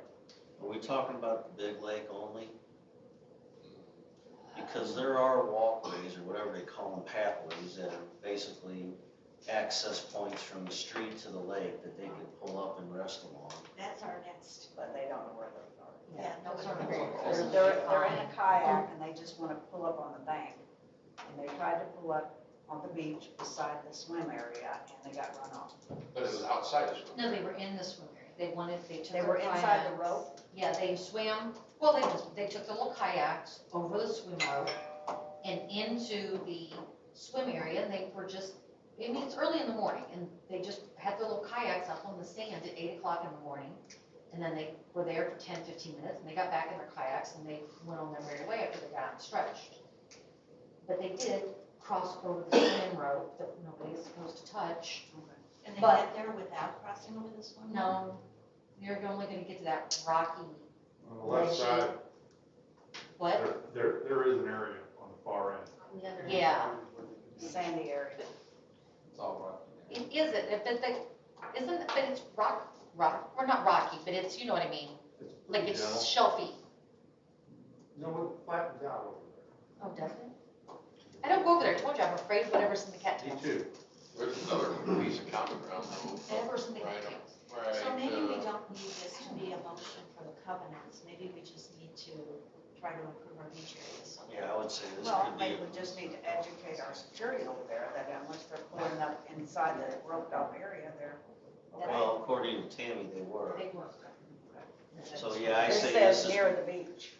Are we talking about the big lake only? Because there are walkways, or whatever they call them, pathways, that are basically access points from the street to the lake that they could pull up and rest along. That's our next, But they don't know where those are. yeah, Those nobody are knows. very- They're in a kayak and they just want to pull up on the bank. And they tried to pull up on the beach beside the swim area and they got run off. But it was outside the swim. No, they were in the swim area. They took They their were inside the kayaks. rope? Yeah, they swam, they took the little kayaks over the swim rope and into the swim area, and they were just, I mean, it's early in the morning, and they just had their little kayaks up on the sand at 8 o'clock in the morning, and then they were there for 10, 15 minutes, and they got back in their kayaks, and they went on their merry way after they got out and stretched. But they did cross over the swim rope that nobody is supposed to touch. And they But- get there without crossing over this one? No, you're only gonna get to that rocky, On the left side, what? there is an area on the far end. Yeah. Sandy area. It's all rocky. It isn't, but it's rock, or not rocky, but it's, you know what I mean, like it's shelfy. No, it flattens out over there. Oh, does it? I don't go over there, I told you, I'm afraid whatever's in the cattails. Me too. There's another piece of common ground though. Whatever's in the Right, cattails. right, So maybe we uh, don't need this to be a motion for the covenants, maybe we just need to try to improve our beach areas. Yeah, I would say this Well, could be, maybe we just need to educate our security over there that unless they're pulling up inside the roped off area, they're. well, according to Tammy, they were. They were. So, yeah, I It say says this is, near the beach.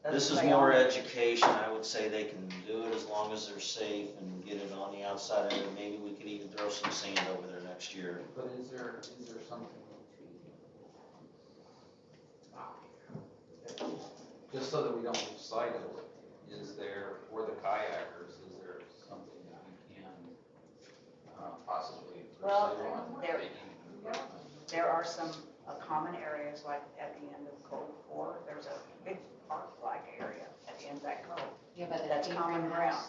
this Doesn't is say more on. education. I would say they can do it as long as they're safe and get it on the outside, and maybe we could even throw some sand over there next year. But is there something just so that we don't lose sight of it, is there, for the kayakers, is there something that we can possibly Well, pursue on there- making improvements? There are some common areas like at the end of Cove 4, there's a big park-like area at the end of that cove. Yeah, but That's common ground,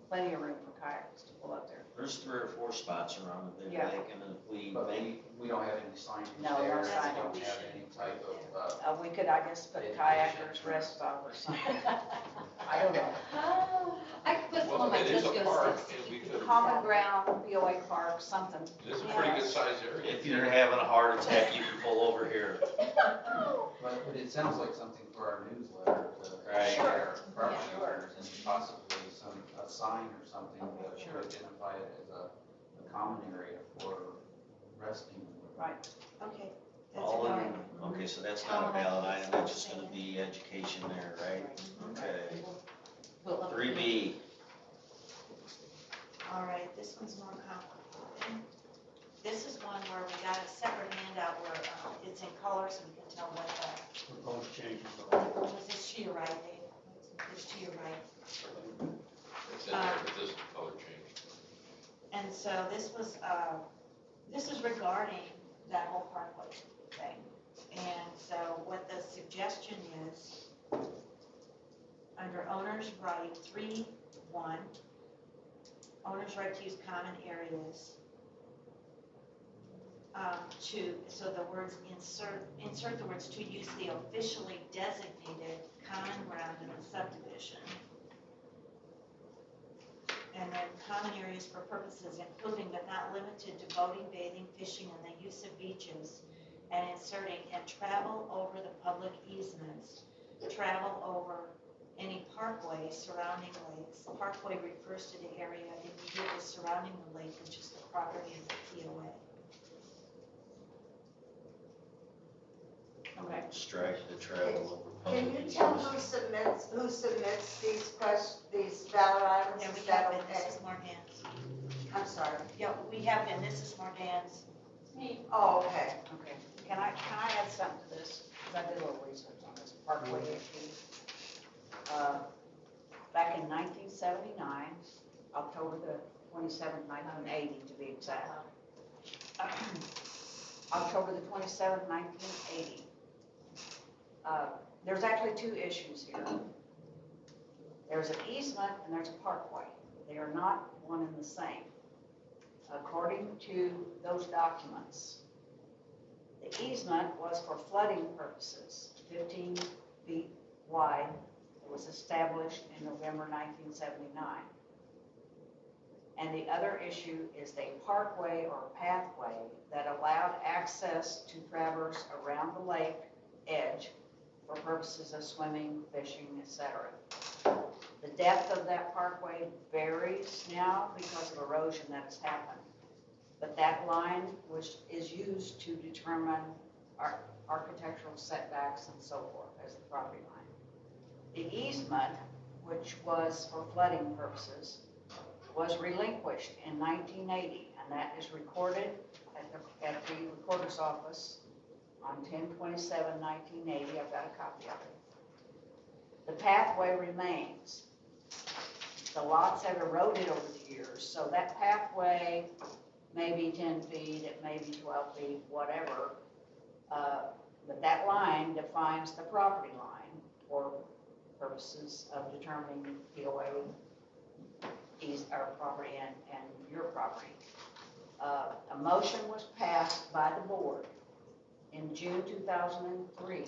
plenty of room for kayakers to pull up there. There's 3 or 4 spots around the big Yeah. lake, and if we But make, we don't have any signage No, no there, we signage. don't have any type of, We could, I guess, put kayakers rest stop or something. I don't know. I could put some Well, on my it is a disco park, sticks. and we could, Common ground, POA park, something. this is a pretty good sized area. if you're having a heart attack, you can pull over here. but it sounds like something for our newsletter to Right. share our property Sure. owners and possibly a sign or something that should identify it as a common area for resting. Right. Okay, that's All all of right. you, okay, so that's not a valid item, that's just gonna be education there, right? Okay. We'll update. 3B, All right, this one's more complicated. This is one where we got a separate handout where it's in color so we can tell what Proposed changes are. was this to your right, Dave? This to your right. It's in there, but this is color change. And so this is regarding that whole parkway thing. And so what the suggestion is, under owner's right, 3.1, owner's right to use common areas. so the words insert the words to use the officially designated common ground in the subdivision. And then common areas for purposes including but not limited to boating, bathing, fishing, and the use of beaches, and inserting and travel over the public easements, travel over any parkway surrounding lakes. Parkway refers to the area immediately surrounding the lake, which is the property of the POA. Okay. Strike the travel over Can public you tell easements. who submits these ballot items? Yeah, Is we that have it, okay? this is Morgan's. I'm sorry. Yeah, we have it, and this is Morgan's. Oh, okay. Okay, can I add something to this? Because I did a little research on this parkway issue. Back in 1979, October the 27th, 1980 to be exact. October the 27th, 1980. There's actually two issues here. There's an easement and there's a parkway. They are not one and the same. According to those documents, the easement was for flooding purposes, 15 feet wide. It was established in November 1979. And the other issue is the parkway or pathway that allowed access to traverse around the lake edge for purposes of swimming, fishing, etc. The depth of that parkway varies now because of erosion that has happened. But that line is used to determine architectural setbacks and so forth as the property line. The easement, which was for flooding purposes, was relinquished in 1980, and that is recorded at the recorder's office on 10/27/1980. I've got a copy of it. The pathway remains. The lots have eroded over the years, so that pathway may be 10 feet, it may be 12 feet, whatever. But that line defines the property line for purposes of determining POA our property and your property. A motion was passed by the board in June 2003.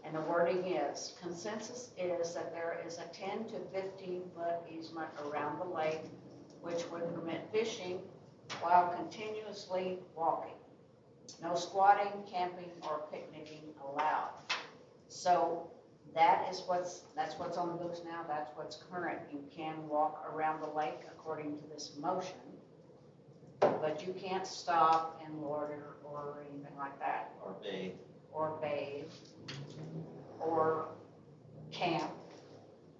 And the wording is, consensus is that there is a 10 to 15 foot easement around the lake which would permit fishing while continuously walking. No squatting, camping, or picnicking allowed. So that's what's on the books now, that's what's current. You can walk around the lake according to this motion, but you can't stop and loiter or anything like that. Or bathe. Or bathe, or camp,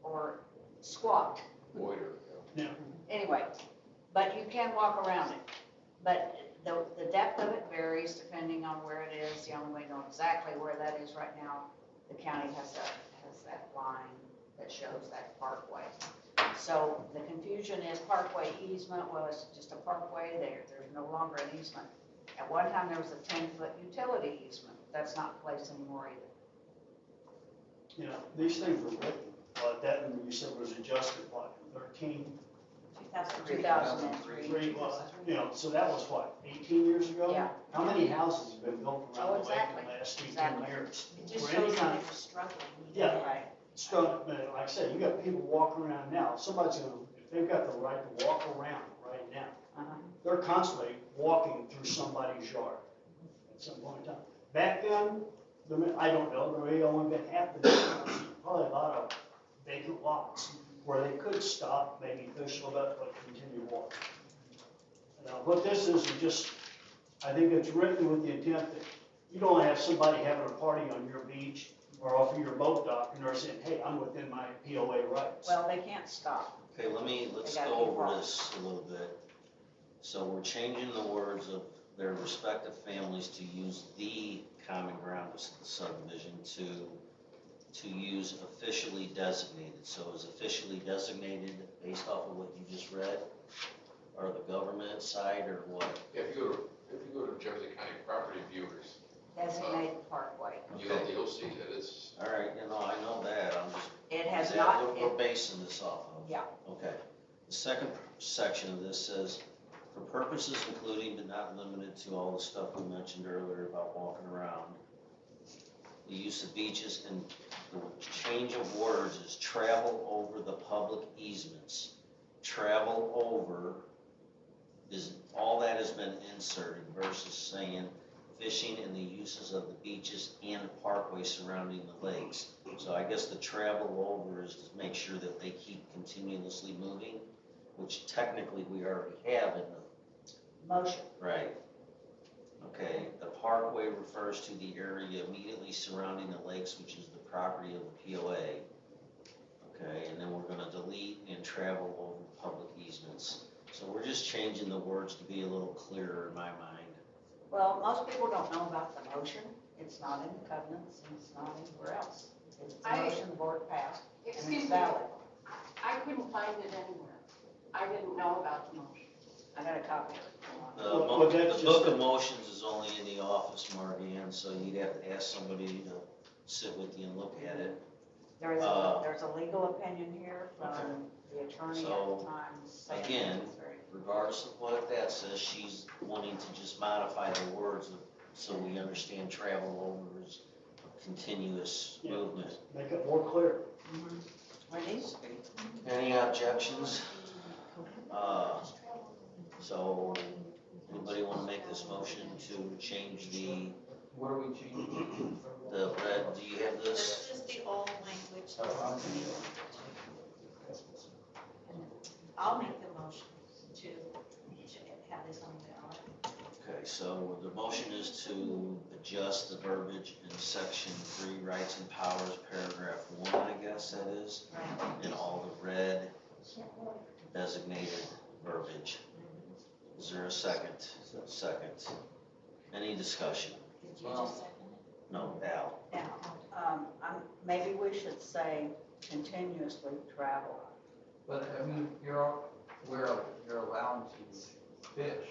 or squat. Loiter, Yeah. Anyway, but you can walk around it. But the depth of it varies depending on where it is. The only way to know exactly where that is right now, the county has that line that shows that parkway. So the confusion is parkway easement, well, it's just a parkway there. There's no longer an easement. At one time, there was a 10-foot utility easement. That's not in place anymore either. You know, these things were written, but that one you said was adjusted, what, in 13? 2003. You know, so that was what, 18 years ago? Yeah. How many houses have been built Oh, around the lake in exactly. the last 18 Exactly. years? It just Or any shows that kind they of- were struggling. Yeah. Right. Stuff, but like I said, you got people walking around now, somebody's gonna, if they've got the right to walk around right now, Uh-huh. they're constantly walking through somebody's yard at some point in time. Back then, I don't know, there may only been half the distance, probably a lot of vacant lots where they could stop, maybe fish a little bit, but continue walking. Now, what this is just, I think it's written with the intent that you don't have somebody having a party on your beach or off of your boat dock and they're saying, hey, I'm within my POA rights. Well, they can't stop. Okay, let's They gotta go keep over walking. this a little bit. So we're changing the words of their respective families to use the common ground of the subdivision to use officially designated. So is officially designated based off of what you just read? Or the government side or what? If you go to Jefferson County Property Viewers, Designated parkway. you'll see that it's, All right, I know that, I'm just, It is has that not, what we're basing this off of? yeah. Okay. The second section of this says, For purposes including but not limited to all the stuff we mentioned earlier about walking around, the use of beaches and the change of words is travel over the public easements. Travel over is, all that has been inserted versus saying fishing and the uses of the beaches and parkways surrounding the lakes. So I guess the travel over is to make sure that they keep continuously moving, which technically we already have in the, Motion. right. Okay, the parkway refers to the area immediately surrounding the lakes, which is the property of the POA. Okay, and then we're gonna delete and travel over public easements. So we're just changing the words to be a little clearer in my mind. Well, most people don't know about the motion. It's not in the covenants and it's not anywhere else. It's a motion the board passed and Excuse it's me, valid. I couldn't find it anywhere. I didn't know about the motion. I got a copy of it. Well, that's The just book a- of motions is only in the office, Margie, so you'd have to ask somebody to sit with you and look at it. There's a legal opinion here from the attorney at So, the time saying again, it's very. Regardless of what that says, she's wanting to just modify the words so we understand travel over is continuous Yeah. movement. Make it more clear. Well, it needs to be. Any objections? So, anybody want to make this motion to change What are we changing? the red, do you have this? This is the old language. This is the new language. I'll make the motion to have this on the ballot. Okay, so the motion is to adjust the verbiage in section 3, rights and powers, paragraph 1, I guess that is, and all the red designated verbiage. Is there a second? Second. Any discussion? Did you just second it? No, Al. Now, maybe we should say continuously travel. But, I mean, you're allowed to fish.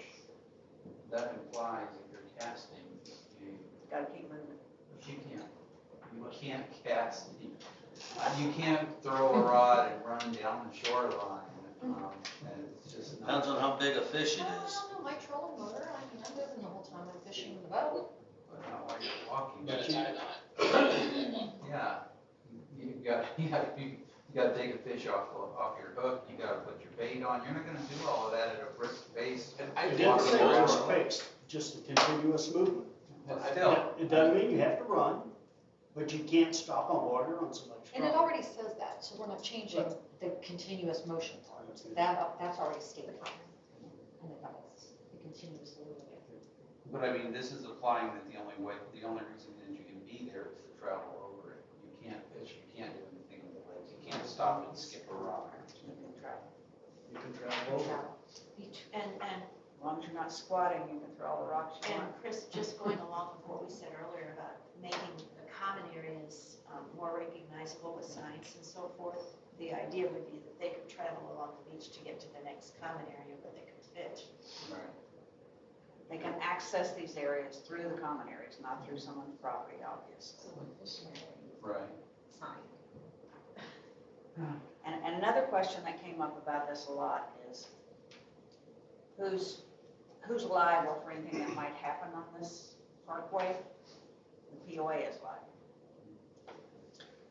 That implies if you're casting, Gotta keep moving. you can't cast. You can't throw a rod and run down the shoreline, and it's just not. Depends on how big a fish it No, is. no, no, my trolling motor, I mean, I'm moving the whole time I'm fishing the boat. But not while you're walking. Got a tie knot. Yeah, you gotta take a fish off your hook, you gotta put your bait on, you're not gonna do all of that at a brisk pace. And I It think didn't say the just law- pace, just a continuous movement. But still, It doesn't mean you have to run, but you can't stop on water on somebody's And it property. already says that, so we're not changing the continuous motion part. That's already stated in the covenants, the continuous movement. but I mean, this is applying that the only reason that you can be there is to travel over it. You can't fish, you can't do anything with the legs, you can't stop and skip around. You can travel. You can travel over. And As long as you're not squatting, you can throw all the rocks you And want. Chris, just going along with what we said earlier about making the common areas more recognizable with signs and so forth, the idea would be that they could travel along the beach to get to the next common area where they could fish. Right. They can access these areas through the common areas, not through someone's property, obviously. Right. And another question that came up about this a lot is, who's liable for anything that might happen on this parkway? The POA is liable.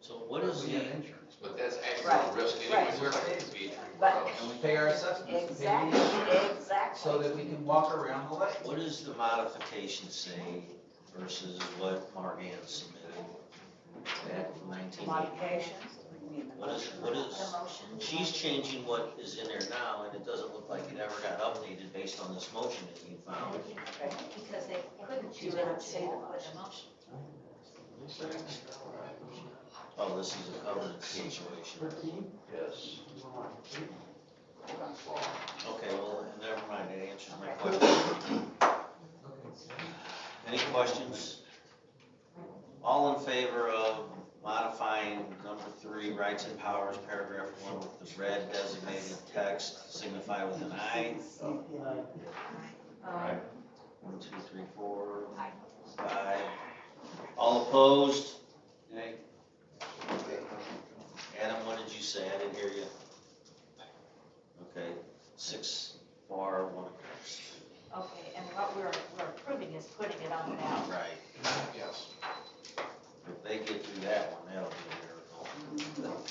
So what is We have the, insurance. But that's actually Right, a risk right. anyway, just like the beach or But- wherever else. And we pay our assessments, we pay the Exactly, insurance, exactly. so that we can walk around the lake. what does the modification say versus what Margan submitted back in 1980? Modifications. What is, The motion. she's changing what is in there now, and it doesn't look like it ever got updated based on this motion that you found. Because they couldn't do it until with the motion. Oh, this is a covenant situation. Yes. Okay, well, never mind, that answers my question. Any questions? All in favor of modifying number 3, rights and powers, paragraph 1 with the red designated text, signify with an I. Um, 1, 2, 3, 4, 5. All opposed? Nay. Adam, what did you say? I didn't hear you. Okay, 6 for, 1 against. next. Okay, and what we're approving is putting it on the ballot. Right. Yes. If they get through that one, that'll be a miracle.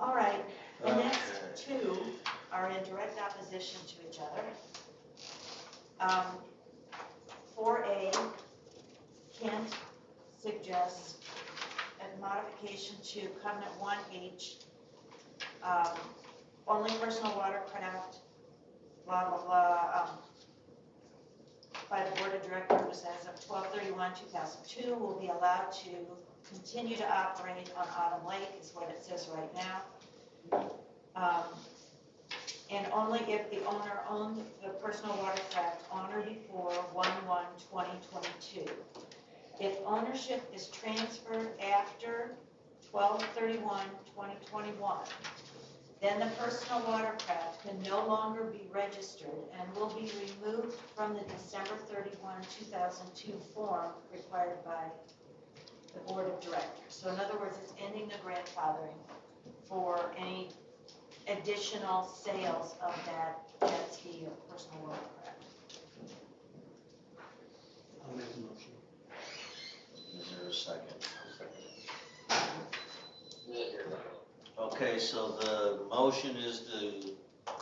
All right, the next Okay. two are in direct opposition to each other. 4A, Kent suggests a modification to covenant 1H, only personal watercraft, blah, blah, blah, by the board of directors as of 12/31/2002 will be allowed to continue to operate on Autumn Lake, is what it says right now. And only if the owner owned the personal watercraft on or before 1/1/2022. If ownership is transferred after 12/31/2021, then the personal watercraft can no longer be registered and will be removed from the December 31, 2002 form required by the board of directors. So in other words, it's ending the grandfathering for any additional sales of that jet ski or personal watercraft. I'll make a motion. Is there a second? Okay, so the motion is to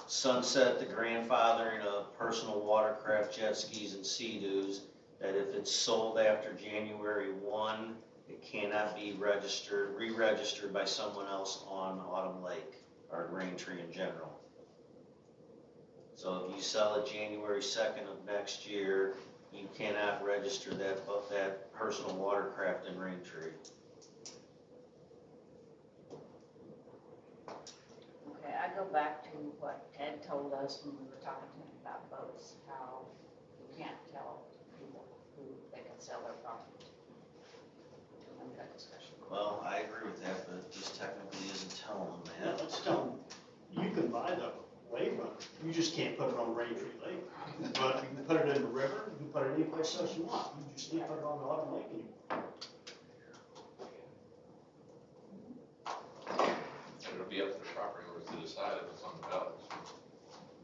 sunset the grandfathering of personal watercraft, jet skis, and Sea-Doos, that if it's sold after January 1, it cannot be registered, re-registered by someone else on Autumn Lake, or Raintree in general. So if you sell it January 2nd of next year, you cannot register that personal watercraft in Raintree. Okay, I go back to what Ted told us when we were talking to him about boats, how you can't tell people who they can sell their property to. Remember that discussion? Well, I agree with that, but this technically isn't telling them Yeah, that. let's tell them, you can buy the wave runner, you just can't put it on Raintree Lake. But you can put it in the river, you can put it any place else you want, you just can't put it on the Autumn Lake anymore. It'll be up to the property owners to decide if it's on the ballot.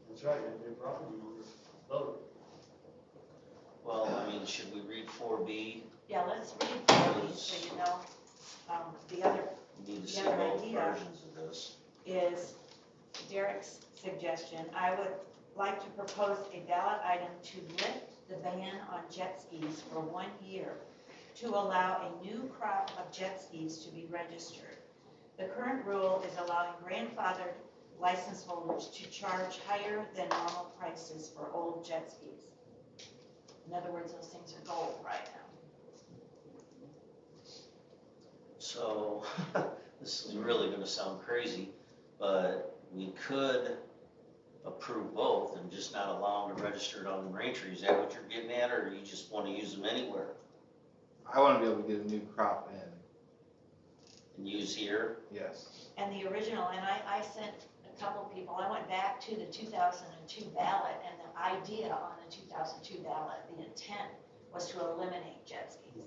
That's right, and their property owners vote. Well, I mean, should we read 4B? Yeah, let's read 4B so you know. The other We need to see The other both idea- versions of this. is Derek's suggestion. I would like to propose a ballot item to lift the ban on jet skis for 1 year to allow a new crop of jet skis to be registered. The current rule is allowing grandfathered license holders to charge higher than normal prices for old jet skis. In other words, those things are gold right now. So, this is really gonna sound crazy, but we could approve both and just not allow them to register it on Raintree. Is that what you're getting at, or you just wanna use them anywhere I want to be able to get a new crop in, and use here? yes. And the original, and I sent a couple of people, I went back to the 2002 ballot, and the idea on the 2002 ballot, the intent was to eliminate jet skis.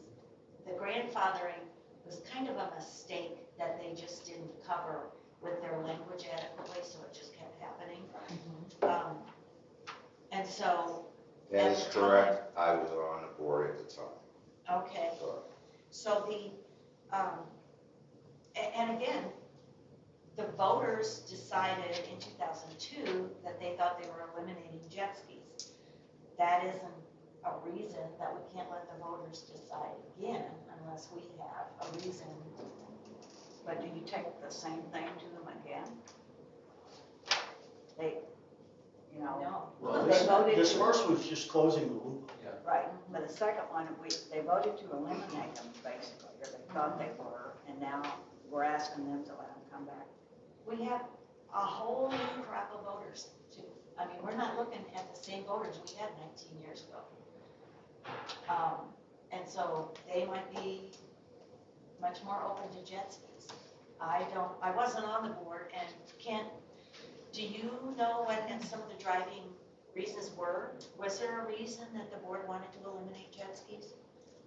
The grandfathering was kind of a mistake that they just didn't cover with their language adequately, so it just kept happening. And so, That At is the time- correct, I was on the board at the time, okay, so. so and again, the voters decided in 2002 that they thought they were eliminating jet skis. That isn't a reason that we can't let the voters decide again unless we have a reason. But do you take the same thing to them again? They, you know, No. Well, They voted this to- first was just closing the loop. right, but the second one, they voted to eliminate them basically, or they thought they were, and now we're asking them to let them come back. We have a whole new crop of voters too. I mean, we're not looking at the same voters we had 19 years ago. And so they might be much more open to jet skis. I wasn't on the board, and Kent, do you know what some of the driving reasons were? Was there a reason that the board wanted to eliminate jet skis?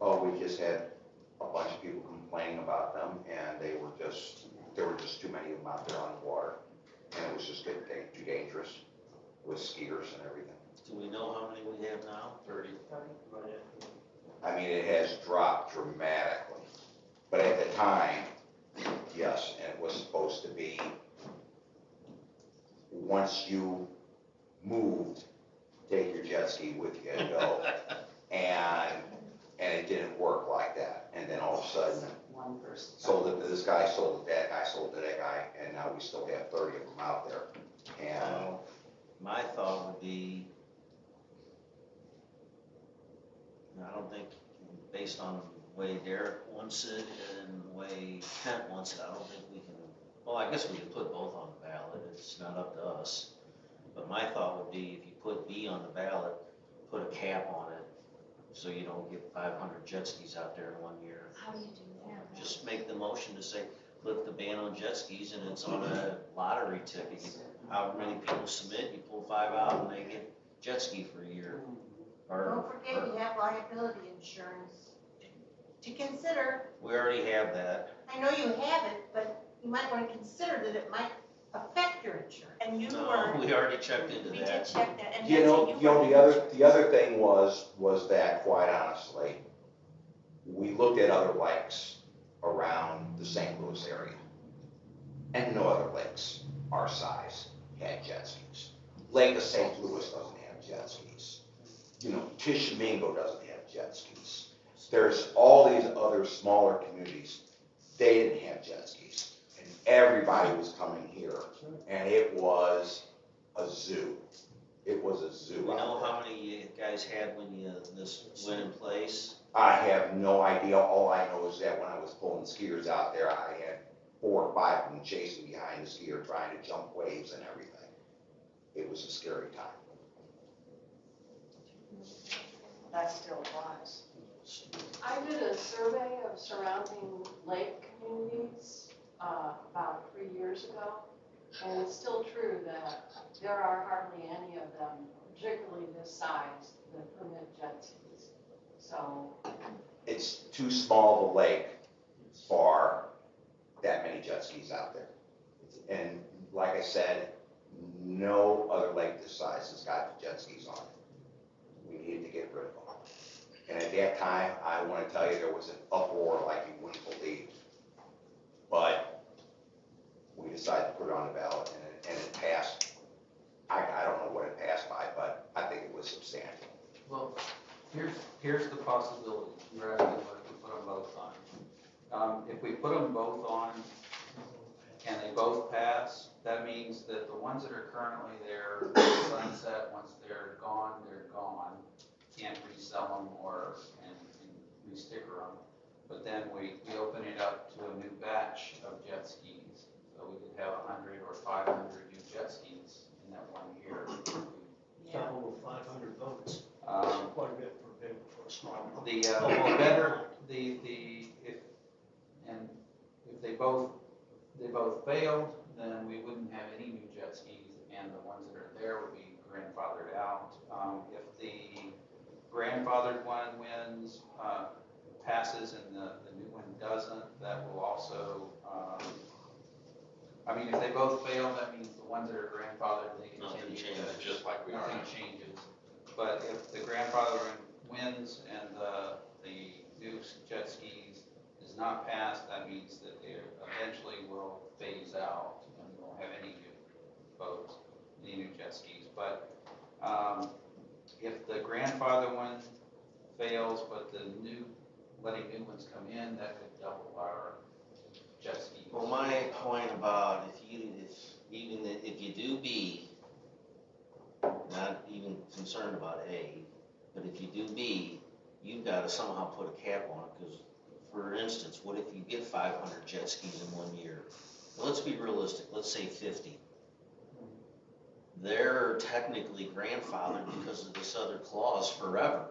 Oh, we just had a bunch of people complaining about them, and there were just too many of them out there on the water, and it was just getting too dangerous. with skiers and everything. Do we know how many we have now? 30. I mean, it has dropped dramatically, but at the time, yes, and it was supposed to be, once you moved, take your jet ski with you and go. And it didn't work like that. And then all of a sudden, One person. sold it to this guy, sold it to that guy, sold it to that guy, and now we still have 30 of them out there. And Well, my thought would be, I don't think, based on the way Derek wants it and the way Kent wants it, I don't think we can, well, I guess we can put both on the ballot, it's not up to us. But my thought would be, if you put B on the ballot, put a cap on it, so you don't get 500 jet skis out there in 1 year. How do you do that? Just make the motion to say, lift the ban on jet skis, and it's on a lottery ticket. However many people submit, you pull 5 out, and they get jet ski for a year. Don't forget, you have liability insurance to consider. We already have that. I know you have it, but you might want to consider that it might affect your insurance. And you No, were, we already checked into we did that. check that, and you Betsy, know, you were. the other thing was that, quite honestly, we looked at other lakes around the St. Louis area, and no other lakes our size had jet skis. Lake of St. Louis doesn't have jet skis. You know, Tishomingo doesn't have jet skis. There's all these other smaller communities, they didn't have jet skis. And everybody was coming here, and it was a zoo. It was a zoo. Do we know out there. how many you guys had when this went in place? I have no idea. All I know is that when I was pulling skiers out there, I had 4 or 5 of them chasing behind the skier, trying to jump waves and everything. It was a scary time. That still applies. I did a survey of surrounding lake communities about 3 years ago, and it's still true that there are hardly any of them, particularly this size, that permit jet skis. So, It's too small of a lake for that many jet skis out there. And like I said, no other lake this size has got jet skis on it. We needed to get rid of them. And at that time, I want to tell you, there was an uproar like you wouldn't believe. But we decided to put it on the ballot, and it passed. I don't know what it passed by, but I think it was substantial. Well, here's the possibility. You're asking what if we put them both on. If we put them both on and they both pass, that means that the ones that are currently there, sunset, once they're gone, they're gone. Can't resell them and re-sticker them. But then we open it up to a new batch of jet skis. So we could have 100 or 500 new jet skis in that 1 year. Couple of 500 votes. Quite a bit for a small. If they both failed, then we wouldn't have any new jet skis, and the ones that are there would be grandfathered out. If the grandfathered one wins, passes, and the new one doesn't, that will also, if they both fail, that means the ones that are grandfathered, they Nothing continue. changes. Just like we are Nothing now. changes. But if the grandfather wins and the new jet skis is not passed, that means that they eventually will phase out and we won't have any new boats, any new jet skis. But if the grandfather one fails, but letting new ones come in, that could double our jet skis. Well, my point about if you do B, not even concerned about A, but if you do B, you've got to somehow put a cap on it, because, for instance, what if you get 500 jet skis in 1 year? Well, let's be realistic, let's say 50. They're technically grandfathered because of this other clause forever.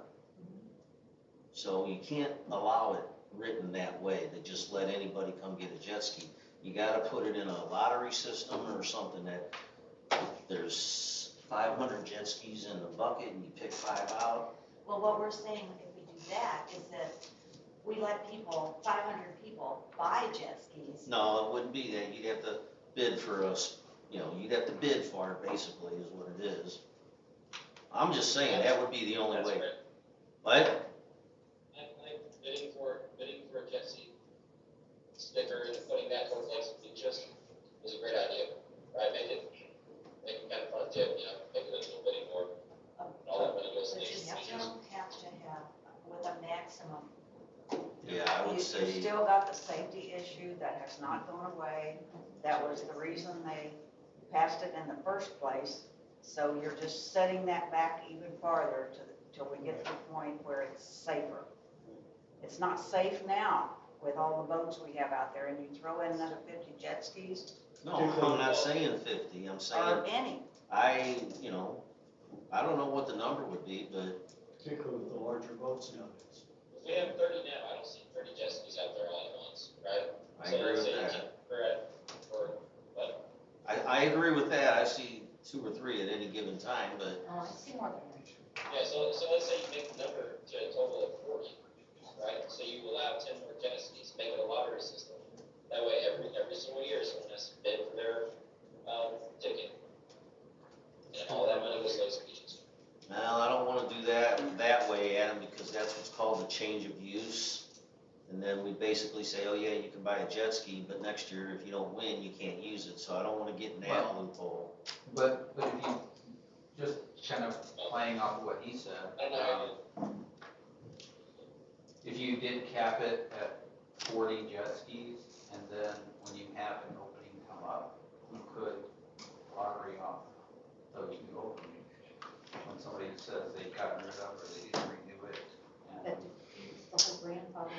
So you can't allow it written that way, to just let anybody come get a jet ski. You gotta put it in a lottery system or something that if there's 500 jet skis in the bucket and you pick 5 out. Well, what we're saying, if we do that, is that we let 500 people buy jet skis. No, it wouldn't be that. You'd have to bid for you know, you'd have to bid for it, basically, is what it is. I'm just saying, that would be the only That's way. great. What? I think bidding for a jet ski sticker and putting that towards Lakes of Beaches is a great idea, right? Make it kind of fun too, you know, make it a little bidding war. And all that money goes to But you Lakes of still Beaches. have to have, with a maximum, Yeah, I would You say, still got the safety issue that has not gone away. That was the reason they passed it in the first place. So you're just setting that back even farther till we get to the point where it's safer. It's not safe now with all the boats we have out there, and you throw in another 50 jet skis no, I'm not saying 50, I'm saying, or any. you know, I don't know what the number would be, but Particularly with the larger boats nowadays. If we have 30 now, I don't see 30 jet skis out there all at once, right? I So agree let's with say you that. keep for what? I agree with that, I see 2 or 3 at any given time, but I see more than Yeah, so let's say you make the number to a total of 40, right? So you allow 10 more jet skis, make it a lottery system. That way, every single year, someone has to bid for their ticket. And all that money goes to Lakes Beaches. well, I don't wanna do that way, Adam, because that's what's called a change of use. And then we basically say, oh yeah, you can buy a jet ski, but next year, if you don't win, you can't use it, so I don't wanna get in that loophole. But if you, just kind of playing off of what he said, I know. if you did cap it at 40 jet skis, and then when you have an opening come up, you could lottery off those new openings. When somebody says they got rid of or they didn't renew it. But the whole grandfather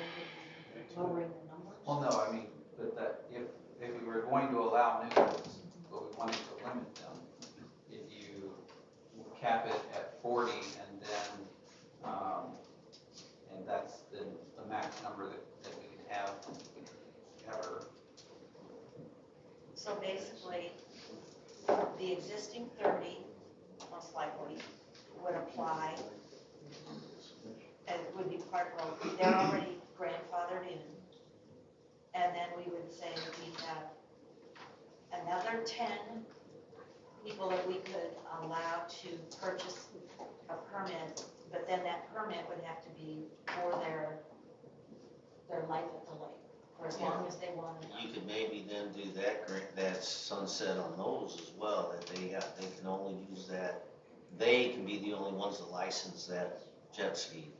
lowering the numbers? Well, no, I mean, but that, if we were going to allow new ones, but we wanted to limit them, if you cap it at 40 and then, and that's the max number that we can have ever. so basically, the existing 30, most likely, would apply, and it would be part, well, they're already grandfathered in. And then we would say we have another 10 people that we could allow to purchase a permit, but then that permit would have to be for their life at the lake, for as long as they wanted. You could maybe then do that sunset on those as well, that they can only use that, they can be the only ones to license that jet ski.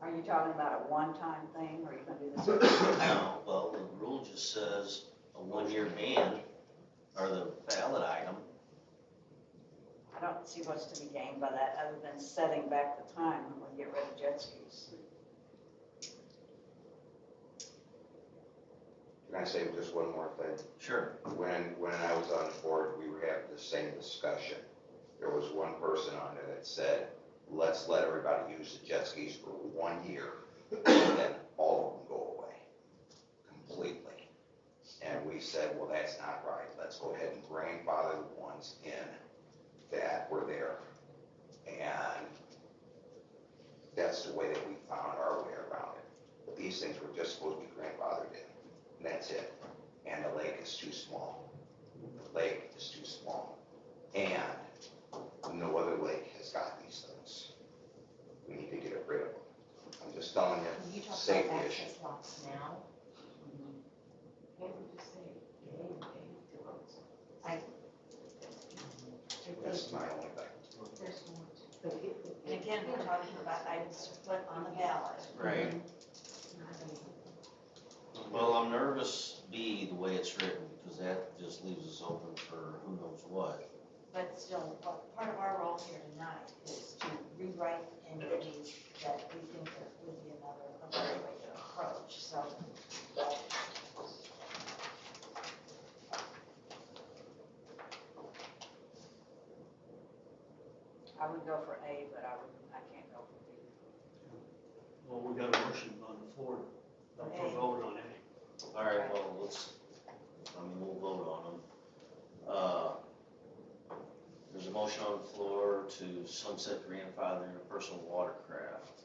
Are you talking about a one-time thing, or are you gonna do this? No, well, the rule just says a 1-year ban, or the ballot item. I don't see what's to be gained by that, other than setting back the time when we get rid of jet skis. Can I say just one more thing? Sure. When I was on the board, we were having the same discussion. There was one person on there that said, let's let everybody use the jet skis for 1 year, and then all of them go away completely. And we said, well, that's not right. Let's go ahead and grandfather the ones in that were there. And that's the way that we found our way around it. But these things were just supposed to be grandfathered in, and that's it. And the lake is too small. The lake is too small. And no other lake has got these things. We need to get rid of them. I'm just telling You you, talk safety about issue. access lots now. What would you say? That's my only thing. And again, we're talking about items to put on the ballot. Right. Well, I'm nervous, B, the way it's written, because that just leaves us open for who knows what. But still, part of our role here tonight is to rewrite any of these that we think that would be a better way to approach, so. I would go for A, but I can't go for B. Well, we got a motion on the floor, for vote on it. All right, well, we'll vote on them. There's a motion on the floor to sunset grandfather in a personal watercraft,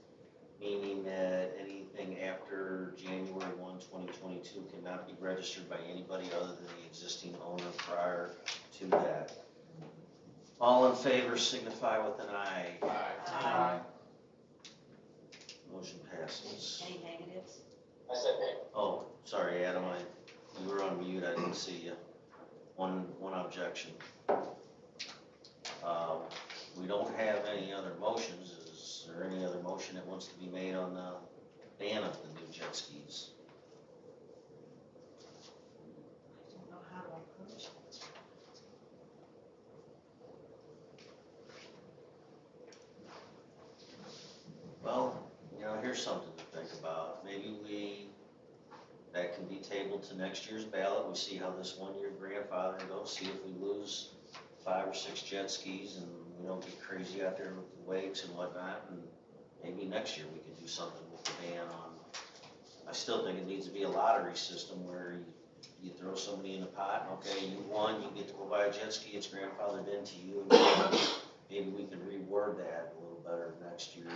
meaning that any anything after January 1, 2022 cannot be registered by anybody other than the existing owner prior to that. All in favor signify with an aye. Aye. Motion passes. Any negatives? Oh, sorry, Adam, you were on mute, I didn't see you. One objection. We don't have any other motions. Is there any other motion that wants to be made on the ban of the new jet skis? I don't know how to approach it. Well, here's something to think about. Maybe that can be tabled to next year's ballot. We see how this one-year grandfather goes, see if we lose 5 or 6 jet skis and we don't get crazy out there with the wakes and whatnot. And maybe next year we can do something with the ban on. I still think it needs to be a lottery system where you throw somebody in the pot, and okay, you won, you get to go buy a jet ski, it's grandfathered into you. And maybe we can reword that a little better next year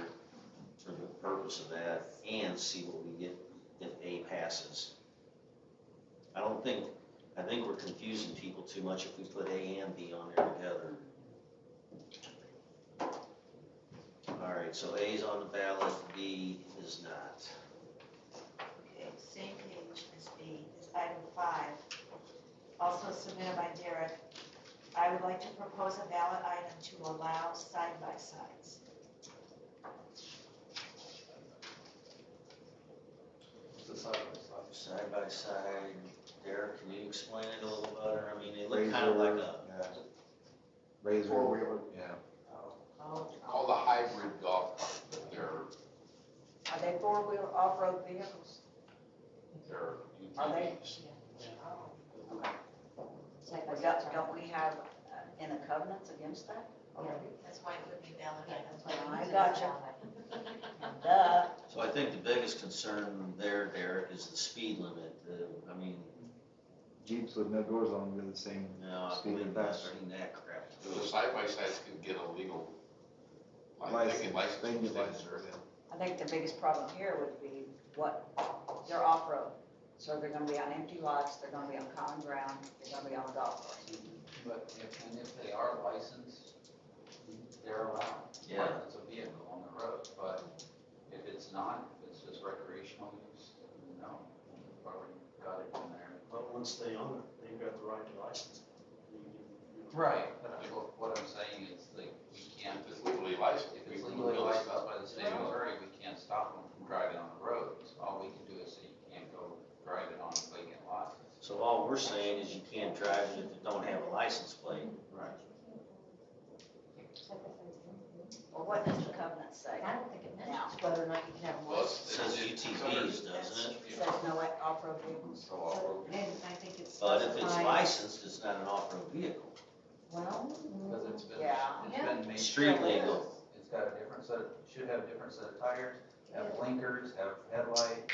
for the purpose of that and see what we get if A passes. I think we're confusing people too much if we put A and B on there together. All right, so A is on the ballot, B is not. Okay, same page as B, is item 5, also submitted by Derek. I would like to propose a ballot item to allow side-by-sides. Side by side, Derek, can you explain it a little better? I mean, they look kind of like a, Razor. Four-wheeler. Yeah. Oh, Called a hybrid golf cart, but they're Are they four-wheel off-road vehicles? Are they? UTVs. Don't we have in the covenants against that already? that's why it would be ballot item. I gotcha. Duh. so I think the biggest concern there, Derek, is the speed limit. I mean, Jeeps with no doors on them do the same. I've Speed been and faster. seen that crap. The side-by-sides can get a legal, they can license They can get themselves. licensed. I think the biggest problem here would be they're off-road. So they're gonna be on empty lots, they're gonna be on common ground, they're gonna be on a golf course. But if they are licensed, they're allowed. Yeah. It's a vehicle on the road, but if it's not, if it's just recreational use, no, we've already got it in there. But once they own it, they've got the right to license it. Right, but what I'm saying is that we can't, If it's legally licensed. if we it's can legally legally licensed stop. by the state of Missouri, we can't stop them from driving on the roads. All we can do is say you can't go drive it on a vacant lot. So all we're saying is you can't drive it if you don't have a license plate. Right. Well, what does the covenant say? I don't think it Now, mentions whether or not you can have Well, one. It says UTVs, doesn't it? it says no off-road vehicles. So off-road. And I think it's But if it's specified- licensed, it's not an off-road vehicle. Well, Because it's been, Yeah. it's been made. Street legal. It's got a different set, should have a different set of tires, have blinkers, have headlights.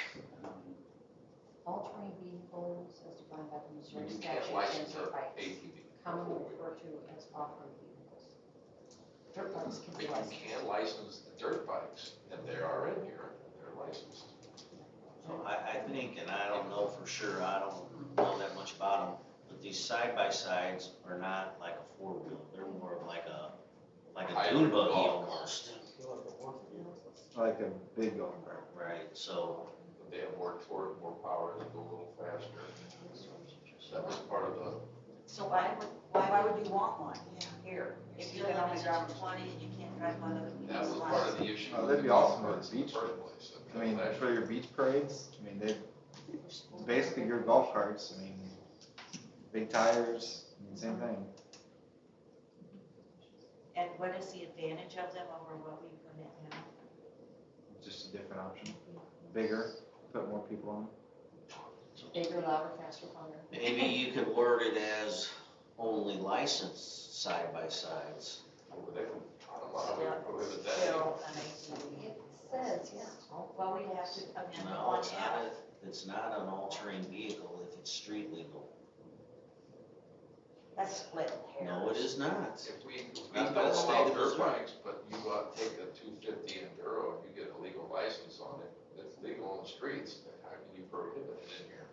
all terrain vehicles as defined by the Missouri You statute can't license and our bikes, ATV. commonly referred to as off-road vehicles. Dirt bikes can But be you licensed. can license the dirt bikes, and they are in here, they're licensed. So I think, and I don't know for sure, I don't know that much about them, but these side-by-sides are not like a four-wheel. They're more of like a dune buggy almost. Like a big golf cart. Right, so, But they have more torque, more power, they go a little faster. That was part of the, So Why would you want one here? If If you you live can in only drive section 20 and you can't drive one of them. that was part of the issue. Oh, with that'd be the golf awesome with carts the in the beach first parade. place. I mean, Flash. for your beach parades, I mean, basically your golf carts, I mean, big tires, I mean, same thing. And what is the advantage of them over what we permit now? Just a different option. Bigger, put more people on. Bigger, louder, faster, funner. maybe you could word it as only licensed side-by-sides. Over there, I don't know how we would prohibit that. Still an ATV. It says, yes. Well, we'd have to amend the No, one it's not it's not an all-terrain vehicle if it's street legal. That's split hairs. No, it is not. If we Not don't by the state allow of dirt Missouri. bikes, but you take a 250 Enduro and you get a legal license on it, it's legal on the streets, how can you prohibit it in here?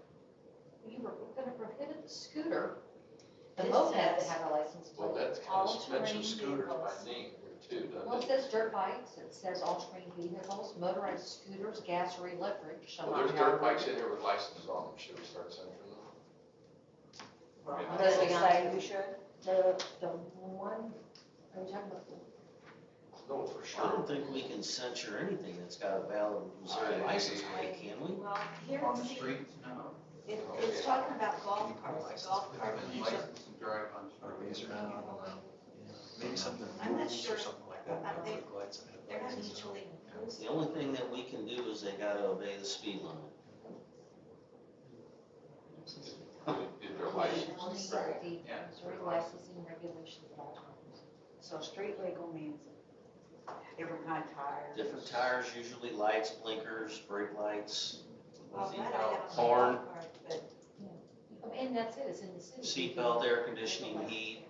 You were gonna prohibit the scooter, the It moped that says- had a license Well, plate. that's kind of All-terrain mentioned scooters by vehicles. name here too, Well, doesn't it it? says dirt bikes, it says all-terrain vehicles, motorized scooters, gas or electric shall Well, not there's have. dirt bikes in here with licenses on them, should we start censoring them? Well, Yeah. does it say you should? The one, are you talking about the? No, for I sure. don't think we can censure anything that's got a valid Missouri license plate, can we? Well, here, On the see, streets, no. it's talking about golf carts, golf cart. License to drive on streets. Maybe something I'm not moves sure. or something like that. I think Lights. they're not mutually The inclusive. only thing that we can do is they gotta obey the speed limit. If they're licensed, right? The Yeah. Missouri licensing regulations at all times. So street legal means different kind of tires. Different tires, usually lights, blinkers, brake lights, Well, that I have on my horn, golf cart, but And that's it, it's in the city. seatbelt, air conditioning, heat.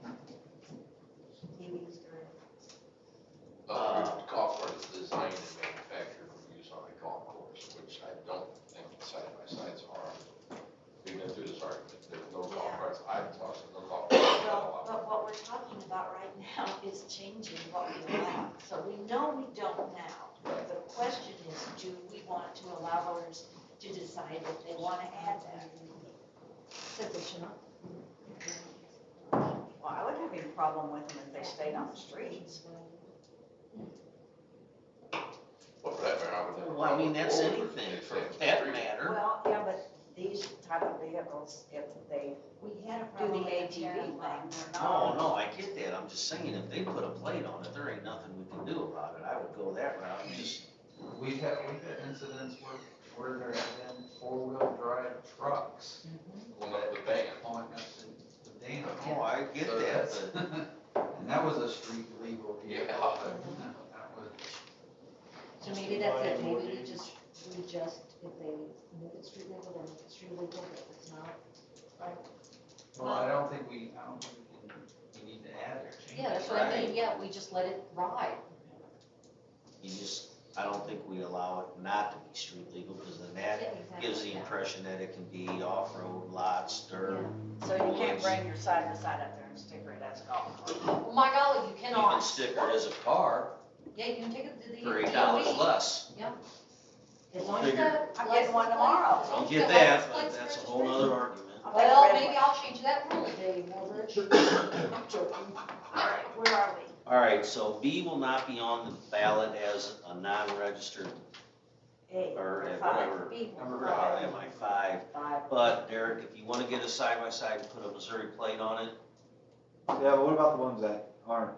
TVs are. Golf cart is designed and manufactured for use on a golf course, which I don't think side-by-sides are. We've been through this argument, there's no golf Yeah. carts, I've talked to no golf carts that Well, allow. but what we're talking about right now is changing what we allow. So we know we don't now. The question is, do we want to allow voters to decide if they want to add that? Says it should not. Well, I wouldn't have any problem with them if they stayed on the streets. Well, for that matter, I would have. a Well, I mean, problem that's with boulders if anything they for stayed on the that street. matter. Well, yeah, but these type of vehicles, if they We had a do problem the with ATV the thing, tariff they're No, not. no, I get that, I'm just saying, if they put a plate on it, there ain't nothing we can do about it, I would go that route and just, We've had incidents where there have been four-wheel drive trucks Going up the bank. pulling up the dam. oh, I get So that, that's- but. And that was a street legal vehicle. Yeah. That was, So maybe that's it, maybe we just, if they make it street legal, then make it street legal, but if it's not, well, I don't think we need to add or change. yeah, that's what I mean, yeah, we just let it ride. You just, I don't think we allow it not to be street legal, because then Yeah, that exactly, gives the yeah. impression that it can be off-road lots, dirt. So you can't bring your side by side up there and sticker it as golf cart. Well, my golly, you You can cannot. stick it as a car Yeah, you can take it to the. for $8 DMV. less. As long as Figure. the. I'm getting one tomorrow. as long I'll as get the that, license but plate's that's a registered. whole nother argument. I'll take Well, the red maybe one. I'll change that rule today, Wilbur. I'm joking. All right, where are we? All right, so B will not be on the ballot as a non-registered, A. or Five. whatever, B. Number am I 5? 5. But Derek, if you wanna get a side-by-side and put a Missouri plate on it, Yeah, but what about the ones that aren't,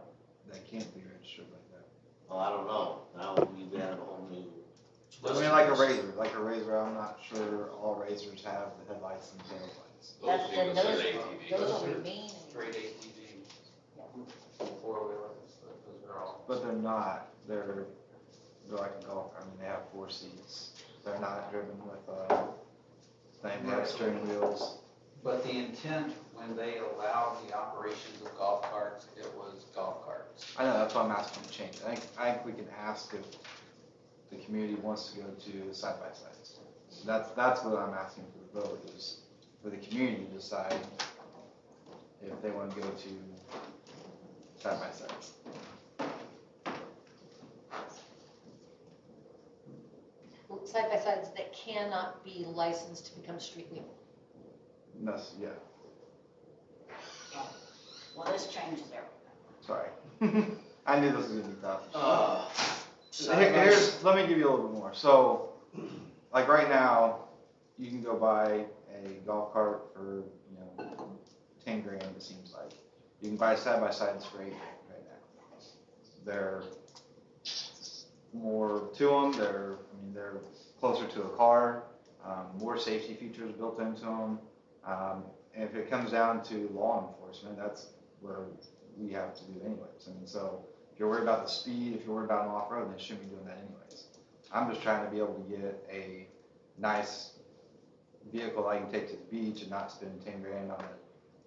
that can't be registered like that? well, I don't know, now we've added a whole new. I mean, like a razor, I'm not sure all razors have the headlights and taillights. Those That's, would be then considered those ATVs. will remain. Straight ATV, four-wheelers, those are all. But they're not, they're like a golf, I mean, they have 4 seats, they're not driven with, they have steering wheels. But the intent, when they allowed the operations of golf carts, it was golf carts. I know, that's why I'm asking to change it. I think we can ask if the community wants to go to side-by-sides. That's what I'm asking for the vote, is for the community to decide if they want to go to side-by-sides. Side-by-sides that cannot be licensed to become street legal. That's, yeah, Well, this changes everything. sorry. I knew this was gonna be tough. Side-by-side. Let me give you a little bit more. So, like right now, you can go buy a golf cart for, 10 grand, it seems like. You can buy side-by-sides for 8 grand right now. They're more to them, they're closer to a car, more safety features built into them. And if it comes down to law enforcement, that's where we have to do anyways. And so, if you're worried about the speed, if you're worried about an off-road, then you shouldn't be doing that anyways. I'm just trying to be able to get a nice vehicle I can take to the beach and not spend 10 grand on a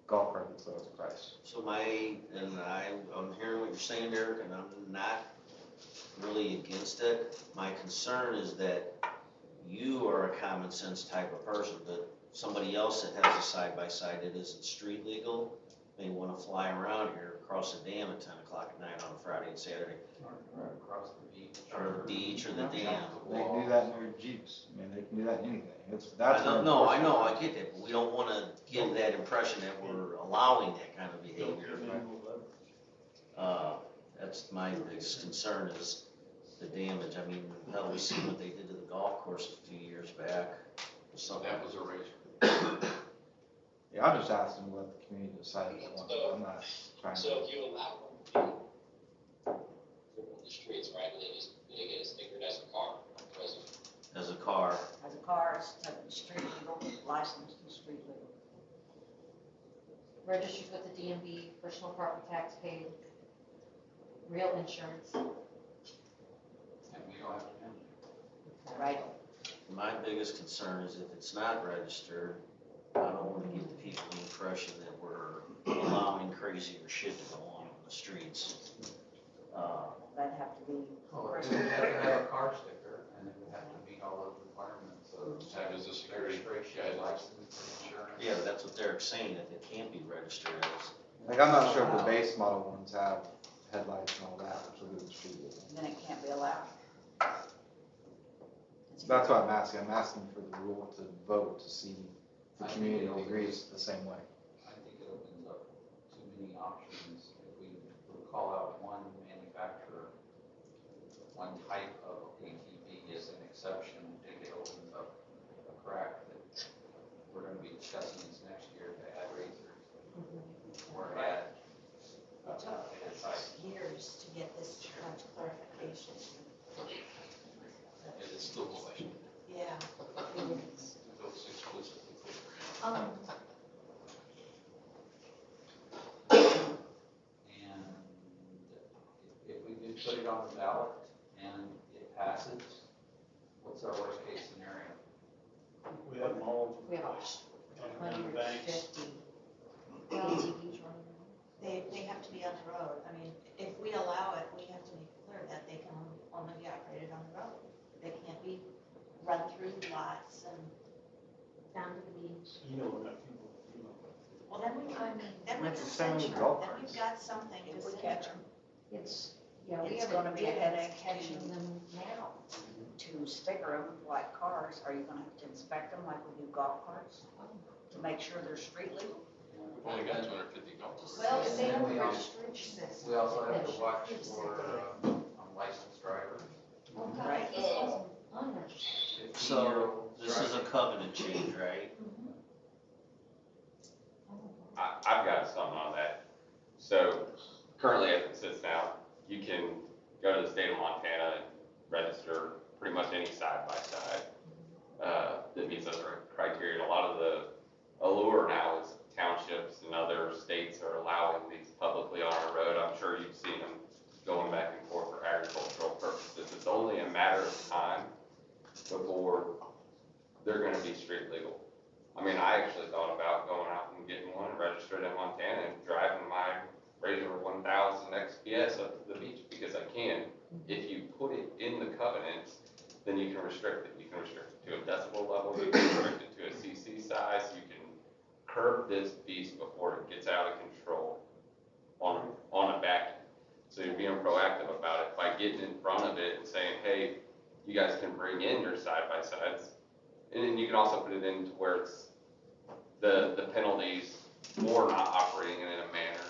golf cart that's low as a price. So I'm hearing what you're saying, Derek, and I'm not really against it. My concern is that you are a common sense type of person, but somebody else that has a side-by-side that isn't street legal may wanna fly around here, across the dam at 10 o'clock at night on a Friday and Saturday, Or across the beach. or the beach, or the dam. They can do that in their Jeeps, I mean, they can do that in anything, I get that, but we don't wanna give that impression that we're allowing that kind of behavior. That's my biggest concern is the damage. I mean, hell, we see what they did to the golf course a few years back. Or something. That was a razor. Yeah, I'm just asking what the community decides they want, I'm not trying to. So if you allow them to on the streets, right, do they get a sticker as a car? Or as a- As a car, As a car, it's street legal, licensed and street legal. Registered with the DMV, personal property tax paid, real insurance. And we don't have to manage. Right. my biggest concern is if it's not registered, I don't wanna give the people the impression that we're allowing crazier shit to go on the streets. That'd have to be. Well, it would have to have a car sticker, and it would have to meet all those requirements of Same as the security registration, guidelines. license, insurance. Yeah, but that's what they're saying, that it can't be registered as. Like, I'm not sure if the base model ones have headlights and all that, which will do the street legal. Then it can't be allowed. That's why I'm asking for the rule to vote to see if the community agrees the same way. I think it opens up too many options if we would call out one manufacturer, one type of ATV as an exception. I think it opens up a crack that we're gonna be discussing this next year to add razors or add. It took years to get this kind of clarification. It's still a question. Yeah. It's explicitly clear. And if we do put it on the ballot and it passes, what's our worst case scenario? We have them all over We the have place. Down the banks. 150 ATVs running around. They have to be on the road. I mean, if we allow it, we have to make it clear that they can only be operated on the road. They can't be run through lots and down to the beach. You know enough people, you know. Well, then we can It's the same with censure, golf then we've carts. got something to If we censure. catch them, It's, yeah, we It's have gonna a be a deal headache that's catching to- them now. to sticker them like cars, are you gonna have to inspect them like we do golf carts? To make sure they're street legal? We've only got 250 golfers. Well, if they have And a we also- registration. We also have to watch for unlicensed drivers. Oh, God, Right. this is unregistered. So, this is a covenant change, right? I've got something on that. So currently as it sits now, you can go to the state of Montana and register pretty much any side-by-side that meets those criteria. And a lot of the allure now is townships and other states are allowing these publicly on our road. I'm sure you've seen them going back and forth for agricultural purposes. It's only a matter of time before they're gonna be street legal. I mean, I actually thought about going out and getting one registered in Montana and driving my Razor 1000 XPS up to the beach because I can. If you put it in the covenants, then you can restrict it. You can restrict it to a decibel level, you can restrict it to a CC size, you can curb this beast before it gets out of control on a back. So you're being proactive about it by getting in front of it and saying, hey, you guys can bring in your side-by-sides. And then you can also put it into where it's the penalties for not operating it in a manner,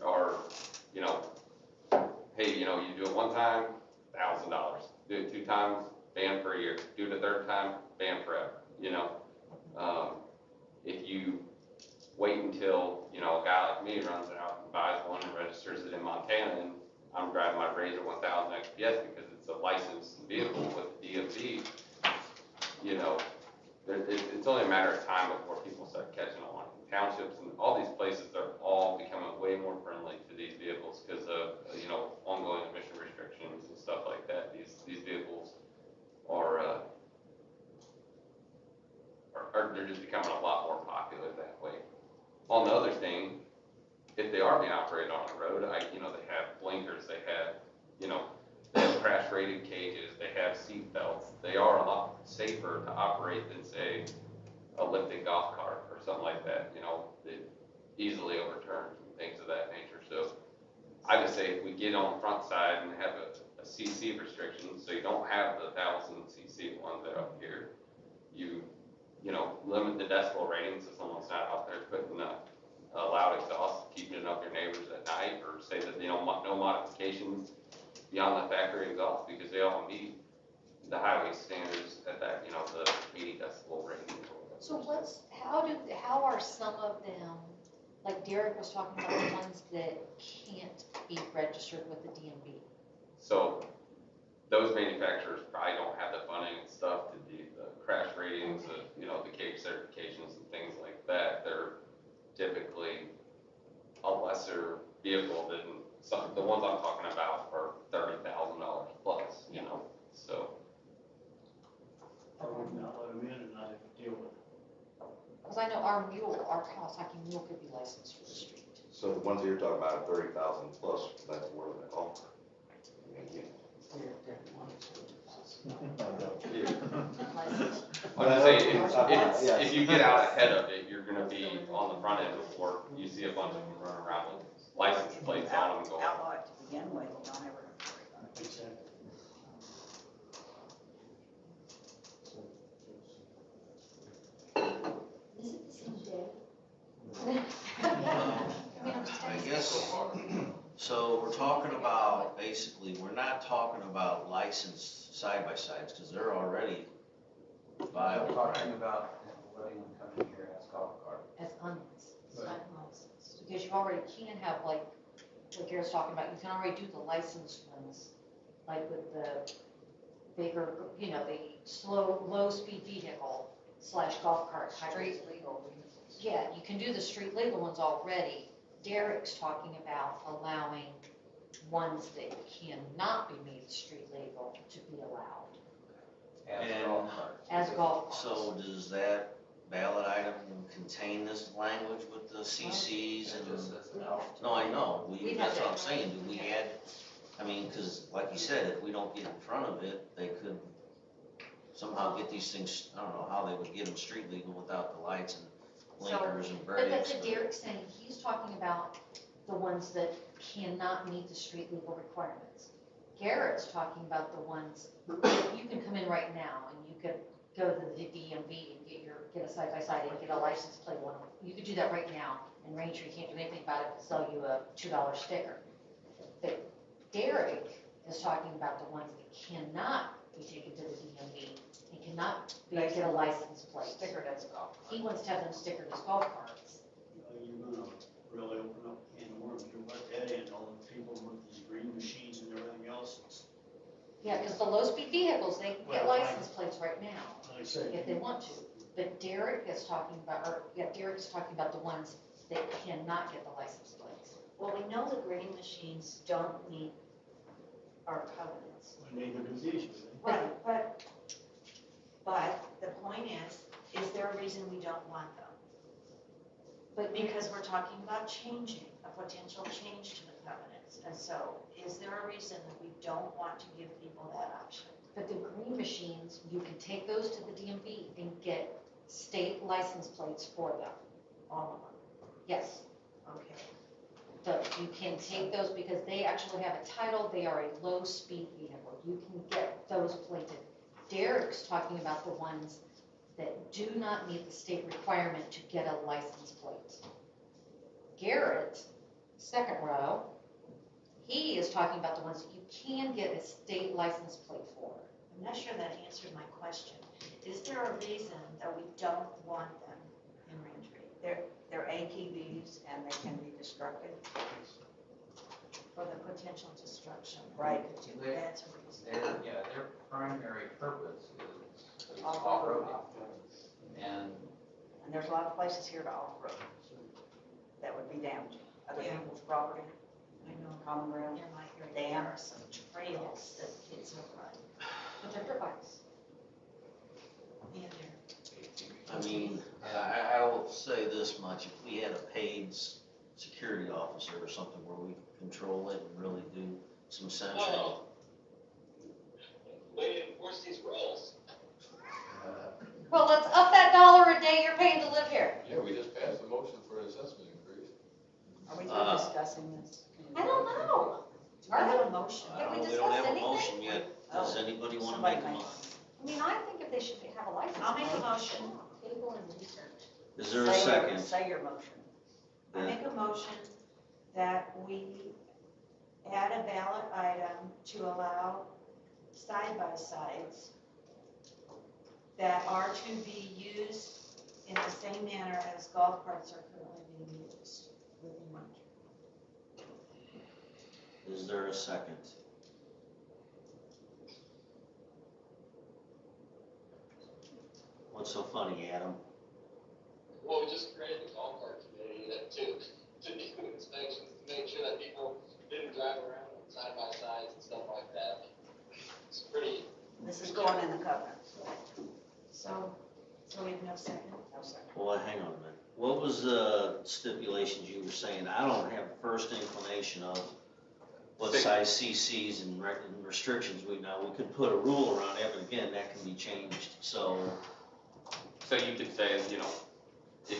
or, you know, hey, you know, you do it one time, $1,000. Do it 2 times, ban for a year. Do it a 3rd time, ban forever, you know. If you wait until, you know, a guy like me runs out and buys one and registers it in Montana, and I'm driving my Razor 1000 XPS because it's a licensed vehicle with the DMV, you know, it's only a matter of time before people start catching on. Townships and all these places are all becoming way more friendly to these vehicles because of, you know, ongoing emission restrictions and stuff like that. These vehicles are they're just becoming a lot more popular that way. On the other thing, if they are being operated on the road, you know, they have blinkers, they have, you know, they have crash rated cages, they have seat belts, they are a lot safer to operate than, say, a lifted golf cart or something like that, you know, that easily overturns and things of that nature. So I just say if we get on the front side and have a CC restriction, so you don't have the 1,000 CC ones that are up here, you know, limit the decibel rating so someone's not out there putting a loud exhaust, keeping it up your neighbors at night, or say that, you know, no modifications beyond the factory exhaust, because they all meet the highway standards at that, you know, the 80 decibel rating. So how are some of them, like Derek was talking about the ones that can't be registered with the DMV? So those manufacturers probably don't have the funding and stuff to do the crash ratings, of, you know, the cage certifications and things like that. They're typically a lesser vehicle than some, the ones I'm talking about are $30,000 plus, you know, so. I would not let them in and not have to deal with it. Because I know our Kawasaki mule could be licensed for the street. So the ones that you're talking about are 30,000 plus, that's more than a golf cart. I mean, Licensed. I'm just saying, if you get out ahead of it, you're gonna be on the front end before you see a bunch of them running around with license plates on them going. Outlaw it to begin with, you don't ever have to worry about it. Exactly. Is it the same day? I guess, so we're talking about, basically, we're not talking about licensed side-by-sides, because they're already viable, We're right? talking about letting them come in here as golf cart. As unlicensed, because you already can have like Garrett's talking about, you can already do the licensed ones, like with the bigger, you know, the low-speed vehicle / golf cart. Street legal. Yeah, you can do the street legal ones already. Derek's talking about allowing ones that cannot be made street legal to be allowed As And- golf carts. as golf carts. So does that ballot item contain this language with the CCs It and? just says out. No, I know, We'd that's have what I'm to- saying, do we add, I mean, because like you said, if we don't get in front of it, they could somehow get these things, I don't know how they would get them street legal without the lights and blinkers and But brakes. that's what Derek's saying, he's talking about the ones that cannot meet the street legal requirements. Garrett's talking about the ones that you can come in right now and you could go to the DMV and get a side-by-side and get a license plate on them. You could do that right now, and Raintree can't do anything about it, but sell you a $2 sticker. But Derek is talking about the ones that cannot be taken to the DMV and cannot get a license plate. Stickered as a golf cart. He wants to have them stickered as golf carts. You're gonna really open up a can of worms, you let that in, all the people with these green machines and everything else. Yeah, because the low-speed vehicles, they can get Well, license plates right now Like I say, if they want to. But Derek is talking about, Derek is talking about the ones that cannot get the license plates. Well, we know the grading machines don't meet our covenants. we need to do these, with it. Right, but the point is there a reason we don't want them? But Because we're talking about changing, a potential change to the covenants. And so is there a reason that we don't want to give people that option? But the green machines, you can take those to the DMV and get state license plates for them. All of them? Yes, Okay. you can take those because they actually have a title, they are a low-speed vehicle. You can get those plated. Derek's talking about the ones that do not meet the state requirement to get a license plate. Garrett, second row, he is talking about the ones that you can get a state license plate for. I'm not sure that answered my question. Is there a reason that we don't want them in Raintree? They're ATVs and they can be destructive. For the potential destruction? Right. That's a reason. Their primary purpose is Off-road. off-roading. And And there's a lot of places here to off-road that would be damaging. Other Yeah. people's property, I know. common ground. Near my area, there are some trails that kids have run. But they're dirt bikes. Yeah, there. I mean, I will say this much, if we had a paid security officer or something where we control it and really do some censoring, way to enforce these rules. Well, let's up that $1 a day you're paying to live here. Yeah, we just passed a motion for an assessment increase. Are we through discussing this? I don't know. Do we have a motion? Have we We don't discussed have a anything? motion yet. Does anybody wanna Somebody make a make motion? I mean, I think if they should have a license. I'll make a plate. motion. Table and research. Is there a Say your- second? Say your motion. I make a motion that we add a ballot item to allow side-by-sides that are to be used in the same manner as golf carts are currently being used within Raintree. Is there a second? What's so funny, Adam? Well, we just created the golf cart committee that to do inspections, to make sure that people didn't drive around on side by sides and stuff like that. It's pretty, This is going in the covenant. So we have no second? No second. Well, hang on a minute. What was the stipulations you were saying? I don't have first inclination of what size CCs and restrictions we know. We could put a rule around it, but again, that can be changed, so. So you could say, if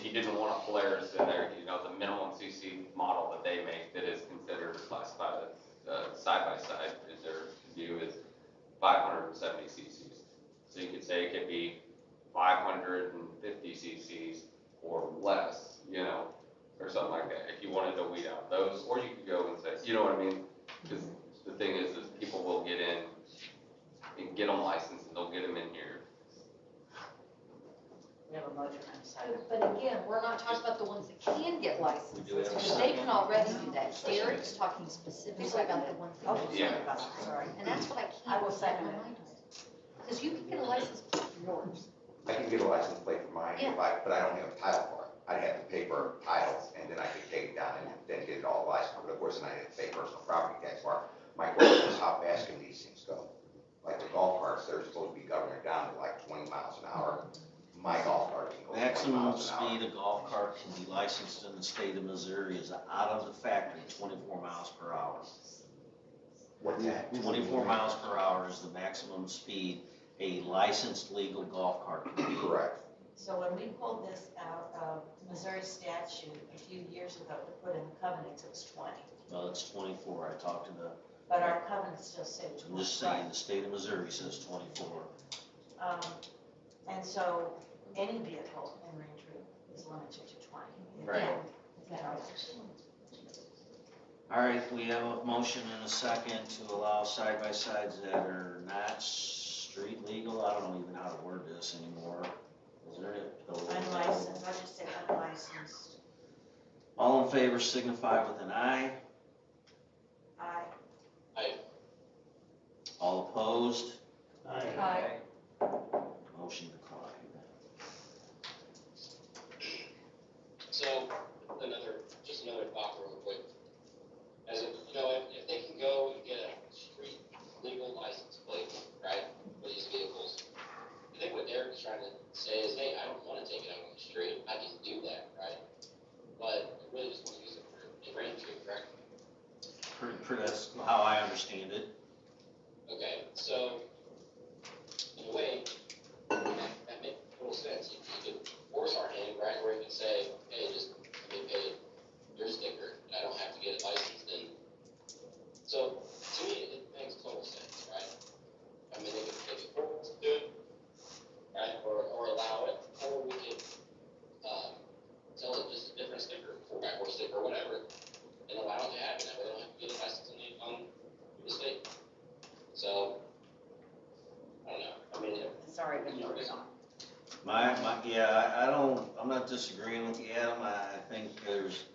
you didn't want a Polaris in there, the minimum CC model that they make that is considered classified as side-by-side is their view is 570 cc's. So you could say it could be 550 cc's or less, or something like that. If you wanted to weed out those, or you could go and say, you know what I mean? Because the thing is people will get in and get them licensed and they'll get them in here. We have a motion and a second. But again, we're not talking about the ones that can get licenses, We do have a because they second. can already do that. Derek's talking specifically about the ones that Oh, can. Yeah. sorry. And that's what I I will can't second get my it. mind on. Because you can get a license for yours. I can get a license plate for mine, but I don't have a title for it. I'd have to pay for a title, and then I could take it down and then get it all licensed. But of course, then I have to pay personal property tax for it. My question is, how fast can these things go? Like the golf carts, they're supposed to be governed down to like 20 miles an hour. My golf cart can go 20 Maximum miles an hour. speed a golf cart can be licensed in the state of Missouri is out of the factory, 24 miles per hour. What's that? 24 miles per hour is the maximum speed a licensed legal golf cart can be. Correct. So when we pulled this out of Missouri statute a few years ago to put in the covenants, it was 20. Well, it's 24. I talked to the, But our covenants still say 20. I'm just saying, the state of Missouri says 24. And so any vehicle in Raintree is limited to 20. Right. You know, All right, we have a motion and a second to allow side-by-sides that are not street legal. I don't even know how to word this anymore. Is there a? Unlicensed, I'll just say unlicensed. All in favor signify with an aye. Aye. All opposed? Aye. Motion declined. so just another thought real quick. As if they can go and get a street legal license plate, right, for these vehicles, I think what Derek is trying to say is, hey, I don't want to take it out on the street, I can do that, right? But I really just want to use it for Raintree, correct? That's how I understand it. Okay, so, in a way, that makes total sense. You could force our hand, right, where you can say, hey, just let me pay your sticker, and I don't have to get it licensed in. So, to me, it makes total sense, right? I mean, they could force us to do it, right, or allow it, or we could, tell it just a different sticker, 4x4 sticker, or whatever, and allow it to happen, that way they don't have to get a license on the state. So, I don't know, I mean, It's already been voted on. I'm not disagreeing with you, Adam. I think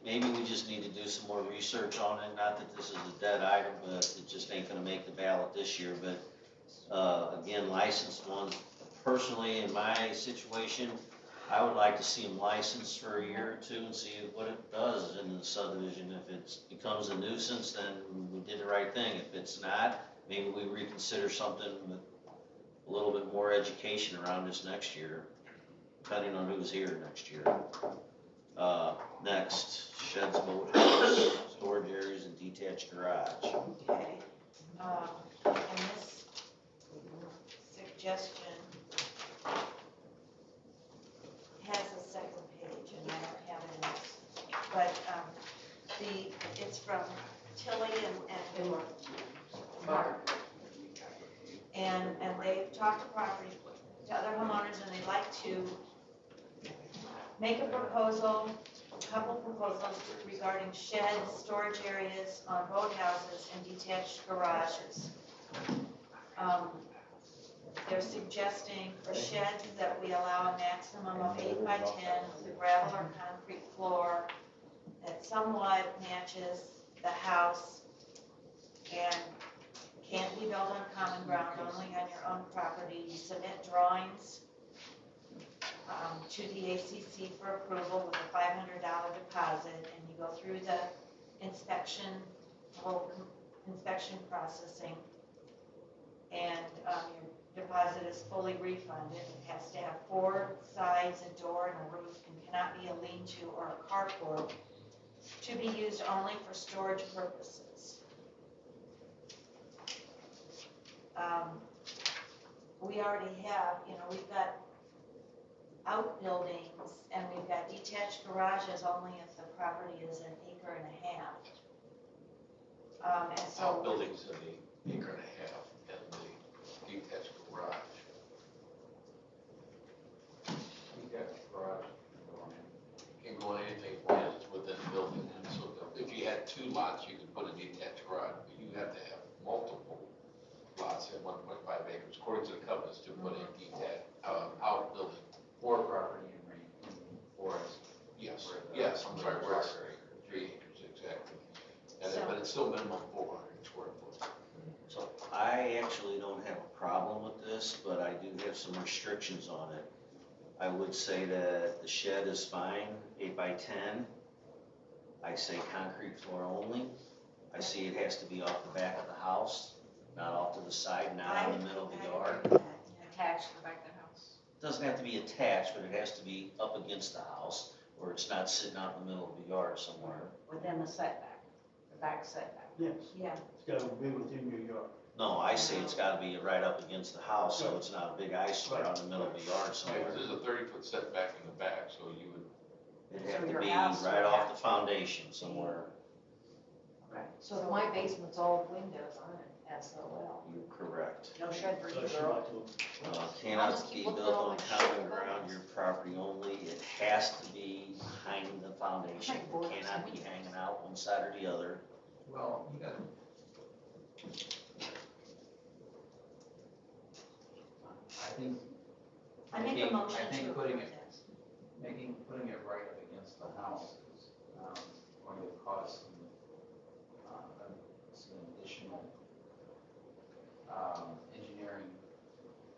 maybe we just need to do some more research on it. Not that this is a dead item, but it just ain't gonna make the ballot this year. But, again, licensed ones, personally, in my situation, I would like to see them licensed for a year or two and see what it does in the subdivision. If it becomes a nuisance, then we did the right thing. If it's not, maybe we reconsider something with a little bit more education around this next year, depending on who's here next year. Next, sheds, motors, storage areas, and detached garage. Okay. And this suggestion has a second page, and I don't have it in this, but, it's from Tilly and Mark. And they've talked to other homeowners, and they'd like to make a proposal, a couple proposals regarding sheds, storage areas on boathouses, and detached garages. They're suggesting for sheds that we allow a maximum of 8 by 10 with a gravel or concrete floor that somewhat matches the house and can't be built on common ground, only on your own property. You submit drawings to the ACC for approval with a $500 deposit, and you go through the whole inspection processing, and your deposit is fully refunded. It has to have 4 sides, a door, and a roof, and cannot be a lean-to or a carport, to be used only for storage purposes. We already have, we've got outbuildings, and we've got detached garages only if the property is 1.5 acres. And so. Outbuildings in the 1.5 acres and the detached garage. Detached garage can go on anything as long as it's within the building. So if you had 2 lots, you could put a detached garage, but you have to have multiple lots at 1.5 acres, according to the covenants, to put a detached outbuilding. Or property in forest. Yes, I'm sorry, where it's 3 acres, exactly. And then, but it's still minimum 400 square foot. So I actually don't have a problem with this, but I do have some restrictions on it. I would say that the shed is fine, 8 by 10. I say concrete floor only. I see it has to be off the back of the house, not off to the side, not in the middle of the yard. Attached to the back of the house. Doesn't have to be attached, but it has to be up against the house, where it's not sitting out in the middle of the yard somewhere. Within the setback, the back setback. Yes, Yeah, it's gotta be within your yard. No, I say it's gotta be right up against the house, so it's not a big eyesore out in the middle of the yard Right, somewhere. there's a 30-foot setback in the back, so you would, It'd have So to your be house right would off have the to foundation somewhere. Okay. So if my basement's all windows, I'm an SOL. You're correct. No shed for you, Unless you girl. want to. I'll Cannot just be keep built looking at all on my common shit ground, windows. your property only. It has to be behind the foundation. My It boards cannot and be windows. hanging out one side or the other. Well, you gotta. I think. I make a making- motion I think to putting approve it, this. putting it right up against the house is, going to cause some additional, engineering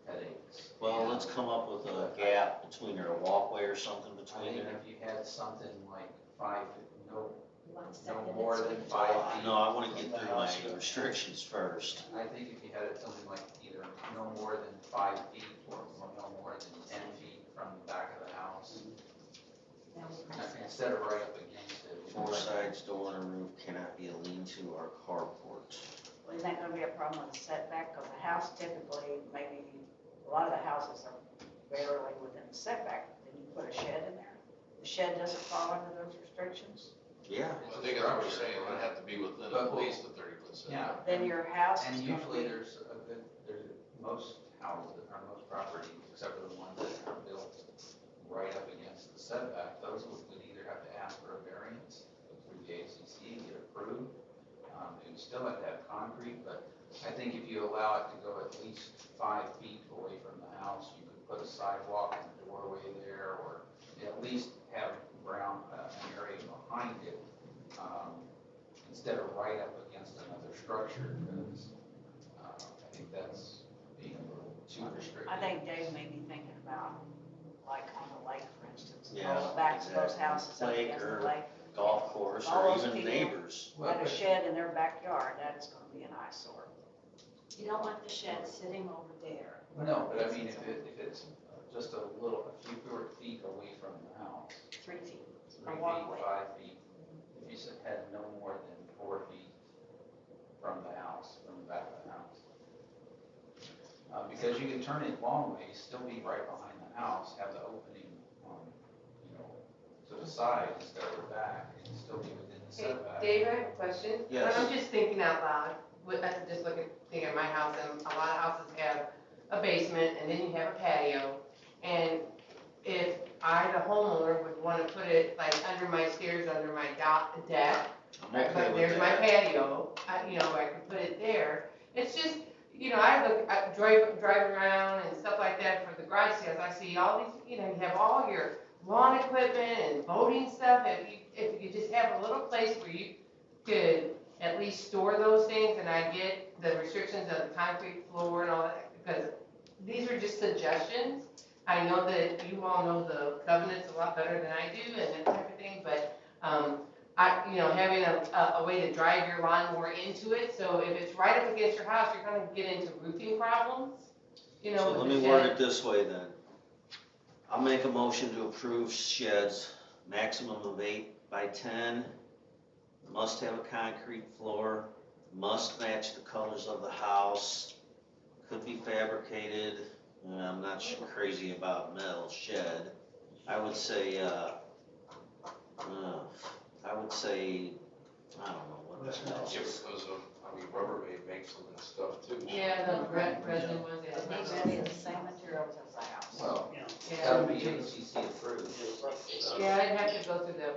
headaches. Well, And let's come up with a gap between there, a walkway or something I between think there. if you had something like 5, no, You want to no second it more so than we can 5 vote on feet. No, I wanna get from the through my house. restrictions first. I think if you had it something like either no more than 5 feet or no more than 10 feet from the back of the house, instead of right up against it. 4 sides, door and a roof cannot be a lean-to or carport. Well, isn't that gonna be a problem with the setback? Because the house typically, maybe, a lot of the houses are barely within the setback. Then you put a shed in there. The shed doesn't fall under those restrictions. Yeah. I think that's what we're saying, it would have to be within at least a 30-foot Yeah. setback. Then your house And is gonna usually be, there's most houses, or most properties, except for the ones that are built right up against the setback, those would either have to ask for a variance through the ACC, get approved. They would still have to have concrete, but I think if you allow it to go at least 5 feet away from the house, you could put a sidewalk and a doorway there, or at least have an area behind it, instead of right up against another structure, because I think that's being a little too restrictive. I think Dave may be thinking about, like on the lake, for instance. Yeah, All the backs of those exactly. houses up Lake against or the lake. Golf course, All or those even people- neighbors. Put a shed in their backyard, that is gonna be an eyesore. You don't want the shed sitting over there. No, but I mean, if it's just a few feet away from the house, 3 feet. 3 feet, walkway. 5 feet, if you had no more than 4 feet from the house, from the back of the house. Because you can turn it long ways, still be right behind the house, have the opening, to the side instead of the back, and still be within the Hey, setback. Dave, I have a question. Yes. I'm just thinking out loud, just thinking at my house, and a lot of houses have a basement, and then you have a patio. And if I, the homeowner, would want to put it like under my stairs, under my deck, I'm right, okay but with there's my that. patio, I could put it there. It's just, I drive around and stuff like that for the garage sales. I see all these, you have all your lawn equipment and boating stuff. If you just have a little place where you could at least store those things, and I get the restrictions of the concrete floor and all that, because these are just suggestions. I know that you all know the covenants a lot better than I do and that type of thing, but, having a way to drive your lawnmower into it, so if it's right up against your house, you're gonna get into roofing problems, So with let the me shed. word it this way then. I'll make a motion to approve sheds, maximum of 8 by 10, must have a concrete floor, must match the colors of the house, could be fabricated, and I'm not crazy about metal shed. I would say, I don't know what the hell. Yeah, because of, Rubbermaid makes them and stuff too. Yeah, the resin ones, It needs to be the same materials as the house. Well, Yeah. it's gotta be ACC approved. Yeah, I'd have to go through the.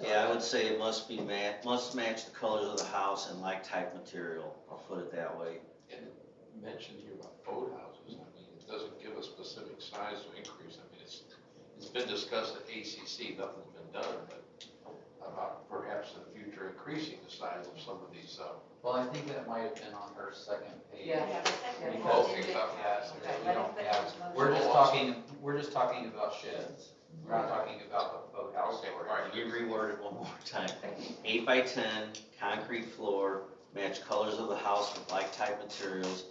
Yeah, I would say it must match the colors of the house and like type material, I'll put it that way. And it mentioned here about boathouses, it doesn't give a specific size to increase, it's been discussed at ACC, nothing's been done, but about perhaps in the future increasing the size of some of these, Well, I think that might have been on her second page. Yeah. the second Yeah. one. Okay, Yes, Okay, we let don't him have, finish. we're just talking about sheds. We're not talking about the boathouse. Okay, or- all right. Let me reword it one more time. 8 by 10, concrete floor, match colors of the house with like type materials,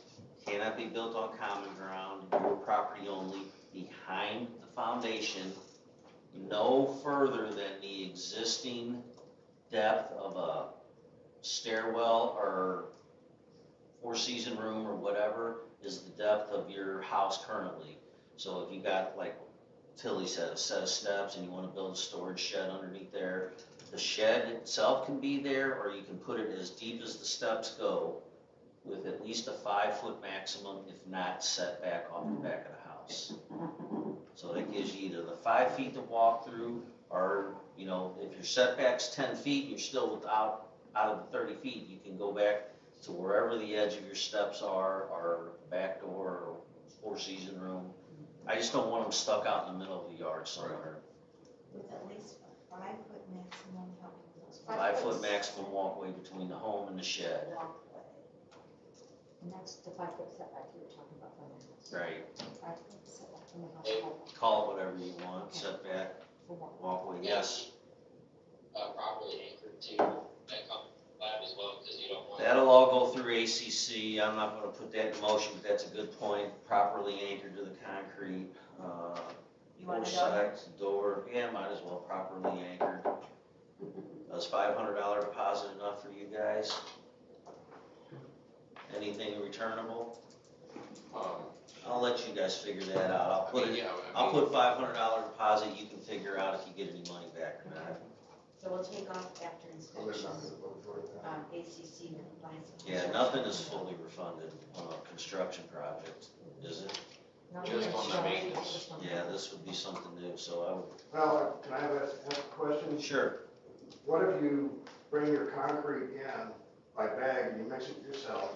cannot be built on common ground, your property only, behind the foundation, no further than the existing depth of a stairwell or four-season room or whatever is the depth of your house currently. So if you got, like Tilly said, a set of steps and you wanna build a storage shed underneath there, the shed itself can be there, or you can put it as deep as the steps go with at least a 5-foot maximum, if not setback off the back of the house. So that gives you either the 5 feet to walk through, or, if your setback's 10 feet, and you're still out of the 30 feet, you can go back to wherever the edge of your steps are, or back door, or four-season room. I just don't want them stuck out in the middle of the yard somewhere. With at least a 5-foot maximum, how many of those? 5-foot maximum walkway between the home and the shed. Walkway. And that's the 5-foot setback you were talking about from the house. Right. 5-foot setback from the house. Call it whatever you want, setback, For what? walkway, yes. Properly anchored to that company lab as well, because you don't want. That'll all go through ACC, I'm not gonna put that in motion, but that's a good point, properly anchored to the concrete, You want four it on there? sides, door, yeah, might as well, properly anchored. Does $500 deposit enough for you guys? Anything returnable? I'll let you guys figure that out, I'll put $500 deposit, you can figure out if you get any money back or not. So we'll take off after inspections, ACC compliance. Yeah, nothing is fully refunded on a construction project, is it? Just on the maintenance. Yeah, this would be something new, so Well, can I ask a question? I would, sure, What if you bring your concrete in by bag and you mix it yourself,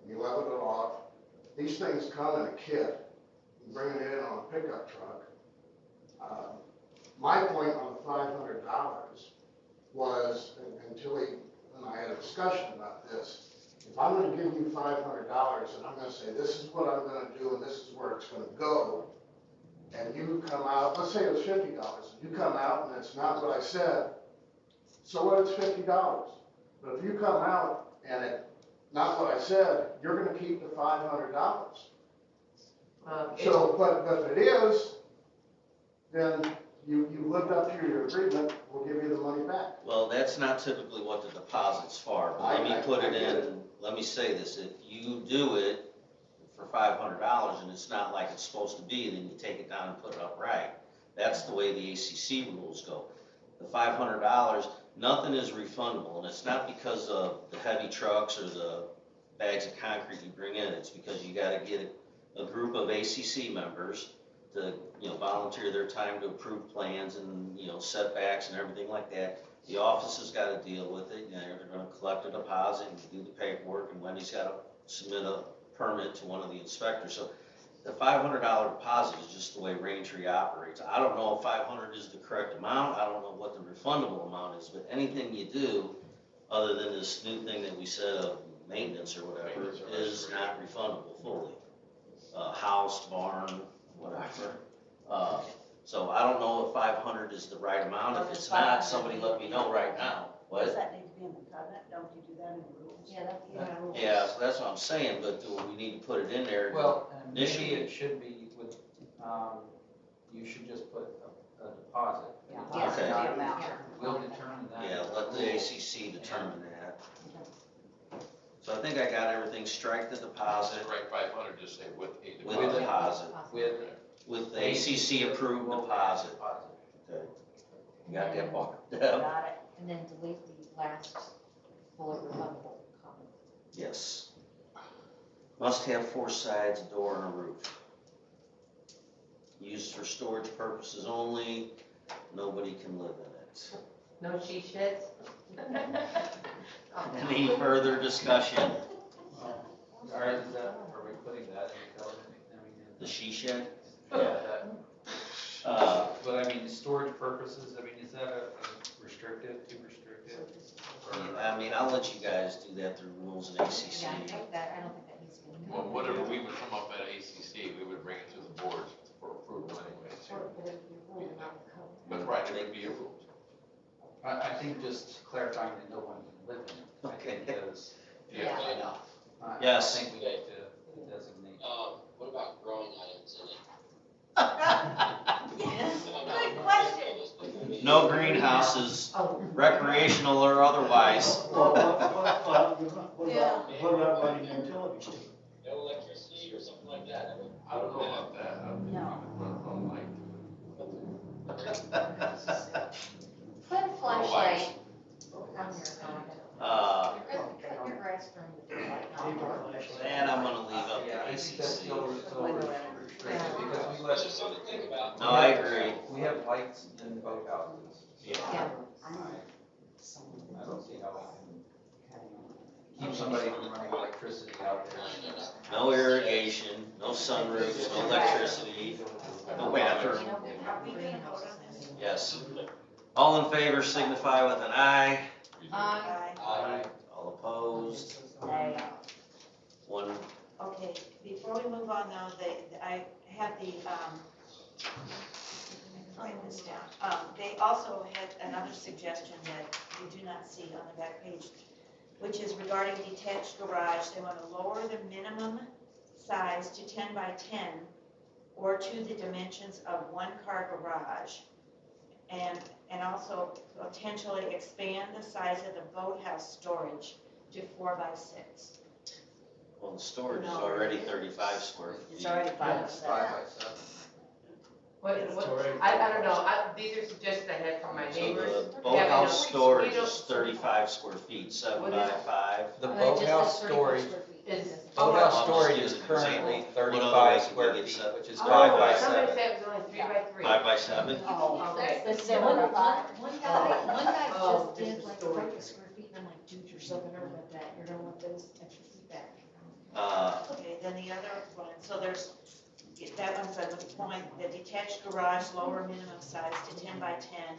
and you level it off? These things come in a kit, you bring it in on a pickup truck. My point on the $500 was, and Tilly and I had a discussion about this, if I'm gonna give you $500 and I'm gonna say, this is what I'm gonna do and this is where it's gonna go, and you come out, let's say it was $50, and you come out and it's not what I said, so what, it's $50. But if you come out and it's not what I said, you're gonna keep the $500. So, but if it is, then you lived up to your agreement, we'll give you the money back. well, that's not typically what the deposit's for, but let me put it in, let me say this, if you do it for $500 and it's not like it's supposed to be, then you take it down and put it up right. That's the way the ACC rules go. The $500, nothing is refundable, and it's not because of the heavy trucks or the bags of concrete you bring in, it's because you gotta get a group of ACC members to, volunteer their time to approve plans and, setbacks and everything like that. The office has gotta deal with it, they're gonna collect a deposit and do the paperwork, and Wendy's gotta submit a permit to one of the inspectors. So the $500 deposit is just the way Raintree operates. I don't know if 500 is the correct amount, I don't know what the refundable amount is, but anything you do, other than this new thing that we said of maintenance or whatever, is not refundable fully. House, barn, whatever. So I don't know if 500 is the right amount, if it's not, somebody let me know right now. Does What? that need to be in the covenant? Don't you do that in the rules? Yeah, Yeah, so that's what I'm saying, but do we need to put it in there? Well, and maybe Initially. it should be with, you should just put a deposit. Yeah. Okay. The amount. We'll determine that. Yeah, let the ACC determine that. So I think I got everything, strike the deposit Strike 500, just say with a with deposit. deposit, With the ACC approved deposit. Okay. You got that, Bob? Got it. And then delete the last bullet refundable comment. Yes. Must have 4 sides, a door and a roof. Used for storage purposes only, nobody can live in it. No she sheds? Any further discussion? Are we putting that in the code? The she shed? Yeah. Uh, But I mean, storage purposes, I mean, is that a restrictive, too restrictive? I mean, I'll let you guys do that through rules and ACC. Yeah, I don't think that needs to be. in the Well, code. whatever we would come up at ACC, we would bring it to the board for approval anyway. But right, it would be a rule. I think just clarifying that no one can live in it, I think is Yeah. enough. Yes. I think we need to designate. What about growing items in it? Yes, good question. No greenhouses, recreational or otherwise. Well, what about running utilities to it? No electricity or something like that? I don't know about that. No. I'm like, Put a flashlight on your grass during the daylight. And I'm gonna leave up Yeah, to I think that's ACC. still restricted because we let, Just something to think about. No, I agree. we have lights in boat houses. Yeah. I don't see how we can keep somebody from running electricity out there. No irrigation, no sunroofs, no electricity, no bathroom. Are we gonna vote on this? Yes. All in favor signify with an aye. Aye. Aye. All opposed? Nay. One. Okay, before we move on though, I have the, write this down. They also had another suggestion that you do not see on the back page, which is regarding detached garage. They want to lower the minimum size to 10 by 10 or to the dimensions of 1-car garage. And also potentially expand the size of the boathouse storage to 4 by 6. Well, the storage is already 35 square feet. It's already 5 by 7. 5 by 7. I don't know, these are suggestions I had from my So neighbors. the boathouse storage You know- is 35 square feet, 7 What by is it? 5. The It just says boathouse 34 storage, square feet. Is- boathouse I'll just storage use is an currently example. What other way 35 can square you get feet, set? which is Oh, 5 by somebody 7. said it was only 3 by 3. 5 by 7? Oh, okay. That's the One one guy just just did the like storage. 40 square feet, and I'm like, dude, you're so concerned about that, you're gonna want those extra feet back. Okay, then the other one, so there's, that one's a point, the detached garage, lower minimum size to 10 by 10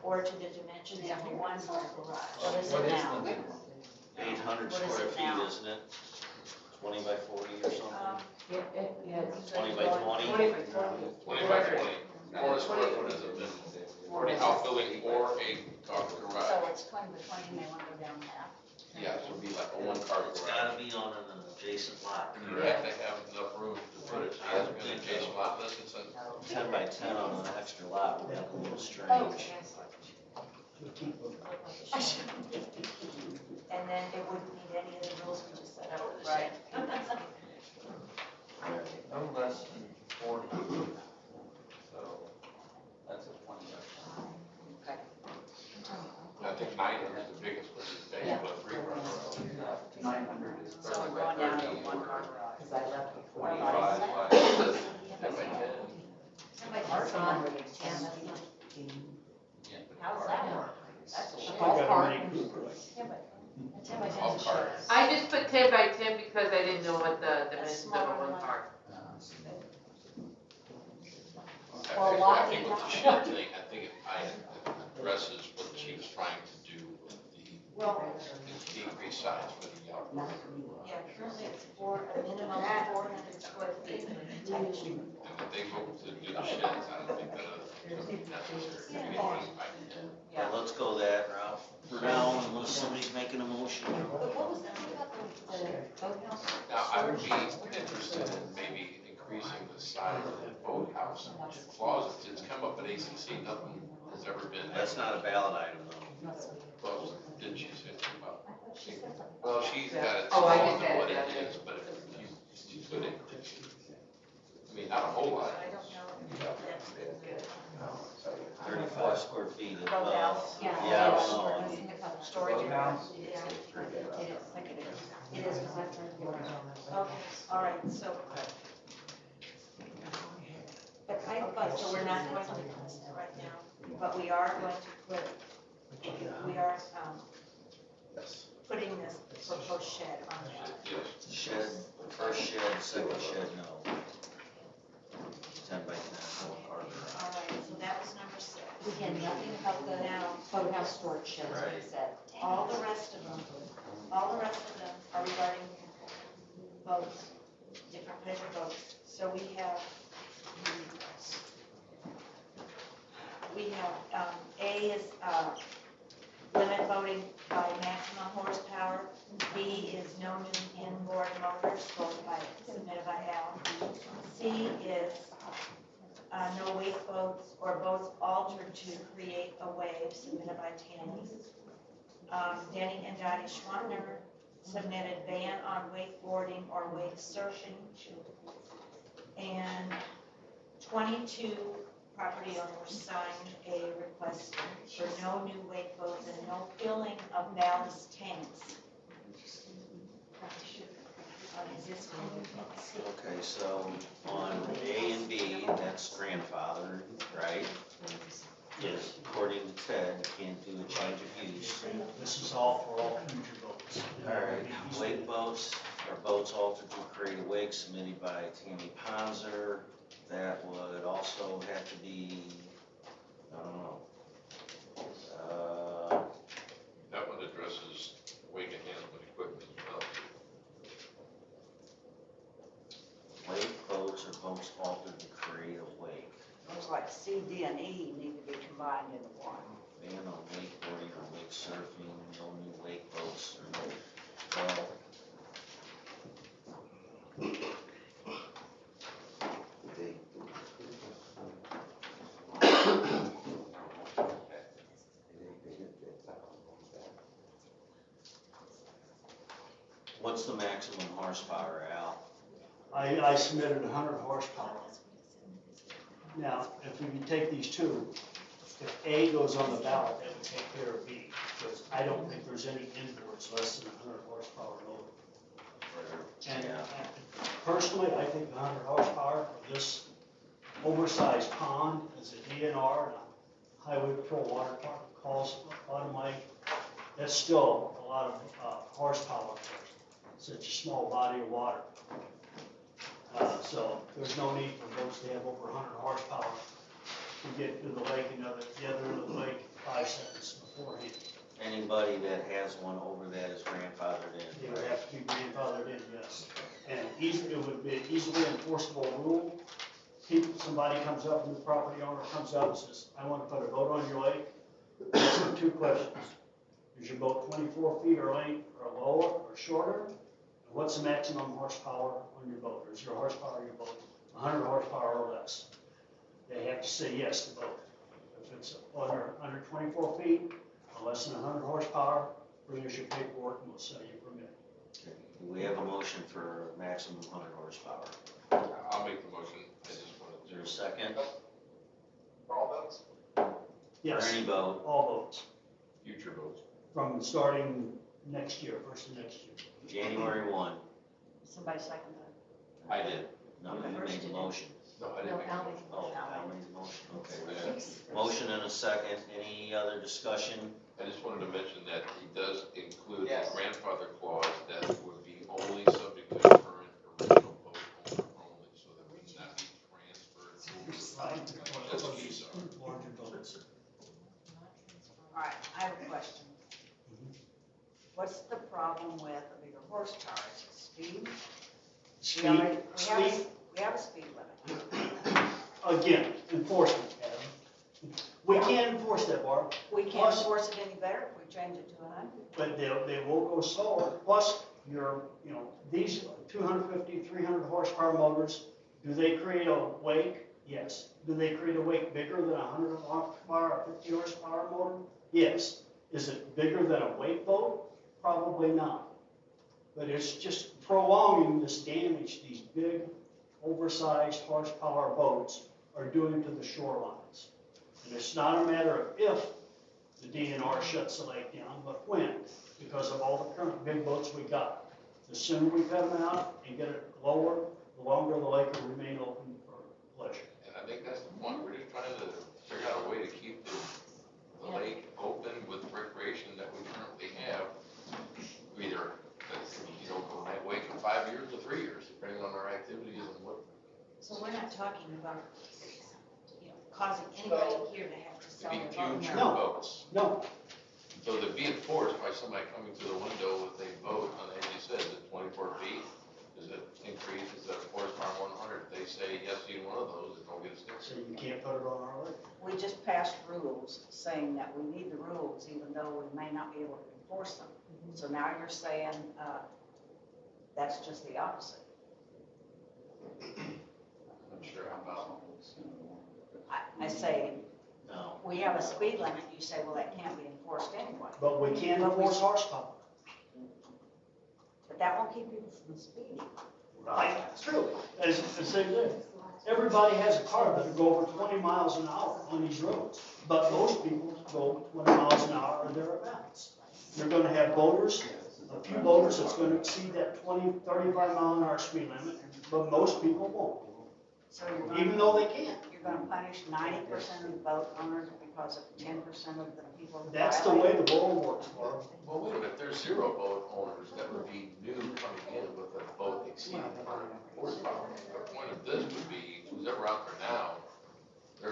or to the dimensions of a 1-car garage. What is What it is now? the minimum? 800 What is square it feet, now? isn't it? 20 by 40 or something? Yeah, it's 20 by 20? 20 by 20. 20 by 20, 4 square foot is a minimum. For an outbuilding or a car So garage. it's 20 by 20 and they want to go down half. Yeah, it would be like a 1-car It's garage. gotta be on an adjacent lot. You have to have enough room to put it, so it has to be an adjacent lot unless it's a 10 by 10 on an extra lot would look a little strange. And then it wouldn't meet any of the rules we just set up for the Right. shed. 900 is So I'm going down to one car garage. Because I left before. 25. 10 by 10. Somebody's on 10, How's that work? That's a I shed. gotta Ballpark. make Cooper like. 10 by 10 All is a cars. shed. I just put 10 by 10 because I didn't know what the That's dimensions of a smaller one than car. Well, a lot I of think it- what the shed thing, I think it addresses what she was trying to do with Well, the increased size for the outdoor. yeah, currently it's a minimum of 400 square feet attached. And if they vote to do the sheds, I don't think that would be necessary. Maybe 25 and 10. Yeah, let's go that route for now, unless somebody's making a motion. But what was that about the boathouse? Now, I would be interested in maybe increasing the size of the boathouse closets. It's come up at ACC, nothing has ever been. That's not a ballot item though. Well, didn't she say something about? Well, she's got it Oh, I smaller just than had what it it down there. is, but if you could increase it. I mean, not a whole lot. I don't know if that's good. 35 square feet of, Boathouse. Yeah. yeah, I it's don't know. I think it's a storage area. It is, I think it is. It is, because I've tried to get around. Okay, all right, so, But so we're not going to discuss that right now, but we are going to put, we are, Yes. putting this proposed shed on there. Yes. Shed, first shed, second shed, no. 10 by 10, no car garage. All right, so that was number 6. Again, nothing about the Now, boathouse storage shed, as we Right. said. all the rest of them are regarding boats, different pleasure boats. So we have, A is, limit boating by maximum horsepower. B is no new inboard motors, submitted by Al. C is, no wake boats or boats altered to create a wave, submitted by Tammy. Denny and Dottie Schwanner submitted ban on wakeboarding or wake surfing. And 22 property owners signed a request for no new wake boats and no filling of ballast tanks on existing boats. Okay, so on A and B, that's grandfather, right? Yes, according to Ted, you can't do a change of use. This is all for all future votes. Alright, wake boats are boats altered to create a wake submitted by Tammy Ponzer. That would also have to be, I don't know. That one addresses wake enhancement equipment as well. Wake boats are boats altered to create a wake. Looks like C, D, and E need to be combined into one. Ban on wakeboarding or wake surfing, no new wake boats or no, well. What's the maximum horsepower, Al? I submitted 100 horsepower. Now, if we can take these two, if A goes on the ballot, that would take care of B, because I don't think there's any inboards less than 100 horsepower motor. And personally, I think 100 horsepower for this oversized pond as a DNR and a highway patrol water department calls automatic, that's still a lot of horsepower for such a small body of water. So there's no need for boats to have over 100 horsepower to get to the lake and the other end of the lake 5 seconds beforehand. Anybody that has one over that is grandfathered in, They would right? have to be grandfathered in, yes. And it would be an easily enforceable rule. Somebody comes up, a new property owner comes up and says, I want to put a boat on your lake. Ask them 2 questions. Is your boat 24 feet or length or lower or shorter? And what's the maximum horsepower on your boat? Or is your horsepower on your boat 100 horsepower or less? They have to say yes to both. If it's under 24 feet or less than 100 horsepower, bring us your paperwork and we'll sell you a permit. Okay. Do we have a motion for maximum 100 horsepower? I'll make the motion. I just wanted Is there a second? all votes? Yes, For any boat, all boats, Future votes. from starting next year, first of next year. January 1. Somebody second that? I did. No, you made the motion. No, I didn't make a motion. Oh, Al made the motion, okay. We got a motion and a second. Any other discussion? I just wanted to mention that he does include a Yes. grandfather clause that would be only subject to the current original boat owner only, so that we would not be transferred over. That's what these are. Larger boats. All right, I have a question. What's the problem with a bigger horsepower? Is it speed? We have a speed limit. Again, enforcement, Adam. We can't enforce that, Barb, We can't Plus- enforce it any better if we change it to 100. but they will go slower. Plus, these 250, 300 horsepower motors, do they create a wake? Yes. Do they create a wake bigger than a 100 horsepower or 50 horsepower motor? Yes. Is it bigger than a wake boat? Probably not. But it's just prolonging this damage these big, oversized horsepower boats are doing to the shorelines. And it's not a matter of if the DNR shuts the lake down, but when, because of all the current big boats we got. The sooner we cut them out and get it lower, the longer the lake will remain open for pleasure. And I think that's the point. We're just trying to figure out a way to keep the lake open with recreation that we currently have. Either, go that way for 5 years or 3 years, depending on our activities and what. So we're not talking about, causing anybody here to have to To sell be their boat. future No. boats. No, So to be enforced by somebody coming to the window with a boat on, as you said, is it 24 feet? Does it increase, is it a horsepower 100? They say yes to one of those, don't get a sticker. so you can't put it on our lake. We just passed rules saying that we need the rules even though we may not be able to enforce them. So now you're saying that's just the opposite. I'm not sure how about. I say, No. we have a speed limit, you say, well, that can't be enforced anyway. But we can enforce horsepower. But that won't keep people from speeding. Right, true. As they do. Everybody has a car that'll go over 20 miles an hour on these roads. But most people go 20 miles an hour or thereabouts. You're gonna have boaters, a few boaters that's gonna exceed that 20, 35 mile an hour speed limit, but most people won't, So you're going even though they can. You're gonna punish 90% of the boat owners because of 10% of the people who That's the violate? way the world works, Barb. Well, wait a minute, there's 0 boat owners that would be new coming in with a boat exceeding 100 horsepower. The point of this would be, who's ever out there now, they're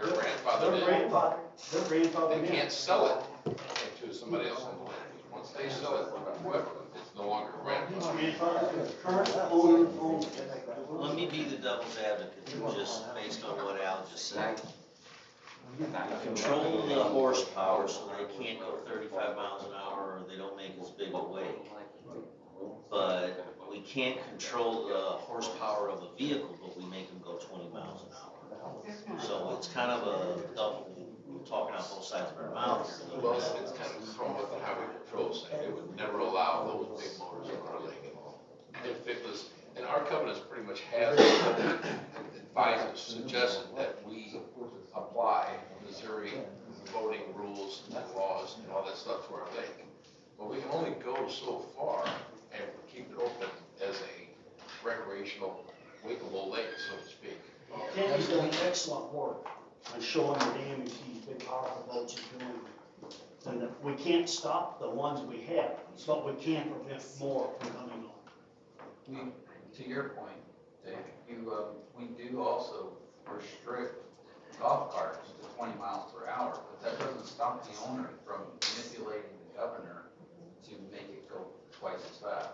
grandfathered in. They're grandfathered They in. can't sell it to somebody else on the land. Once they sell it, whoever, it's no longer It's grandfathered. grandfathered in. Current owner owns it. Let me be the devil's advocate, just based on what Al just said. Control the horsepower so they can't go 35 miles an hour or they don't make as big a wake. But we can't control the horsepower of a vehicle, but we make them go 20 miles an hour. So it's kind of a double, we're talking out both sides of our mouth here. Well, it's kind of from what the highway patrol is saying, they would never allow those big motors on our lake at all. And our covenants pretty much has advised, suggested that we apply Missouri voting rules and laws and all that stuff to our lake. But we can only go so far and keep it open as a recreational, wakeable lake, so to speak. Tammy's done excellent work on showing the damage these big powerful boats are doing. And that we can't stop the ones we have, but we can prevent more from coming on. To your point, Dave, we do also restrict golf carts to 20 miles per hour, but that doesn't stop the owner from manipulating the governor to make it go twice as fast.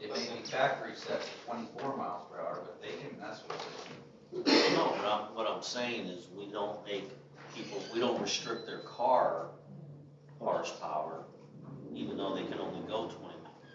It may be factory set to 24 miles per hour, but they can mess with it. No, but what I'm saying is we don't make people, we don't restrict their car horsepower, even though they can only go 20 miles.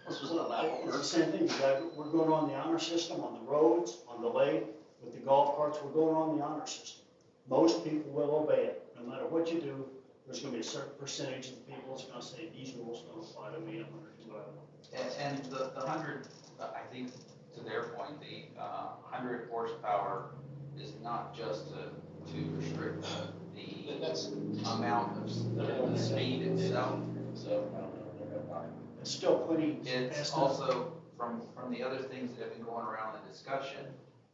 It's the same thing, we're going on the honor system, on the roads, on the lake, with the golf carts, we're going on the honor system. Most people will obey it, no matter what you do, there's gonna be a certain percentage of the people that's gonna say, these rules don't apply to me, I'm gonna do what I want. And the 100, I think, to their point, the 100 horsepower is not just to restrict the amount of the speed itself. So It's still pretty. It's fast. also, from the other things that have been going around the discussion,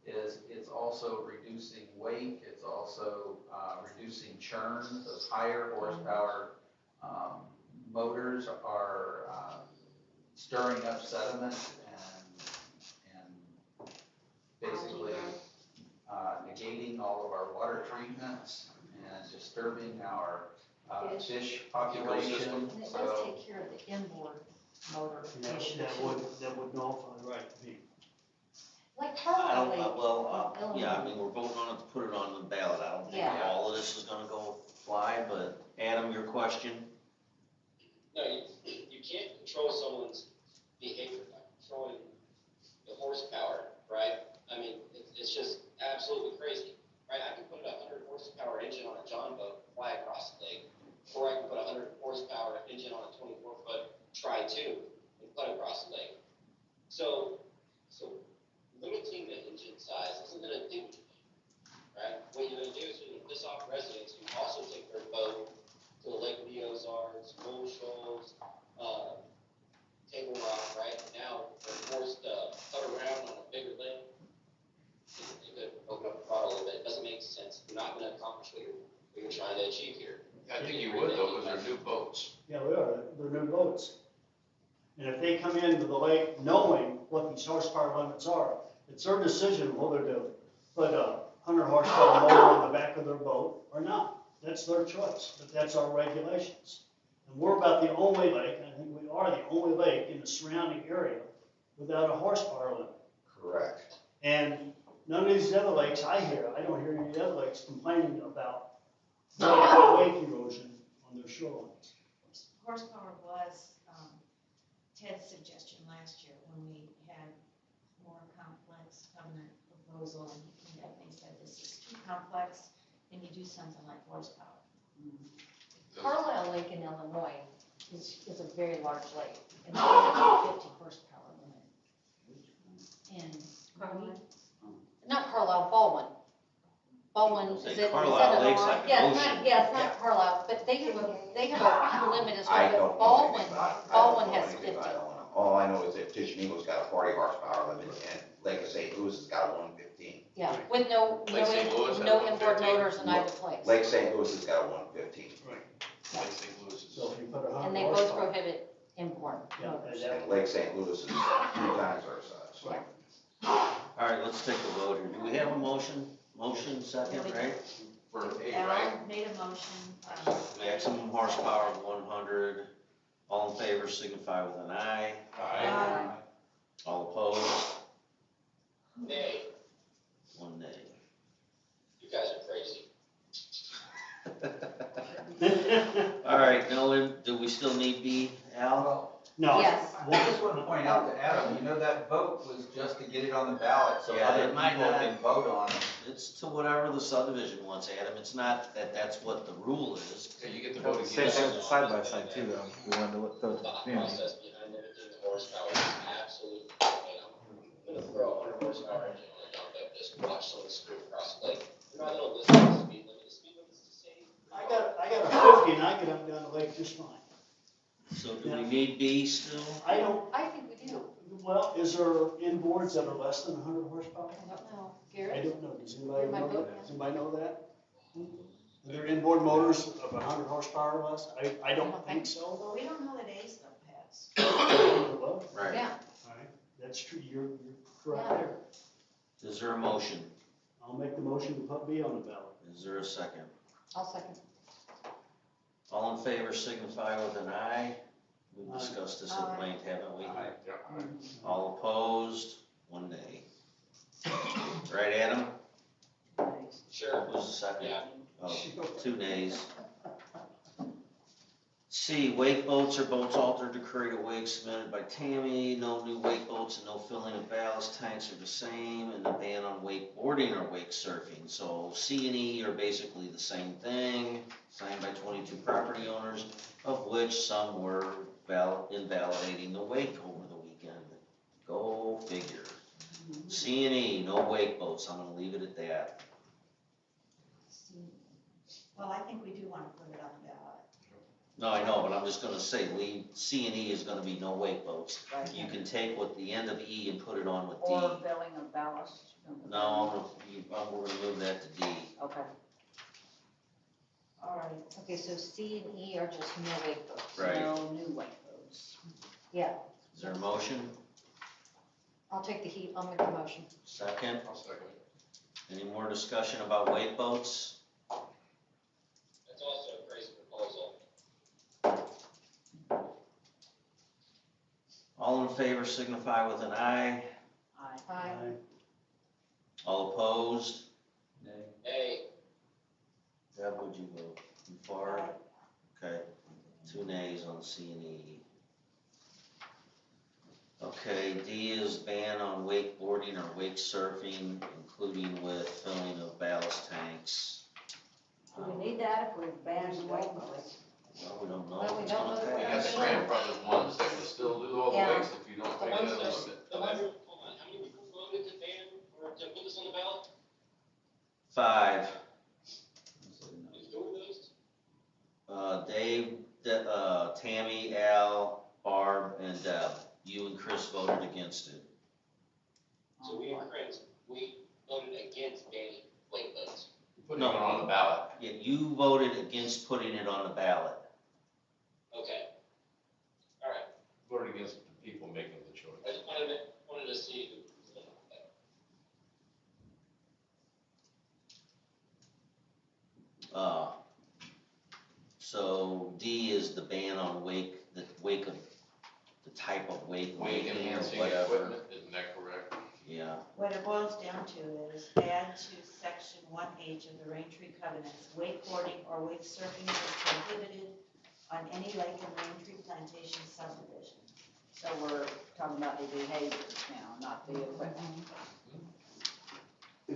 is it's also reducing weight, it's also reducing churn. Those higher horsepower motors are stirring up sediment and basically negating all of our water treatments and disturbing our fish population. And it does So take care of the inboard motor issue That too. would nullify the right to be. Like I Carlisle don't, Lake. well, Illinois. yeah, I mean, we're voting on it to put it on the ballot. I don't think Yeah. all of this is gonna go fly, but Adam, your question? No, you can't control someone's behavior by controlling the horsepower, right? I mean, it's just absolutely crazy, right? I can put a 100 horsepower engine on a John boat, fly across the lake, or I can put a 100 horsepower engine on a 24-foot tri-2 and put across the lake. So limiting the engine size isn't gonna do anything, right? What you're gonna do is you're gonna piss off residents who also take their boat to the Lake of the Ozarks, Bull Shoals, Table Rock, right? Now they're forced to cut around on a bigger lake. You could open up the throttle a little bit. It doesn't make sense. You're not gonna accomplish what you're trying to achieve here. I think you would though, because they're new boats. Yeah, we are, they're new boats. And if they come into the lake knowing what these horsepower limits are, it's their decision whether to put a 100 horsepower motor on the back of their boat or not. That's their choice, but that's our regulations. And we're about the only lake, and I think we are the only lake in the surrounding area without a horsepower limit. Correct. And none of these other lakes I don't hear any other lakes complaining about lake erosion on their shorelines. Horsepower was Ted's suggestion last year when we had more complex covenant proposal, and he came back and he said, this is too complex, and you do something like horsepower. Carlisle Lake in Illinois is a very large lake, and they have a 50 horsepower limit. And not Carlisle, Baldwin. Baldwin, Say is it? Carlisle Lake's like an Yeah, ocean. it's not Carlisle, but they have a limit as I well, don't but know anything about it. I don't Baldwin know has anything 50. about Illinois. All I know is that Tishomingo's got a 40 horsepower limit and Lake of St. Louis has got a 115. Yeah, with no Lake St. Louis has inboard 115? motors in either place. Lake St. Louis has got a 115. Lake St. Louis is. So if you put a 100 And they both horsepower. prohibit import Yeah, motors. And Lake St. Louis is 3 times our size. Yeah. All right, let's take a vote here. Do we have a motion? Motion second, right? For A, right? Al made a motion, Maximum horsepower of 100. All in favor signify with an aye. Aye. All opposed? Nay, 1 nay. you guys are crazy. All right, do we still need B, Al? Well, No. Yes. I just want to point out to Adam, that vote was just to get it on the ballot so Yeah, other it might people not- can vote on it. It's to whatever the subdivision wants, Adam. It's not that that's what the rule is. Okay, you get to vote Same again. thing side by side too, though. We wanted to let The the, thought you know, process behind limiting the horsepower is absolutely insane. I'm gonna throw a 100 horsepower engine on a dump like this, watch someone screw across the lake. You're not gonna listen to the speed limit. The speed limit is to save. I got a 50 and I get up and down the lake just fine. So do we need B still? I don't, I think we do. well, is there inboards that are less than 100 horsepower? I don't know. I Garrett? don't know, does anybody You're my know boat that? man. Does anybody know that? Are there inboard motors of 100 horsepower or less? I don't think so. well, we don't know that A's gonna pass. Well, Right. Yeah. all right, that's true, you're correct Yeah. there. Is there a motion? I'll make the motion to put B on the ballot. Is there a second? I'll second. All in favor signify with an aye. We've Aye. discussed this Aye. at length, haven't we? Yeah. All opposed? 1 nay. Right, Adam? Sure. Who's the second? Yeah. Oh, 2 nays. C, wake boats or boats altered to create a wake submitted by Tammy. No new wake boats and no filling of ballast tanks are the same, and the ban on wakeboarding or wake surfing. So C and E are basically the same thing, signed by 22 property owners, of which some were invalidating the wake over the weekend. Go figure. C and E, no wake boats. I'm gonna leave it at that. Well, I think we do wanna put it on the ballot. No, I know, but I'm just gonna say, leave, C and E is gonna be no wake boats. Right. You can take what the end of E and put it on with D. Or filling of ballast. No, we're gonna move that to D. Okay. All right. Okay, so C and E are just no wake boats. Right. No new wake boats. Is there a motion? I'll take the heat, I'll make the motion. Second? I'll second it. Any more discussion about wake boats? That's also a crazy proposal. All in favor signify with an aye. Aye. All opposed? Hey, Deb, would you vote? You for it? Okay, 2 nays on C and E. Okay, D is ban on wakeboarding or wake surfing, including with filling of ballast tanks. Do we need that if we ban wake boats? Well, we don't know. Well, we what's don't gonna know. We pass. got grandfathered ones that can still do all the Yeah. wakes if you don't pay that limit. hold on, how many people voted to ban or to put this on the ballot? 5. Who were those? Dave, Tammy, Al, Barb, and Deb. You and Chris voted against it. So we and Chris, we voted against banning wake boats. Putting it on the ballot. Yeah, you voted against putting it on the ballot. Okay. All right, Voted against the people making the choice. I just wanted to see who was going to that. So D is the ban on wake, the wake of, the type of wake, Wake waking or enhancing whatever. equipment, isn't that correct? Yeah, What it boils down to is add to section 1H of the Raintree covenants, wakeboarding or wake surfing is prohibited on any lake in Raintree Plantation subdivision. So we're talking about the behaviors now, not the equipment.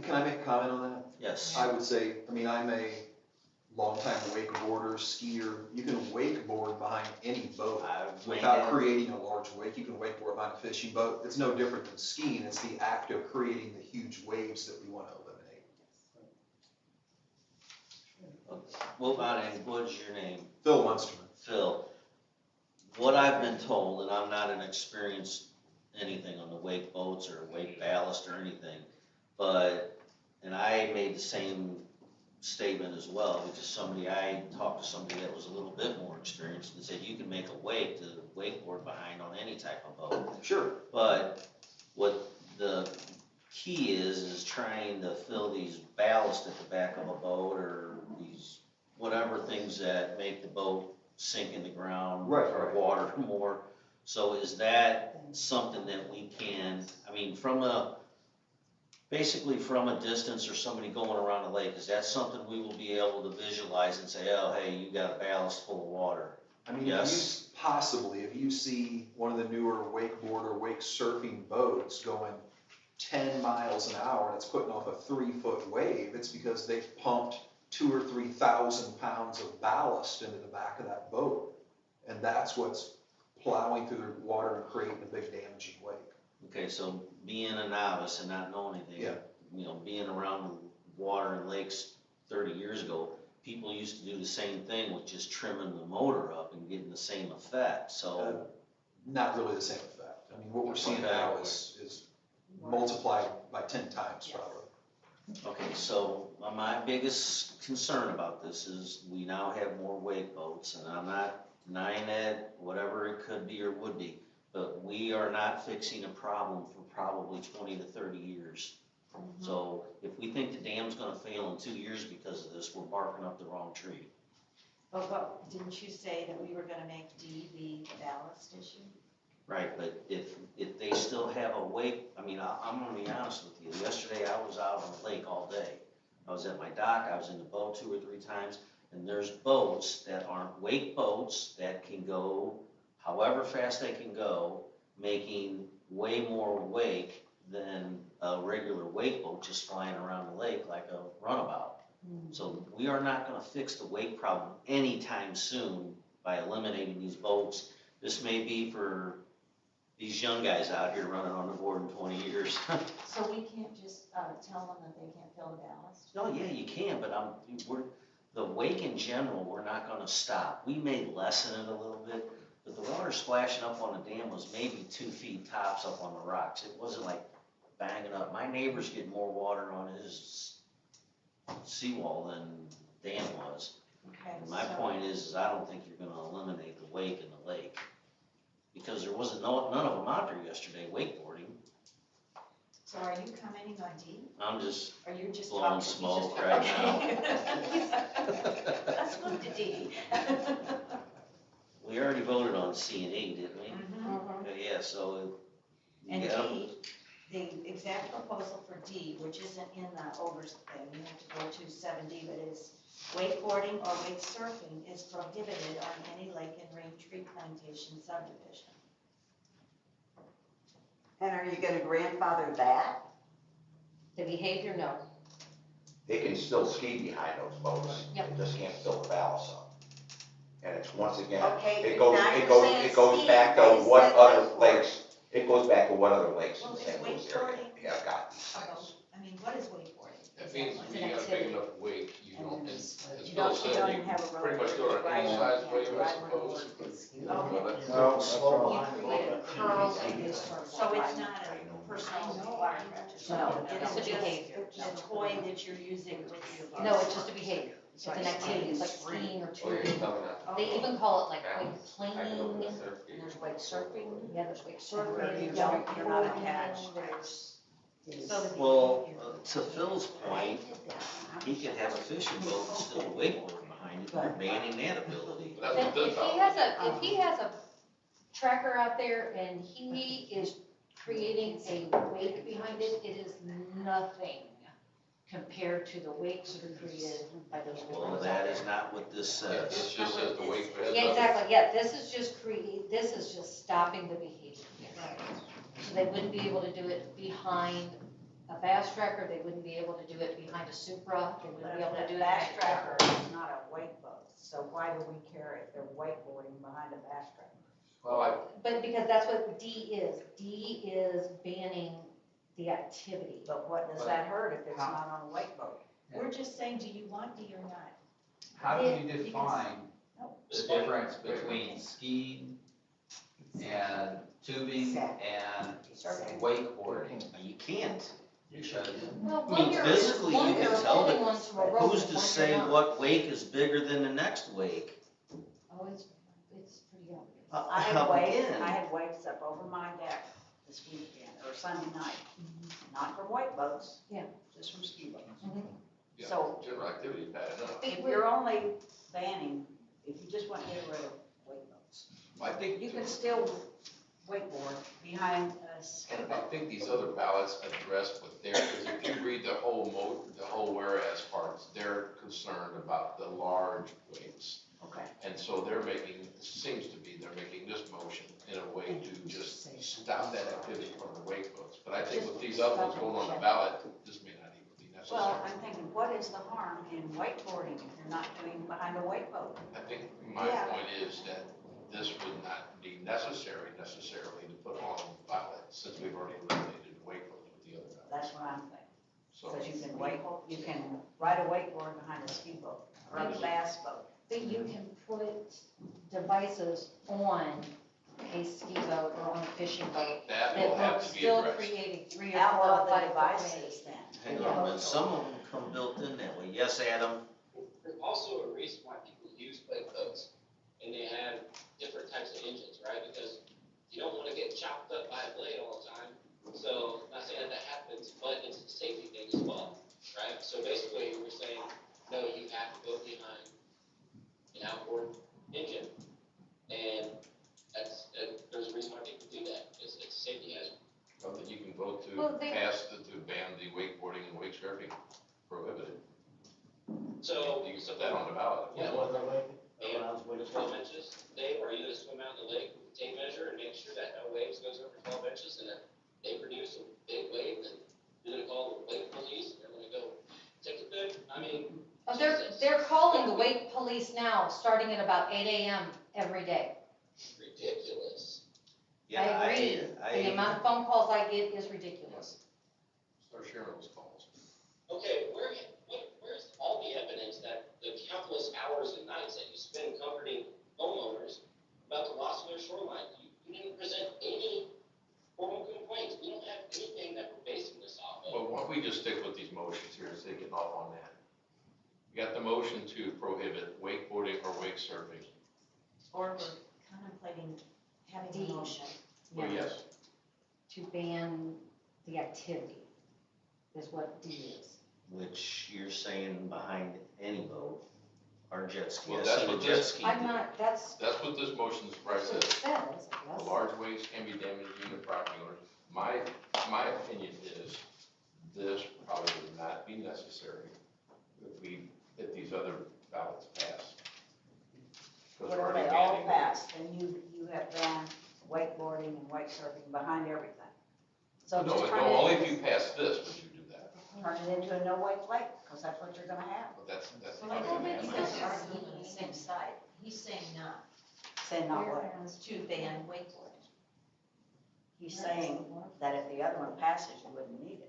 Can I make a comment on that? yes. I would say, I mean, I'm a longtime wakeboarder, skier. You can wakeboard behind any boat I've made without that, creating a large wake. You can wakeboard behind a fishing boat. It's no different than skiing. It's the act of creating the huge waves that we want to eliminate. what about, what's your name? Phil Munsterman. Phil. What I've been told, and I'm not an experienced anything on the wake boats or wake ballast or anything, but, and I made the same statement as well, because I talked to somebody that was a little bit more experienced and said you can make a wake to wakeboard behind on any type of boat. Sure. But what the key is trying to fill these ballast at the back of a boat or these whatever things that make the boat sink in the ground Right, or right. water more. So is that something that we can, I mean, basically from a distance or somebody going around a lake, is that something we will be able to visualize and say, oh, hey, you got a ballast full of water? I mean, Yes. possibly, if you see one of the newer wakeboard or wake surfing boats going 10 miles an hour and it's putting off a 3-foot wave, it's because they've pumped 2,000 or 3,000 pounds of ballast into the back of that boat. And that's what's plowing through the water and creating a big damaging wake. Okay, so being a novice and not knowing anything, Yeah. you know, being around water and lakes 30 years ago, people used to do the same thing with just trimming the motor up and getting the same effect, so. Not really the same effect. I mean, what we're seeing now is multiplied by 10 times probably. Okay, so my biggest concern about this is we now have more wake boats, and I'm not denying that, whatever it could be or would be, but we are not fixing a problem for probably 20 to 30 years. So if we think the dam's gonna fail in 2 years because of this, we're barking up the wrong tree. But didn't you say that we were gonna make D the ballast issue? Right, but if they still have a wake, I mean, I'm gonna be honest with you, yesterday I was out on the lake all day. I was at my dock, I was in the boat 2 or 3 times, and there's boats that aren't wake boats that can go however fast they can go, making way more wake than a regular wake boat just flying around the lake like a runabout. So we are not gonna fix the wake problem anytime soon by eliminating these boats. This may be for these young guys out here running on the board in 20 years. So we can't just tell them that they can't fill the ballast? Oh, yeah, you can, but the wake in general, we're not gonna stop. We may lessen it a little bit, but the water splashing up on the dam was maybe 2 feet tops up on the rocks. It wasn't like banging up. My neighbor's getting more water on his seawall than Dan was. Okay, And my so- point is I don't think you're gonna eliminate the wake in the lake. Because there wasn't none of them out there yesterday wakeboarding. So are you commenting on D? I'm just Or you're just blowing talking? smoke He's just- right now. Okay. Let's move to D. We already voted on C and E, didn't we? Mhm. Yeah, so. you And got 'em. D, the exact proposal for D, which isn't in the overs thing, you have to go to 7D, but is wakeboarding or wake surfing is prohibited on any lake in Raintree Plantation subdivision. And are you gonna grandfather that? The behavior, no. They can still ski behind those boats. Yep. They just can't fill the ballast up. And it's once again, Okay, it goes, now it you're goes, saying it goes ski, back to I just what said other wakeboard. lakes, it goes back to what other lakes in Well, the is St. Louis area wakeboarding have got these about, things. I mean, what is wakeboarding? That Is means like- when you got a big enough wake, you And don't, then as you Bill don't said, even have a you road pretty much where go you to ride any on size it, wave, you I ride on suppose. board. You know, that's- No, that's Slow wrong. line. You create a curl and you sort of. So it's not a personal water attraction? No, It it's is a just behavior. a toy that you're using with your. No, it's just a behavior. It's an activity. It's like skiing or Well, you're tubing. telling us. They even call it like wake I can open planing. the surf And feed. there's wake surfing. Yeah, there's wake Where surfing. you don't, you're not attached. There's. So the Well, behavior. to Phil's point, he could have a fishing boat and still a wakeboard behind it, you're banning that ability. That's Then what this if he fellow has did. if he has a tracker out there and he is creating a wake behind it, it is nothing compared to the wakes that are created by those Well, boards out that there. is not what this Yeah, it says. just says the wake. has Yeah, nothing- exactly, yeah, this is just stopping the behavior. Right. So they wouldn't be able to do it behind a bass tracker, they wouldn't be able to do it behind a Supra, they But wouldn't be able to if do the it bass behind a tracker tracker. is not a wake boat, so why do we care if they're wakeboarding behind a bass tracker? Well, But because that's what D is banning the activity. But what does that hurt if it's not on a wake boat? We're just saying, do you want D or not? How do Yeah, you because- define the difference between skiing and tubing and Surfing. wakeboarding? You can't. Because Well, I mean, physically, you can tell, holding but onto a rope who's and to one say you're not. what wake is bigger than the next wake? Oh, it's pretty obvious. I had waves, Again. I had waves up over my deck this weekend, or Sunday night, not from wake boats. Yeah. Just from ski boats. yeah, So- general activity is bad enough. If you're only banning, if you just want to get rid of wake boats, I think, you can still wakeboard behind a ski and I boat. think these other ballots address what they're, because if you read the whole the whole whereas parts, they're concerned about the large wakes. Okay. And so they're making, it seems to be, they're making this motion in a way to just stop that activity from the wake boats. But I think with these other ones going on the ballot, this may not even be necessary. Well, I'm thinking, what is the harm in wakeboarding if you're not doing behind a wake boat? I think my Yeah. point is that this would not be necessarily to put on the ballot, since we've already eliminated the wake boats with the other ballots. That's what I'm thinking. So, Because you can ride a wakeboard behind a ski boat or a bass boat. But you can put devices on a ski boat or on a fishing boat that that will have will to be still addressed. create a 3 or 4 Outlaw or the 5 foot devices wave. then. Hang on a minute, some of them come built in that way. Yes, Adam? There's also a reason why people use wake boats, and they have different types of engines, right? Because you don't want to get chopped up by a blade all the time. So, not saying that happens, but it's a safety thing as well, right? So basically, we're saying, no, you have to go behind an outboard engine. And there's a reason why people do that. It's a safety hazard. Well, then you can vote Well, to they- to ban the wakeboarding and wake surfing prohibited. So, You can put that on the ballot. Yeah. What other lake? And Around wake with 12 inches, Dave, are you gonna swim out in the lake with a tape measure and make sure that no waves goes over 12 inches and that they produce a big wave and you're gonna call the wake police and they're gonna go take a bit? I mean, Oh, they're calling the wake police now, starting at about 8 a.m. every day. ridiculous. Yeah, I agree. The amount of phone calls I get is ridiculous. Start sharing those calls. Okay, where's all the evidence that the county countless hours and nights that you spend comforting homeowners about the loss of their shoreline. You didn't present any formal complaints. We don't have anything that we're basing this off of. But why don't we just stick with these motions here instead of getting off on that? You got the motion to prohibit wakeboarding or wake surfing. Or we're contemplating having a motion. Well, yes, To ban the activity is what D is. Which you're saying behind any boat, or jet ski. Well, I that's seen a what jet this- ski. I'm not, that's that's what this motion right what it says. says, I The guess. large waves can be damaging to property owners. My opinion is this probably would not be necessary if these other ballots pass. Because we're Well, already they all banning. pass, then you have banned wakeboarding and wake surfing behind everything. So No, just no, turn only it if you into, pass this would you do that. turn it into a no wake lake, because that's what you're gonna have. But that's the Well, I other don't think you thing. guys are arguing on the same side. He's saying not Say not what? to ban wakeboarding. He's saying that if the other one passes, you wouldn't need it.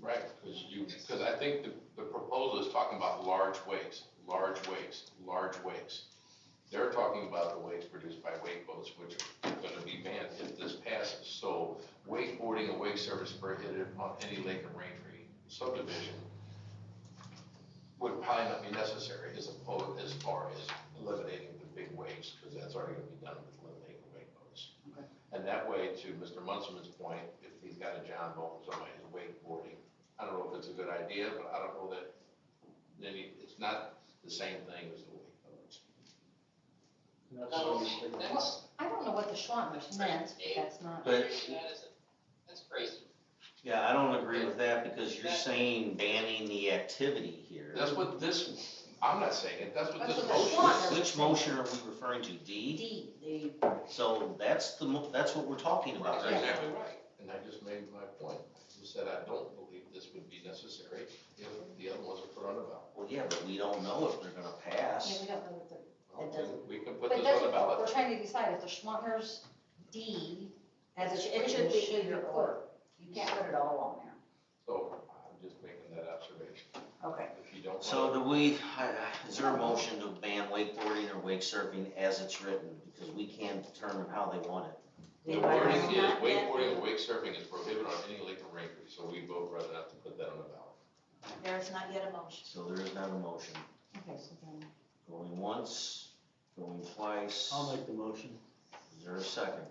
Right, because I think the proposal is talking about large wakes, large wakes, large wakes. They're talking about the wakes produced by wake boats, which are gonna be banned if this passes. So wakeboarding and wake service prohibited on any lake or Raintree subdivision would probably not be necessary as far as eliminating the big waves, because that's already gonna be done with eliminating the wake boats. Okay. And that way, to Mr. Munsterman's point, if he's got a John boat and somebody's wakeboarding, I don't know if it's a good idea, but I don't know that, it's not the same thing as the wake boats. I don't know what the Schwantners meant, but that's not. But, That's crazy. yeah, I don't agree with that because you're saying banning the activity here. That's what this, I'm not saying it, that's what That's this what the motion Schwantners- is. Which motion are we referring to, D? D. So that's that's what we're talking about That's right now. exactly right, and I just made my point. I just said I don't believe this would be necessary if the other ones are put on the ballot. Well, yeah, but we don't know if they're gonna Yeah, pass. we don't know what the, Well, it then doesn't. we can put But this that's on the what ballot. we're trying to decide, if the Schwantners D, as it's It written, should be should either report. or. You can't put it all on there. So I'm just making that observation. Okay. If you don't So want is there a motion to ban wakeboarding or wake surfing as it's written? Because we can't determine how they want it. the Anybody wording else is not yet? wakeboarding and wake surfing is prohibited on any lake or Raintree, so we vote rather not to put that on the ballot. There is not yet a motion. So there is not a motion. Okay, so then, Going once, going twice. I'll make the motion. Is there a second?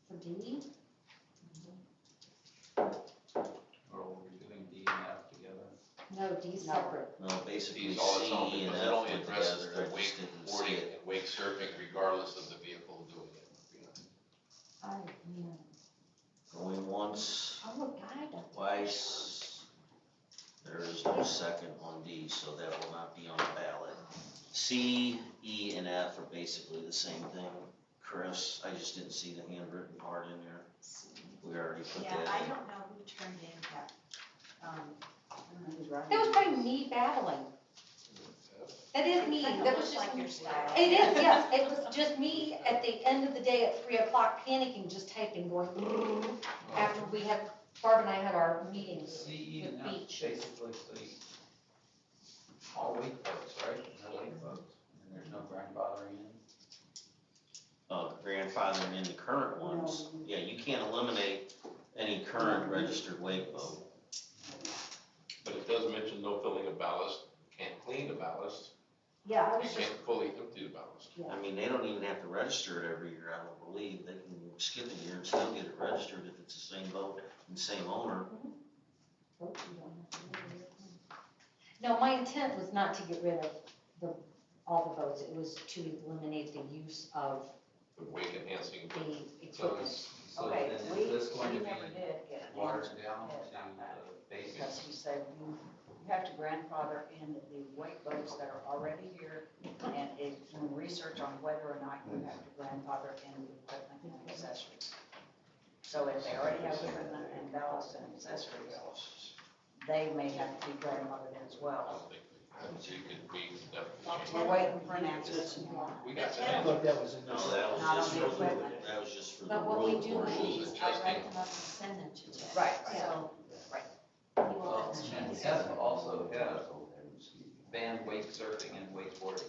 for D, Or we're doing D and F together. no, D's No. separate. No, basically These all its own, C and because it F only went addresses together. the I just didn't see wakeboarding it. and wake surfing regardless of the vehicle doing it. Yeah. Going once, Oh, God. twice. There is no second on D, so that will not be on the ballot. C, E, and F are basically the same thing. Chris, I just didn't see the handwritten part in there. We already put Yeah, that I in. don't know who turned in that. I don't know who's writing That was it. probably me babbling. That is me, Kind of that was looks just like me. your style. It is, yes, it was just me at the end of the day at 3 o'clock panicking, just typing, going, after we had, Barb and I had our meetings. C, E, With and F beach. basically say all wake boats, right? No wake boats, and there's no grandfathering in. Grandfathering in the current ones. Yeah, you can't eliminate any current registered wake boat. But it does mention no filling of ballast, can't clean the ballast, Yeah, I you was just, can't fully empty the ballast. I mean, they don't even have to register it every year, I don't believe. They can skip a year and still get it registered if it's the same boat and same owner. no, my intent was not to get rid of all the boats, it was to eliminate the use of The wake enhancing. the So equipment. it's- So Okay, then we, is this going we to never be did get an watered answer down to about that. the basic? Because he said you have to grandfather in the wake boats that are already here, and it's doing research on whether or not you have to grandfather in the equipment and accessories. So if they already have equipment and ballast and accessories, they may have to be grandfathered in as I well. don't think, so you could be We're definitely. waiting for an answer. We got I that. thought that was in No, this. that Not was on just the for the, equipment. that was just for the But what we road do with portion. these, I write them up and send them to Ted. Right, So. right. He will Well, have to and change. F also has ban wake surfing and wakeboarding.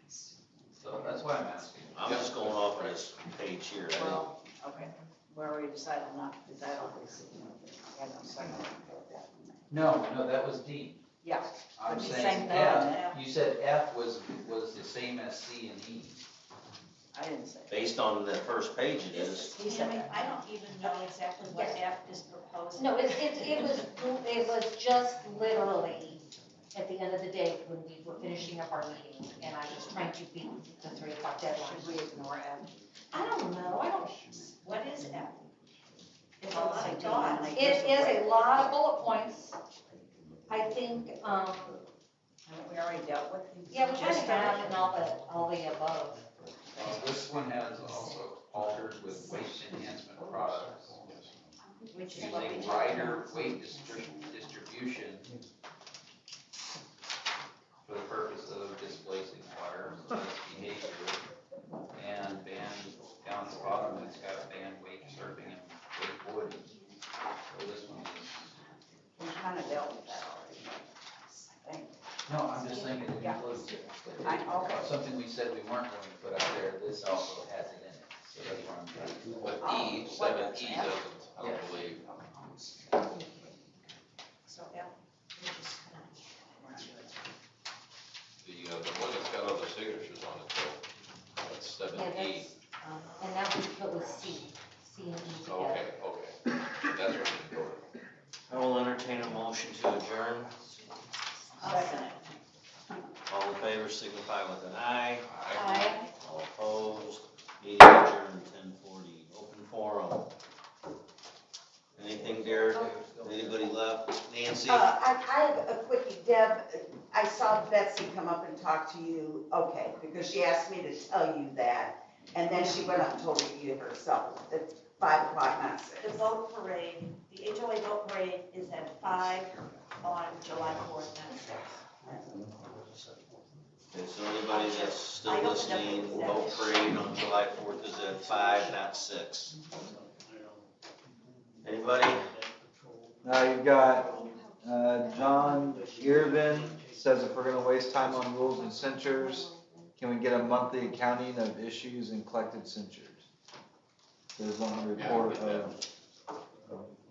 So that's why I'm asking. I'm just going off of this page here. I Well, okay, we already decided not to do that on this. Yeah, no, second. No, that was D. Yeah, I'm It'd be saying same thing, F, yeah. you said F was the same as C and E. I didn't say. Based on the first page it is. He said Tammy, that. I don't even know exactly what F is proposing. No, it was just literally at the end of the day when we were finishing up our meeting and I was trying to beat the 3 o'clock deadline. Should we ignore F? I don't know, I don't, What is F? It's a Policy lot of to thought. eliminate it is a lot of bullet points. I think, Haven't we already dealt with these? yeah, we kind of have in all the above. This one has also altered with waste enhancement products. Which is what we Using did. rider weight distribution for the purpose of displacing water, so that's behavior. And ban, down at the bottom, it's got ban wake surfing and wakeboarding. So this one is, We kind of dealt with that already, I think. no, I'm just thinking it includes it. Okay. Something we said we weren't going to put out there, this also has it in it, so that's why I'm trying to. But Oh, E, what 7E is F? doesn't, I don't believe. So F, we just, The one that's got all the signatures on it, though, that's Yeah, 7E. that's, and that was put with C and E together. Okay, that's what we go with. I will entertain a motion to adjourn. Second. All in favor signify with an aye. Aye. All opposed. Meeting adjourned 10:40. Open forum. Anything, Derek? Anybody left? Nancy? I have a quickie, Deb, I saw Betsy come up and talk to you, okay, because she asked me to tell you that, and then she went up and told you herself, at 5 o'clock, not 6. the boat parade, the HOA boat parade is at 5 on July 4th, not 6th. Okay, so anybody that's still I don't know listening, what that boat is. parade on July 4th is at 5, not 6. Anybody? Now you've got, John Irvin says if we're gonna waste time on rules and censures, can we get a monthly accounting of issues and collected censures? There's one report of.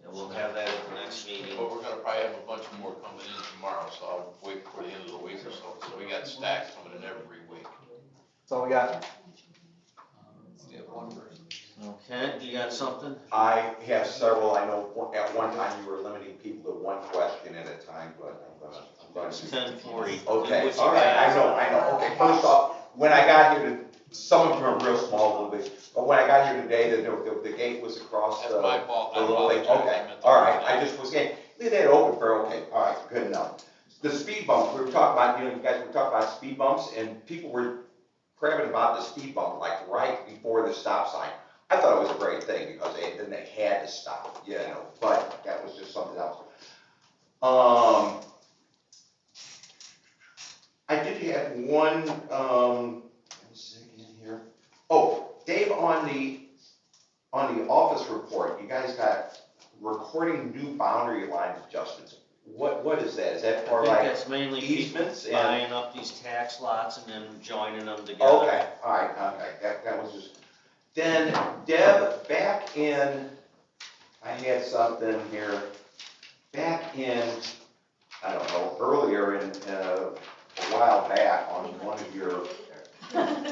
And we'll have that at the next meeting. But we're gonna probably have a bunch more coming in tomorrow, so I'll wait for the end of the week or so. So we got stacks coming in every week. That's all we got. We have one person. Kent, you got something? I have several, I know at one time you were limiting people to one question at a time, but I'm gonna. It's 10:40. Okay, What you all right, got? I know, okay, first off, when I got here, some of them are real small, a little bit, but when I got here today, the gate was across That's the. my fault. I The little thing, apologize. okay, I meant to all right, do that. I just was getting, leave that open for, okay, all right, good enough. The speed bumps, we were talking about, you guys were talking about speed bumps, and people were crabbing about the speed bump, like right before the stop sign. I thought it was a great thing, because then they had to stop, but that was just something else. I did have one, let's see again here. Oh, Dave, on the office report, you guys got recording new boundary line adjustments. What is that? Is that I for think like that's mainly people easements and? buying up these tax lots and then joining them together. Okay, all right, okay, that was just, then Deb, back in, I had something here, back in, I don't know, earlier in, a while back on one of your,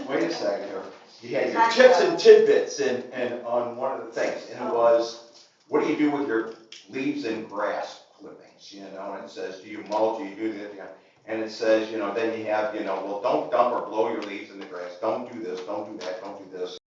wait a second here, you had your tips and tidbits and on one of the things, and it was, what do you do with your leaves and grass clippings, and it says, do you mulch, do you do this, and it says, then you have, well, don't dump or blow your leaves in the grass, don't do this, don't do that, don't do this.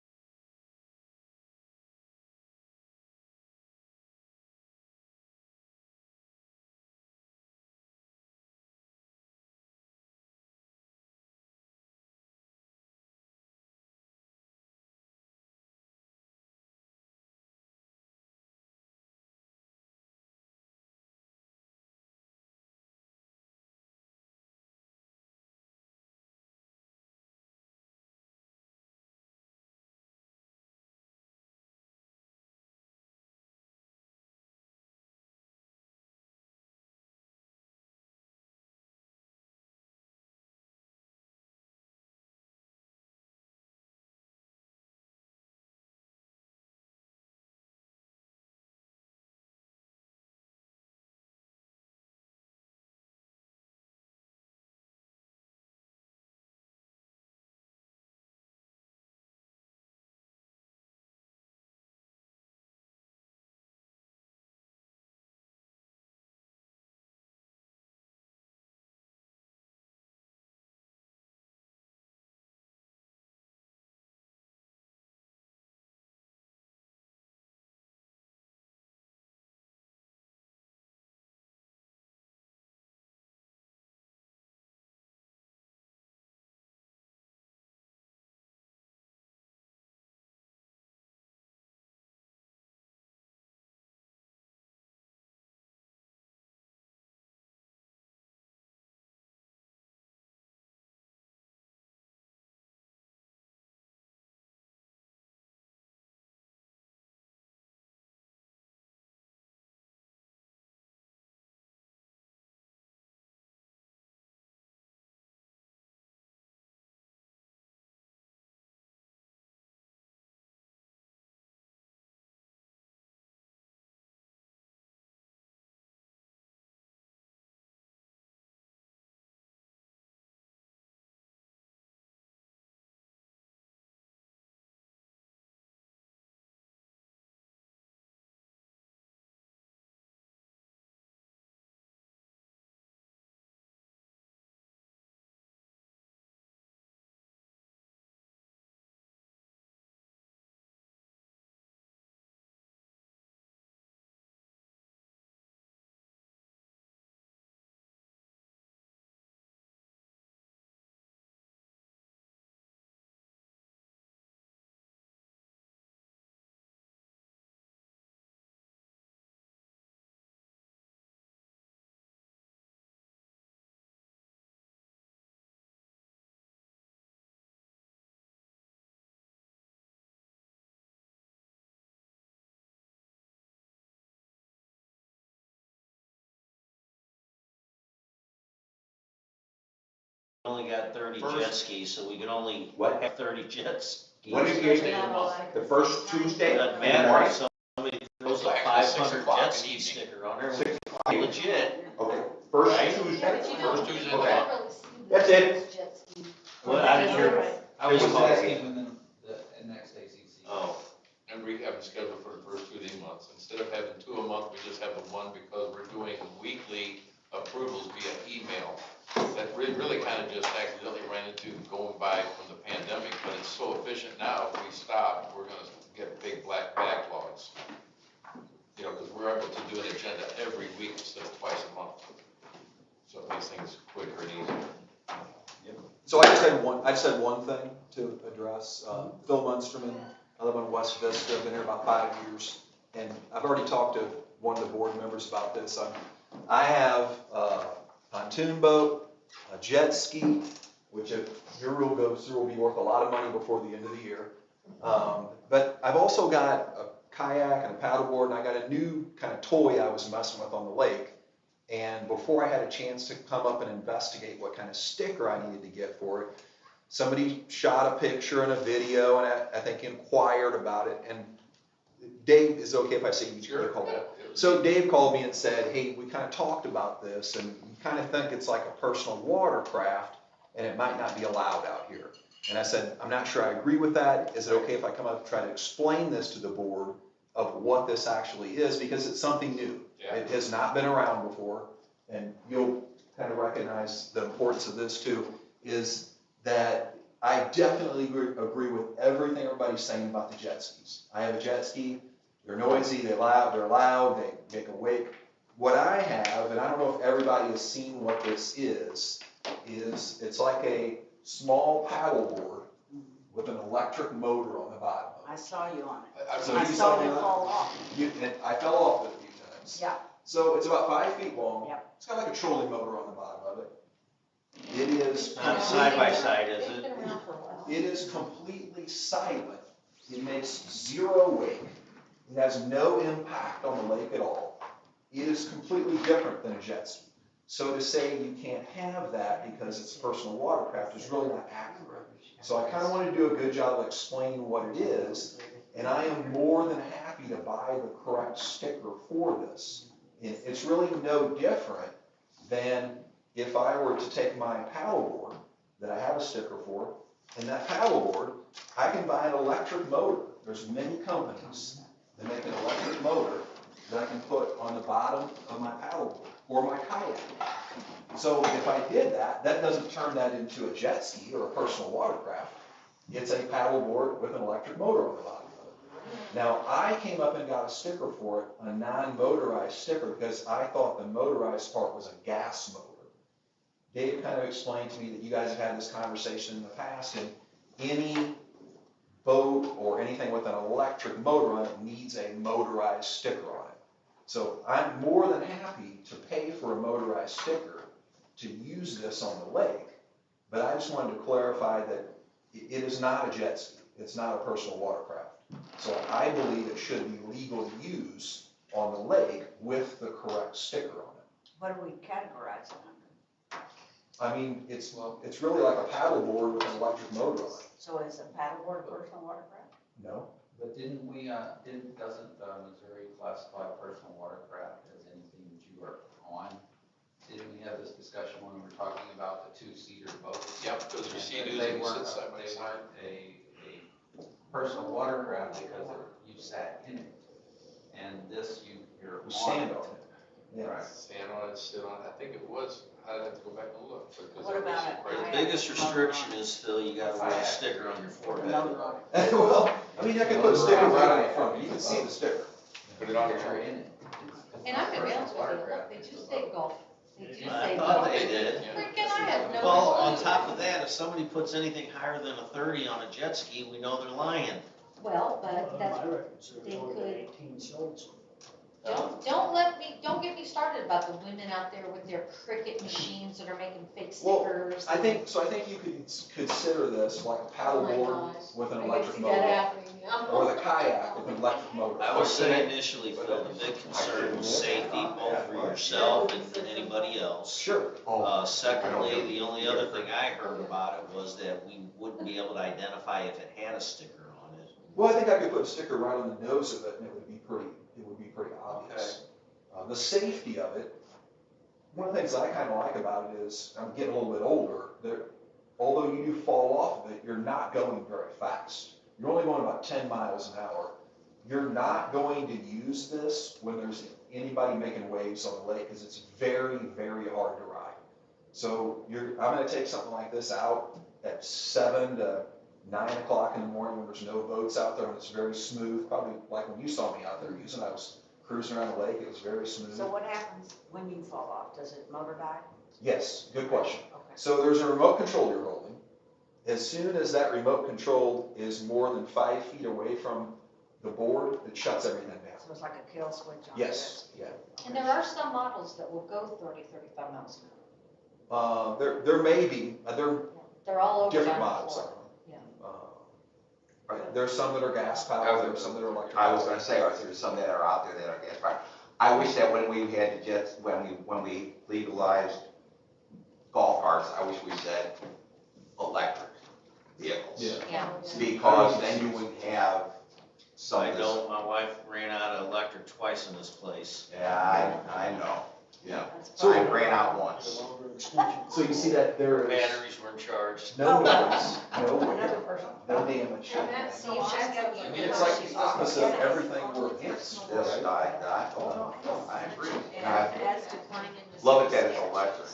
only got 30 jet skis, so we can only What? have 30 jet skis. When is There's the, not a lot. the first Tuesday? Doesn't in the matter morning? if somebody throws a It's actually 6 500 o'clock jet in ski the evening. sticker on there, 6 we legit. Okay, first Right? Tuesday? Yeah, but you don't, First Tuesday you of the Okay. don't really see That's those it. jet skis. What, I didn't hear, I was Tuesday. asking when the next ACC. oh, And we have a schedule for the first 2 of the months. Instead of having 2 a month, we just have the one because we're doing weekly approvals via email. That really kind of just accidentally ran into going by from the pandemic, but it's so efficient now, if we stop, we're gonna get big black backlogs. You know, because we're able to do an agenda every week instead of twice a month. So it makes things quicker and easier. So I just had one thing to address. Phil Munsterman, I live on West Vista, I've been here about 5 years, and I've already talked to one of the board members about this. I have a pontoon boat, a jet ski, which if your rule goes through will be worth a lot of money before the end of the year. But I've also got a kayak and a paddleboard, and I got a new kind of toy I was messing with on the lake. And before I had a chance to come up and investigate what kind of sticker I needed to get for it, somebody shot a picture and a video, and I think inquired about it. And Dave, is it okay if I say you called it? So Dave called me and said, hey, we kind of talked about this, and we kind of think it's like a personal watercraft, and it might not be allowed out here. And I said, I'm not sure I agree with that. Is it okay if I come up and try to explain this to the board of what this actually is? Because it's something new. Yeah. It has not been around before, and you'll kind of recognize the importance of this too, is that I definitely agree with everything everybody's saying about the jet skis. I have a jet ski, they're noisy, they're loud, they make a wake. What I have, and I don't know if everybody has seen what this is it's like a small paddleboard with an electric motor on the bottom of it. I saw you on it. So I you saw me you on it? fall off. And I fell off it a few times. Yeah. So it's about 5 feet long. Yep. It's got like a trolling motor on the bottom of it. It is not side by side, is it? It is completely silent. It makes zero wake. It has no impact on the lake at all. It is completely different than a jet ski. So to say you can't have that because it's personal watercraft is really not accurate. So I kind of want to do a good job of explaining what it is, and I am more than happy to buy the correct sticker for this. It's really no different than if I were to take my paddleboard that I have a sticker for, and that paddleboard, I can buy an electric motor. There's many companies that make an electric motor that I can put on the bottom of my paddleboard or my kayak. So if I did that, that doesn't turn that into a jet ski or a personal watercraft. It's a paddleboard with an electric motor on the bottom of it. Now, I came up and got a sticker for it, a non-motorized sticker, because I thought the motorized part was a gas motor. Dave kind of explained to me that you guys have had this conversation in the past, and any boat or anything with an electric motor on it needs a motorized sticker on it. So I'm more than happy to pay for a motorized sticker to use this on the lake, but I just wanted to clarify that it is not a jet ski. It's not a personal watercraft. So I believe it should be legal to use on the lake with the correct sticker on it. What do we categorize it under? I mean, it's really like a paddleboard with an electric motor on it. So is a paddleboard a personal watercraft? No. But doesn't Missouri classify personal watercraft as anything that you are on? Didn't we have this discussion when we were talking about the two-seater boats? Yep, because they're sea-doos They and weren't, sit side by they side. weren't a personal watercraft because you sat in it. And this, you're You stand on it. it. Yeah. Right. Stand on it, sit on it. I think it was, I'd have to go back and look. because What it was about it? right- The biggest restriction is still you gotta wear a sticker on your forehead. Motor on it. Well, I mean, I could put a sticker right on the front. You can see the sticker. Put it on your You're in it. And I'm gonna be honest with you, look, they do say golf. They do I say thought golf. they did. Freaking, I have no clue. Well, on top of that, if somebody puts anything higher than a 30 on a jet ski, we know they're lying. Well, but that's, My record's they only got could- 18 sold so far. Don't get me started about the women out there with their Cricut machines that are making fake Well, stickers. I think you could consider this like a paddleboard with an electric motor, or the kayak with an electric motor. I would say initially, Phil, the big concern was safety, both for yourself and for anybody else. Sure. Secondly, the only other thing I heard about it was that we wouldn't be able to identify if it had a sticker on it. Well, I think I could put a sticker right on the nose of it, and it would be pretty obvious. The safety of it, one of the things I kind of like about it is, I'm getting a little bit older, although you do fall off of it, you're not going very fast. You're only going about 10 miles an hour. You're not going to use this when there's anybody making waves on the lake, because it's very, very hard to ride. So I'm going to take something like this out at 7 to 9 o'clock in the morning when there's no boats out there and it's very smooth, probably like when you saw me out there using it. I was cruising around the lake, it was very smooth. So what happens when you fall off? Does it motor die? Yes, good question. Okay. So there's a remote control you're holding. As soon as that remote control is more than 5 feet away from the board, it shuts everything down. So it's like a kill switch on Yes, yeah. And there are some models that will go 30, 35 miles an hour. There may be, They're all over different down models. Florida. Yeah. Right, there's some that are gas powered, there's some that are electric. I was gonna say, Arthur, there's some that are out there that are gas powered. I wish that when we had to just, when we legalized golf carts, I wish we said electric vehicles. Yeah. Yeah. Because then you wouldn't have some I of this. know my wife ran out of electric twice in this place. Yeah, I know, yeah. So I ran out once. So you see that there is Batteries weren't charged. no noise, no wind, Another person. no damage. See, I mean, it's like the opposite of everything we're against, Yes, right? I agree. And And I as defined in the. love it that it's electric.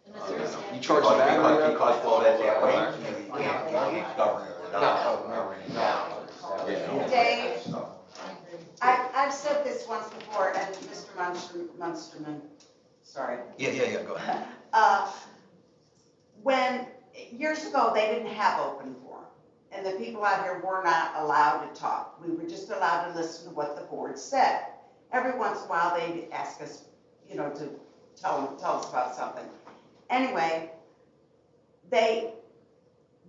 In the service You area. charge the battery Because, well, that way, you can't govern it. Govern it down. Dave, I've said this once before, and Mr. Munsterman, sorry. Yeah, go ahead. When, years ago, they didn't have open forum, and the people out here were not allowed to talk. We were just allowed to listen to what the board said. Every once in a while, they'd ask us, to tell us about something. Anyway, they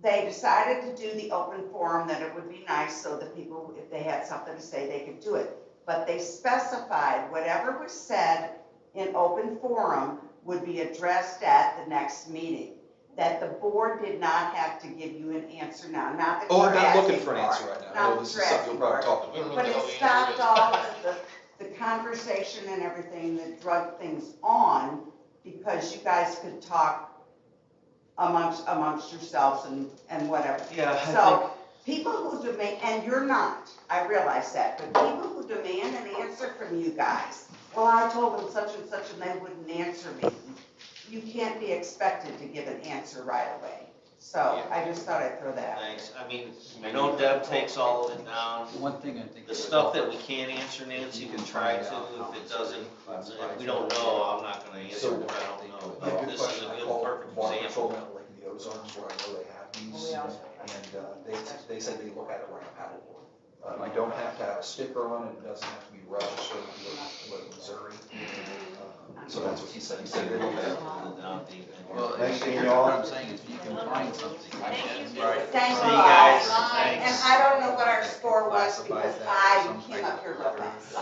decided to do the open forum, that it would be nice so that people, if they had something to say, they could do it. But they specified whatever was said in open forum would be addressed at the next meeting. That the board did not have to give you an answer now, not that Oh, you're I'm not looking asking for an answer right now. I know Not this that is you're something you'll asking probably for. talk about. But it stopped all of the conversation and everything that drug things on, because you guys could talk amongst yourselves and whatever. Yeah, So, people who demand, and you're not, I realize that, but people who demand an answer from you guys, well, I told them such and such and they wouldn't answer me. You can't be expected to give an answer right away. So, I just thought I'd throw that out. Thanks. I mean, I know Deb takes all of it down. One thing I think. The stuff that we can't answer, Nancy can try to. If it doesn't, if we don't know, I'm not gonna answer So, what I don't know. Yeah, But good this is question. a I good, called perfect Water example. Patrol out Lake of the Ozarks, where I know they have these, and they said they look at it like a paddleboard. You don't have to have a sticker on it, it doesn't have to be registered with Missouri. So that's what he said, he said they look at it. Well, Thanks, what y'all. I'm saying is, if you can find something. Right. Thank See you you guys. guys. Thanks. And I don't know what our score was because Classifies that I as some came type up here of real letter. fast.